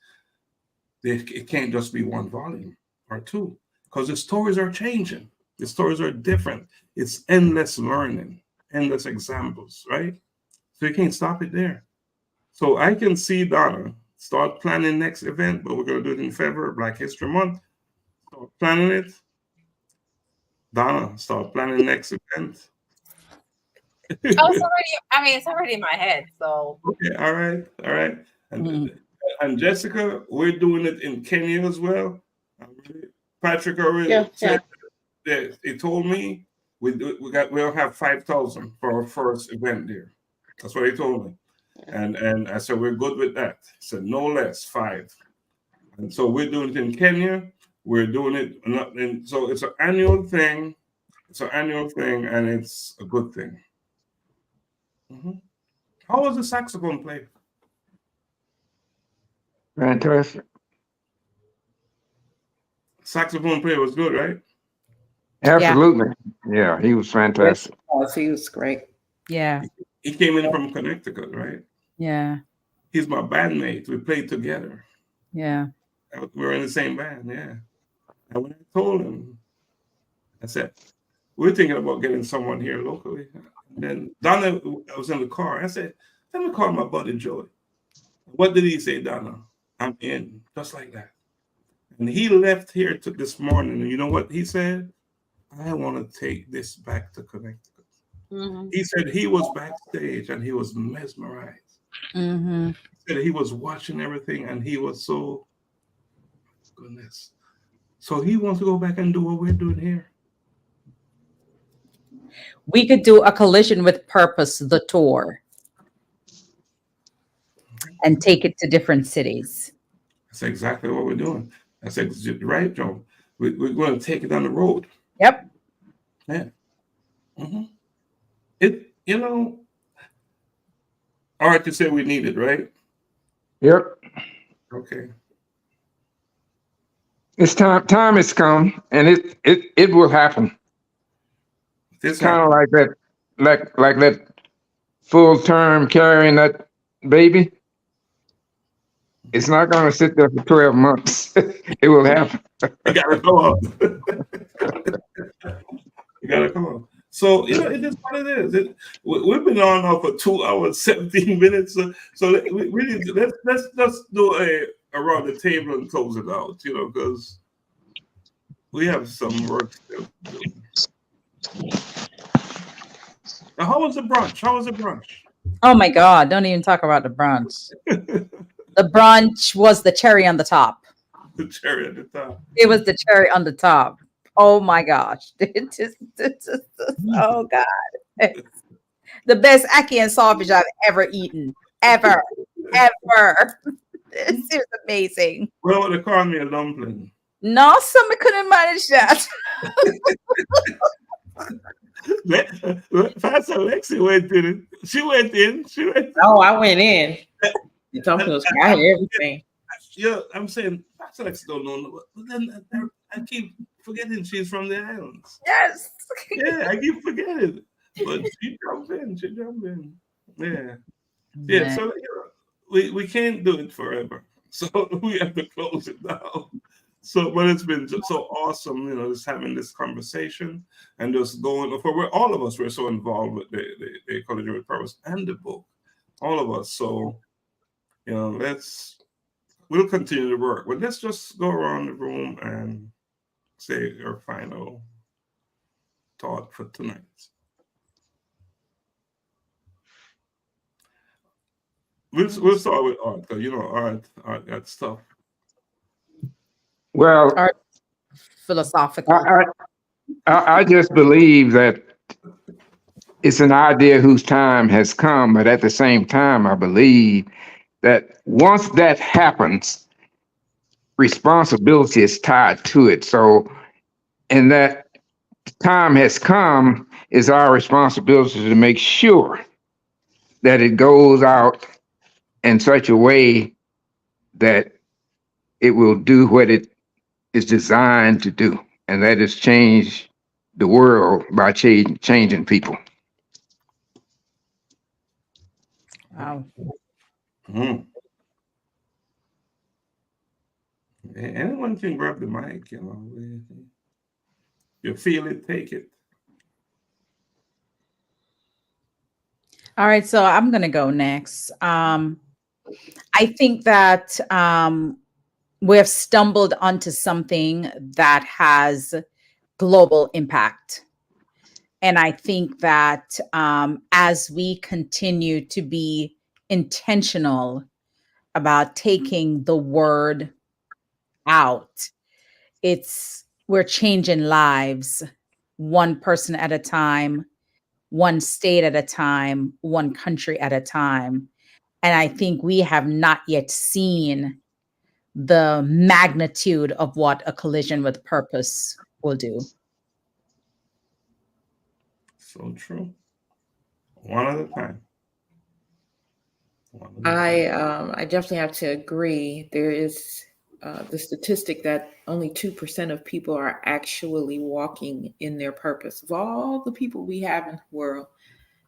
it can't just be one volume or two, because the stories are changing. The stories are different. It's endless learning, endless examples, right? So you can't stop it there. So I can see Donna start planning next event, but we're going to do it in February, Black History Month. Start planning it. Donna, start planning next event. Oh, it's already. I mean, it's already in my head. So Okay, all right. And Jessica, we're doing it in Kenya as well. Patrick already said that he told me we'll have 5,000 for our first event there. That's what he told me. And I said, we're good with that. He said, no less, 5. And so we're doing it in Kenya. We're doing it, so it's an annual thing. It's an annual thing, and it's a good thing. How was the saxophone played? Fantastic. Saxophone player was good, right? Absolutely. Yeah, he was fantastic. Yes, he was great. Yeah. He came in from Connecticut, right? Yeah. He's my bandmate. We played together. Yeah. We were in the same band, yeah. And when I told him, I said, we're thinking about getting someone here locally. And then Donna, I was in the car. I said, let me call my buddy Joey. What did he say, Donna? I'm in, just like that. And he left here this morning, and you know what he said? I want to take this back to Connecticut. He said he was backstage and he was mesmerized. He said he was watching everything and he was so, goodness. So he wants to go back and do what we're doing here. We could do a Collision with Purpose, the tour, and take it to different cities. That's exactly what we're doing. I said, right, Joe? We're going to take it on the road. Yep. Yeah. All right, you said we need it, right? Yep. Okay. It's time. Time has come, and it will happen. It's kind of like that, like that full term carrying that baby. It's not going to sit there for 12 months. It will happen. You gotta come on. You gotta come on. So it is what it is. We've been on now for 2 hours, 17 minutes. So let's just do a around the table and close it out. Because we have some work still to do. Now, how was the brunch? Oh my God! Don't even talk about the brunch. The brunch was the cherry on the top. The cherry on the top. It was the cherry on the top. Oh my gosh! Oh God! The best ackee and saltfish I've ever eaten, ever. This is amazing. Well, they call me a dumpling. No, somebody couldn't manage that. Pastor Lexi went in. She went in. Oh, I went in. The dumplings, I had everything. Yeah, I'm saying Pastor Lexi don't know, but then I keep forgetting she's from the islands. Yes. Yeah, I keep forgetting. But she jumped in. Yeah. So we can't do it forever. So we have to close it down. So, but it's been so awesome, just having this conversation and just going for all of us. We're so involved with the Collision with Purpose and the book, all of us. So, we'll continue to work. But let's just go around the room and say our final thought for tonight. We'll start with Art, because Art got stuff. Well, Art, philosophical. I just believe that it's an idea whose time has come, but at the same time, I believe that once that happens, responsibility is tied to it. So, and that time has come is our responsibility to make sure that it goes out in such a way that it will do what it is designed to do, and that is change the world by changing people. Wow. Anyone can grab the mic, you know. You feel it, take it. All right, so I'm gonna go next. I think that we have stumbled onto something that has global impact. And I think that as we continue to be intentional about taking the word out, we're changing lives one person at a time, one state at a time, one country at a time. And I think we have not yet seen the magnitude of what a collision with purpose will do. So true. One at a time. I definitely have to agree. There is the statistic that only 2% of people are actually walking in their purpose. Of all the people we have in the world,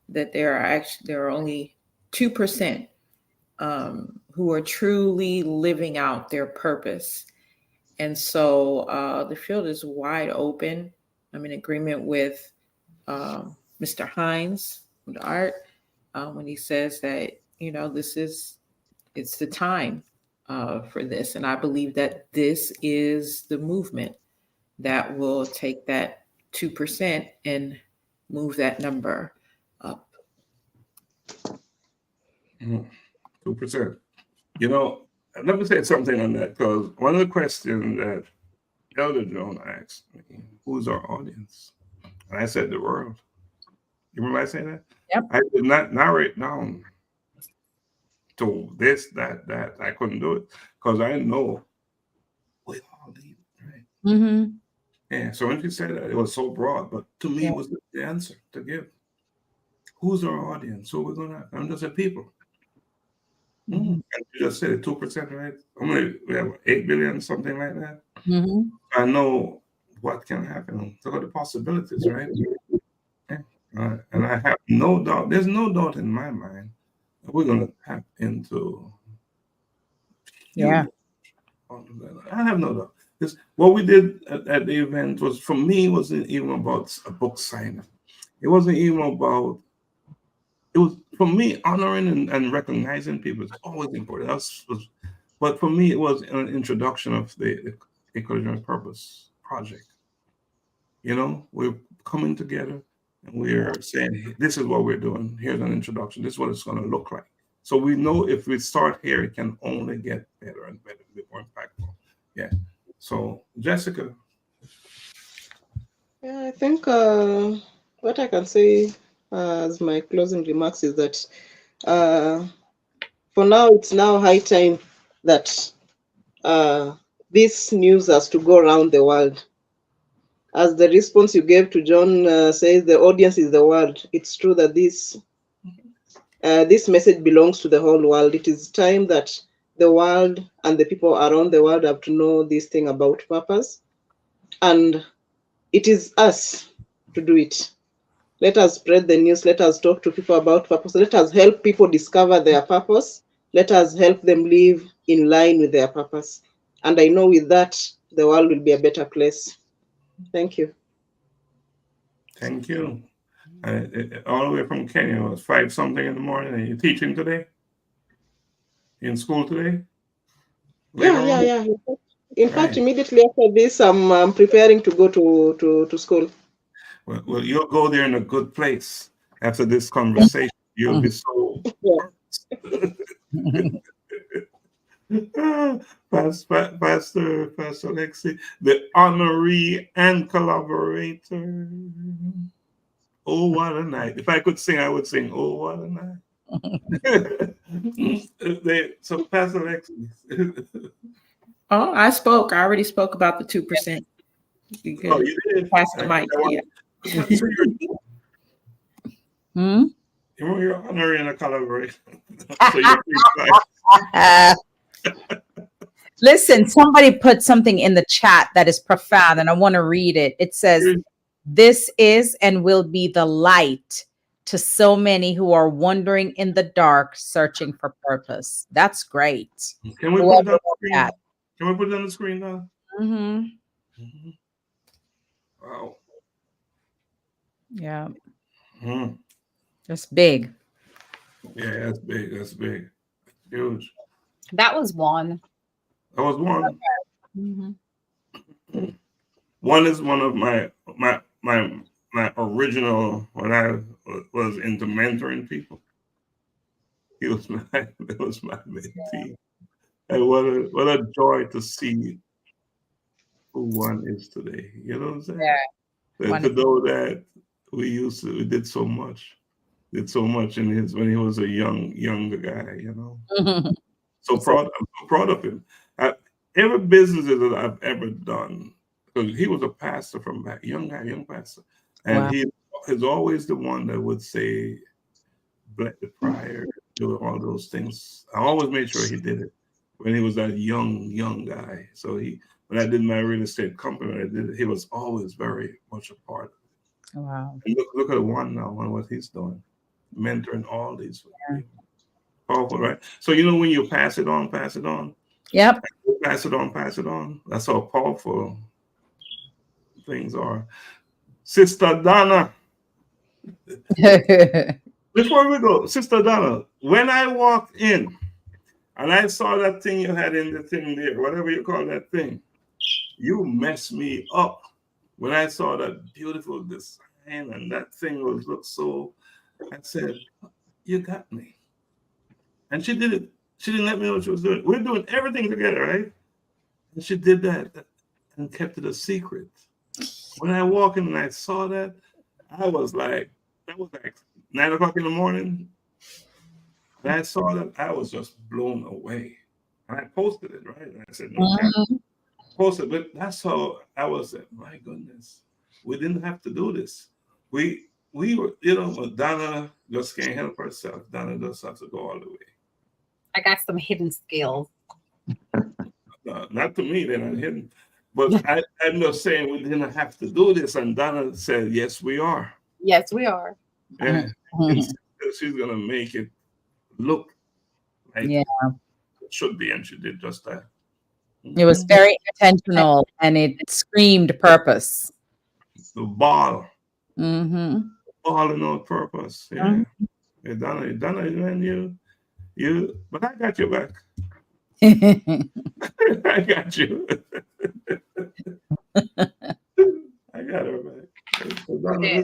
that there are only 2% who are truly living out their purpose. And so the field is wide open. I'm in agreement with Mr. Hines with Art when he says that, you know, it's the time for this. And I believe that this is the movement that will take that 2% and move that number up. 2%. You know, let me say something on that, because one of the questions that Elder Joan asked me, who's our audience? And I said the world. You remember I saying that? Yep. I did not narrow it down to this, that. I couldn't do it because I know we all need it, right? Mm-hmm. Yeah. So when she said that, it was so broad, but to me, it was the answer to give. Who's our audience? Who we're gonna have? I'm just a people. Mm-hmm. And you just said it, 2%, right? We have 8 billion, something like that. Mm-hmm. I know what can happen. Look at the possibilities, right? Yeah. And I have no doubt, there's no doubt in my mind that we're going to tap into. Yeah. I have no doubt. This, what we did at the event was, for me, wasn't even about a book signing. It wasn't even about, it was, for me, honoring and recognizing people is always important. But for me, it was an introduction of the Ecology and Purpose project. You know, we're coming together and we're saying, this is what we're doing. Here's an introduction. This is what it's going to look like. So we know if we start here, it can only get better and better, a bit more impactful. Yeah. So, Jessica. Yeah, I think what I can say as my closing remarks is that for now, it's now high time that this news has to go around the world. As the response you gave to John says, the audience is the world. It's true that this message belongs to the whole world. It is time that the world and the people around the world have to know this thing about purpose. And it is us to do it. Let us spread the news. Let us talk to people about purpose. Let us help people discover their purpose. Let us help them live in line with their purpose. And I know with that, the world will be a better place. Thank you. Thank you. All the way from Kenya, it was 5 something in the morning. Are you teaching today? In school today? Yeah. In fact, immediately after this, I'm preparing to go to school. Well, you'll go there in a good place after this conversation. You'll be so. Pastor Lexi, the honoree and collaborator. Oh, what a night. If I could sing, I would sing, oh, what a night. So, Pastor Lexi. Oh, I already spoke about the 2%. Oh, you did? Pass the mic. Hmm? You're honoring a collaboration. Listen, somebody put something in the chat that is profound, and I want to read it. It says, "This is and will be the light to so many who are wandering in the dark, searching for purpose." That's great. Can we put it on the screen? Can we put it on the screen now? Mm-hmm. Wow. Yeah. Mm. That's big. Yeah, that's big. That's big. Huge. That was one. That was one. Mm-hmm. One is one of my original when I was into mentoring people. He was my it was my mentee. And what a joy to see who one is today. You know what I'm saying? Yeah. And to know that we did so much in his when he was a younger guy, you know. I'm so proud of him. Every business that I've ever done, because he was a pastor from back, young pastor, and Wow. he's always the one that would say, "Bless the prior," do all those things. I always made sure he did it when he was that young guy. So when I did my real estate company, he was always very much a part of it. Wow. And look at one now and what he's doing, mentoring all these people. Powerful, right? So when you pass it on. Yep. Pass it on. That's how powerful things are. Sister Donna. Before we go, Sister Donna, when I walked in and I saw that thing you had in the thing there, whatever you call that thing, you messed me up. When I saw that beautiful design and that thing looked so, I said, you got me. And she did it. She didn't let me know what she was doing. We're doing everything together, right? And she did that and kept it a secret. When I walked in and I saw that, that was like 9 o'clock in the morning. And I saw that, I was just blown away. And I posted it, right? And I said, no, posted, but that's how I was like, my goodness, we didn't have to do this. We were, but Donna just can't help herself. Donna just has to go all the way. I got some hidden skills. Not to me, they're not hidden. But I'm just saying we didn't have to do this. And Donna said, yes, we are. Yes, we are. Yeah. She's going to make it look like it should be. And she did just that. It was very intentional and it screamed purpose. The ball. Mm-hmm. Ball and no purpose. Yeah. Hey, Donna, and you, but I got your back. I got you. I got her back. So Donna,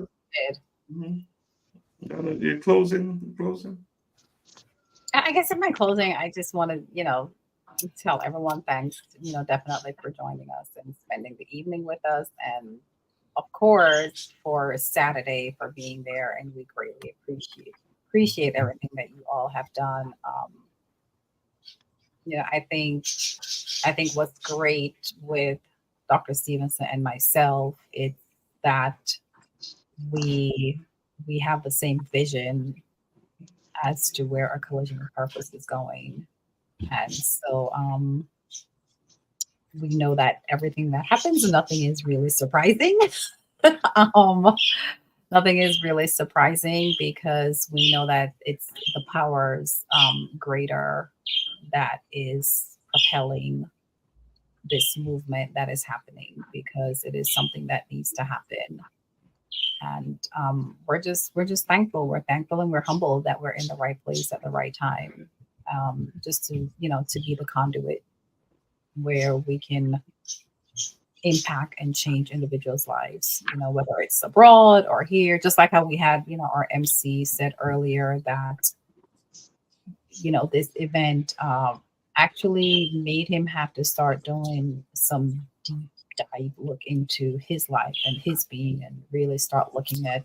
Donna, you're closing. I guess in my closing, I just want to, tell everyone thanks, definitely for joining us and spending the evening with us, and of course for Saturday for being there, and we greatly appreciate everything that you all have done. I think what's great with Dr. Stephenson and myself is that we have the same vision as to where our collision of purpose is going. And so we know that everything that happens, nothing is really surprising. Nothing is really surprising because we know that it's the powers greater that is propelling this movement that is happening, because it is something that needs to happen. And we're just thankful. We're thankful and we're humbled that we're in the right place at the right time. Just to be the conduit where we can impact and change individuals' lives, whether it's abroad or here, just like how we had, our MC said earlier that, this event actually made him have to start doing some deep dive look into his life and his being and really start looking at,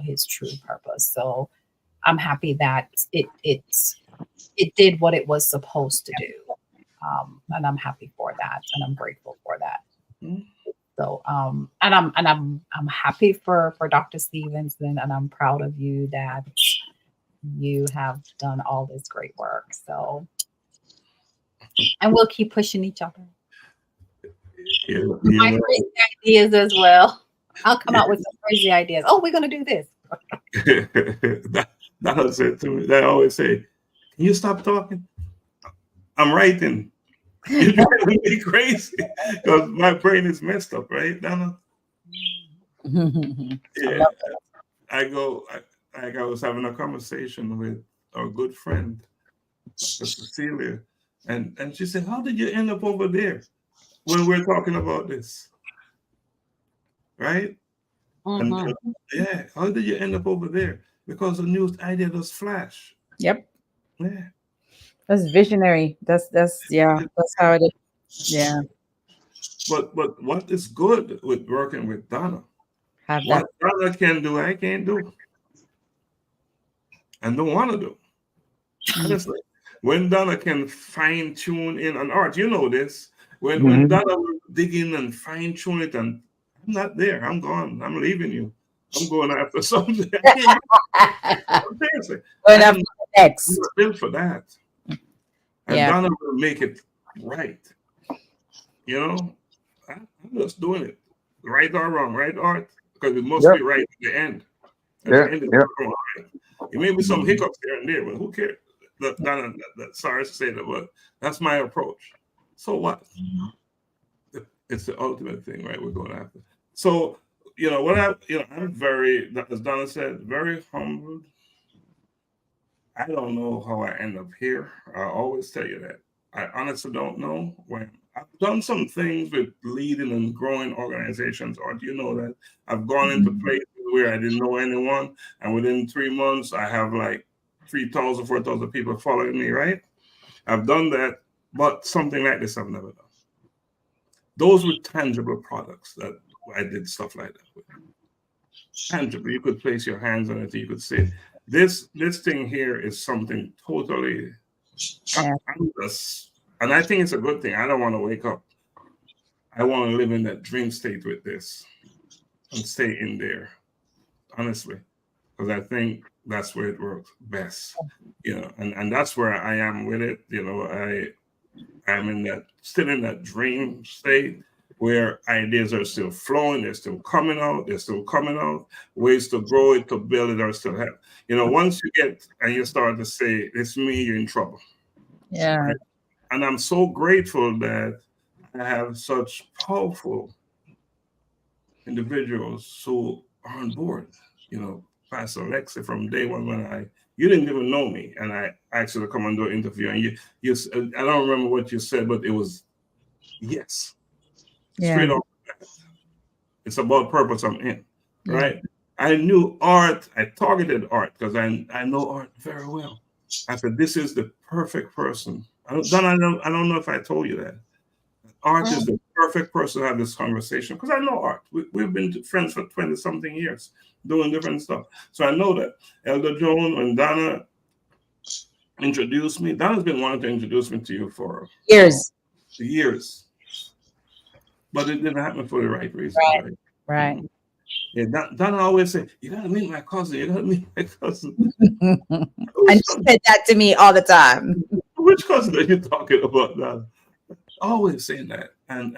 his true purpose. So I'm happy that it did what it was supposed to do. And I'm happy for that, and I'm grateful for that. So, and I'm happy for Dr. Stephenson, and I'm proud of you that you have done all this great work. So, and we'll keep pushing each other. My crazy ideas as well. I'll come out with some crazy ideas. Oh, we're gonna do this. That said to me. They always say, "Can you stop talking? I'm writing." You're driving me crazy because my brain is messed up, right, Donna? Yeah. I was having a conversation with our good friend, Dr. Cecelia, and she said, "How did you end up over there when we're talking about this?" Right? And yeah, how did you end up over there? Because the new idea does flash. Yep. Yeah. That's visionary. That's how it is. Yeah. But what is good with working with Donna? Have What Donna can do, I can't do. And don't want to do. Honestly. When Donna can fine tune in an art, you know this. When Donna will dig in and fine tune it, and I'm not there. I'm gone. I'm leaving you. I'm going after something. Seriously. Going after next. I'm not built for that. And Donna will make it right. You know, I'm just doing it. Right or wrong, right, Art? Because it must be right at the end. At the end, it's going right. It may be some hiccups here and there, but who cares? Donna, sorry to say that, but that's my approach. So what? It's the ultimate thing, right? We're going after. So, I'm very, as Donna said, very humbled. I don't know how I end up here. I always tell you that. I honestly don't know. When I've done some things with leading and growing organizations, or do you know that I've gone into places where I didn't know anyone, and within 3 months, I have like 3,000, 4,000 people following me, right? I've done that, but something like this I've never done. Those were tangible products that I did stuff like that with. Tangible. You could place your hands on it. You could say, this thing here is something totally. And I think it's a good thing. I don't want to wake up. I want to live in that dream state with this and stay in there, honestly, because I think that's where it works best, and that's where I am with it. I'm still in that dream state where ideas are still flowing, they're still coming out, ways to grow it, to build it are still happening. Once you get and you start to say, it's me, you're in trouble. Yeah. Right? And I'm so grateful that I have such powerful individuals who are on board. Pastor Alexi, from day one when you didn't even know me, and I asked you to come and do an interview, and you I don't remember what you said, but it was yes. Straight off the bat. It's about purpose I'm in, right? I knew Art, I targeted Art because I know Art very well. I said, this is the perfect person. I don't know if I told you that. Art is the perfect person to have this conversation because I know Art. We've been friends for 20-something years doing different stuff. So I know that. Elder Joan and Donna introduced me. Donna's been wanting to introduce me to you for years. But it didn't happen for the right reason. Right. Yeah, Donna always say, you got to meet my cousin. You got to meet my cousin. And she said that to me all the time. Which cousin are you talking about, Donna? Always saying that. And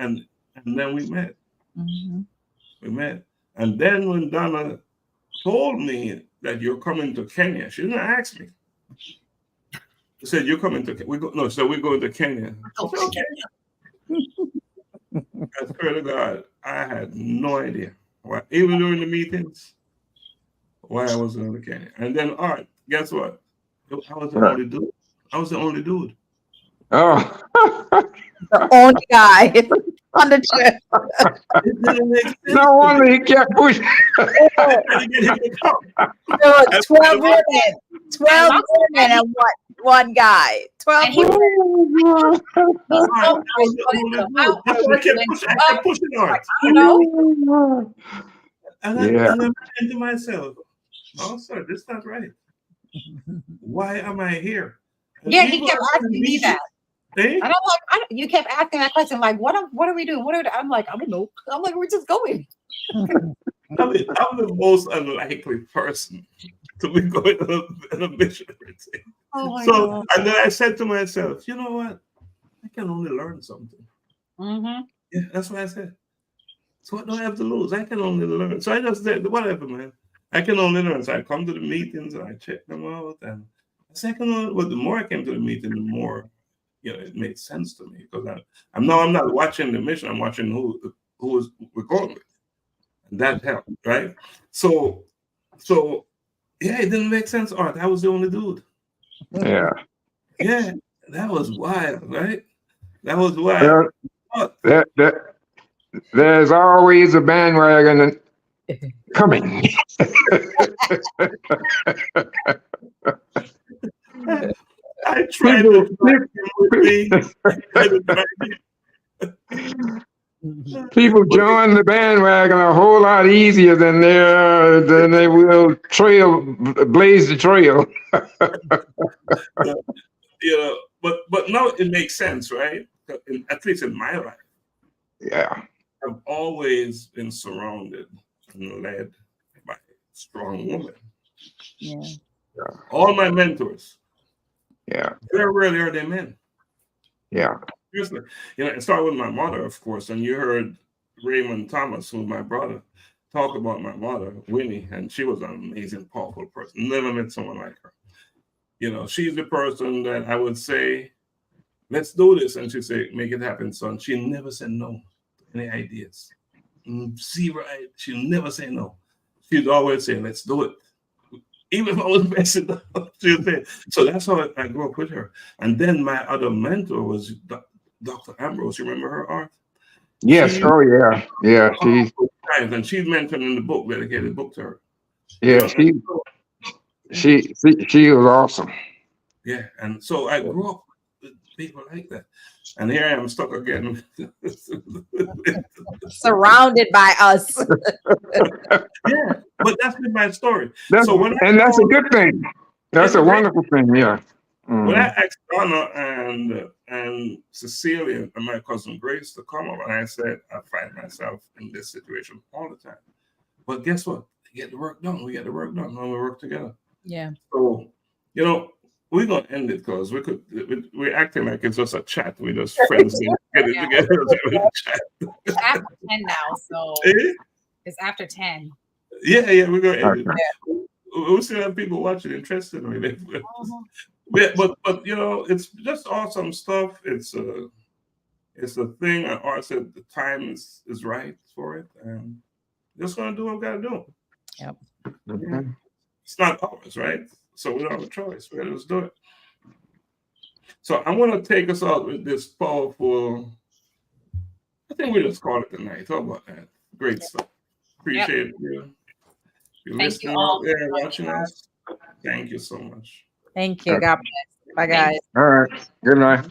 then we met. We met. And then when Donna told me that you're coming to Kenya, she didn't ask me. She said, you're coming to Kenya. We're going to Kenya. Okay. I swear to God, I had no idea why, even during the meetings, why I was going to Kenya. And then Art, guess what? I was the only dude. I was the only dude. Oh. The only guy on the trip. No wonder he kept pushing. There were 12 women. 12 women and one guy. 12 women. I kept pushing Art. And I'm thinking to myself, no, sir, this is not right. Why am I here? And he kept asking me that. Hey? And I'm like, you kept asking that question, like, what are we doing? I'm like, I don't know. I'm like, we're just going. I'm the most unlikely person to be going on a missionary thing. Oh my God. And then I said to myself, you know what? I can only learn something. Yeah, that's what I said. So what do I have to lose? I can only learn. So I just said, whatever, man. I can only learn. So I come to the meetings and I check them out. And the more I came to the meeting, the more it made sense to me because I'm not watching the mission. I'm watching who was recording it, and that helped, right? So yeah, it didn't make sense. Art, I was the only dude. Yeah. Yeah, that was wild, right? That was wild. Well, there's always a bandwagon coming. I tried to drag him with me. People join the bandwagon a whole lot easier than they will blaze the trail. But now it makes sense, right? At least in my life. Yeah. I've always been surrounded and led by strong women. Yeah. All my mentors. Yeah. Very rarely are they men. Yeah. Seriously. It started with my mother, of course, and you heard Raymond Thomas, who's my brother, talk about my mother, Winnie, and she was an amazing, powerful person. Never met someone like her. She's the person that I would say, let's do this. And she'd say, make it happen, son. She never said no to any ideas. Zero. She'll never say no. She'd always say, let's do it. Even if I was messing up, she would say. So that's how I grew up with her. And then my other mentor was Dr. Ambrose. You remember her, Art? Yes. Yeah. Yeah. And she's mentioned in the book, dedicated book to her. Yeah. She was awesome. Yeah. And so I grew up with people like that. And here I am stuck again. Surrounded by us. Yeah, but that's been my story. That's a good thing. That's a wonderful thing, yeah. When I asked Donna and Cecelia and my cousin Grace to come up, and I said, I find myself in this situation all the time. But guess what? We get the work done. We work together. Yeah. So, we're gonna end it because we're acting like it's just a chat. We're just friends get it together. It's after 10 now, so it's after 10. Yeah, we're gonna end it. Yeah. We'll still have people watching interested in it. But it's just awesome stuff. It's a thing. And Art said the time is right for it, and just gonna do what we gotta do. Yep. Yeah. It's not ours, right? So we don't have a choice. We gotta just do it. So I'm gonna take us out with this powerful. I think we just call it the night. How about that? Great stuff. Appreciate you. You're Thank you listening all out there, watching us. Thank you so much. Thank you. God bless. Bye, guys. All right. Good night.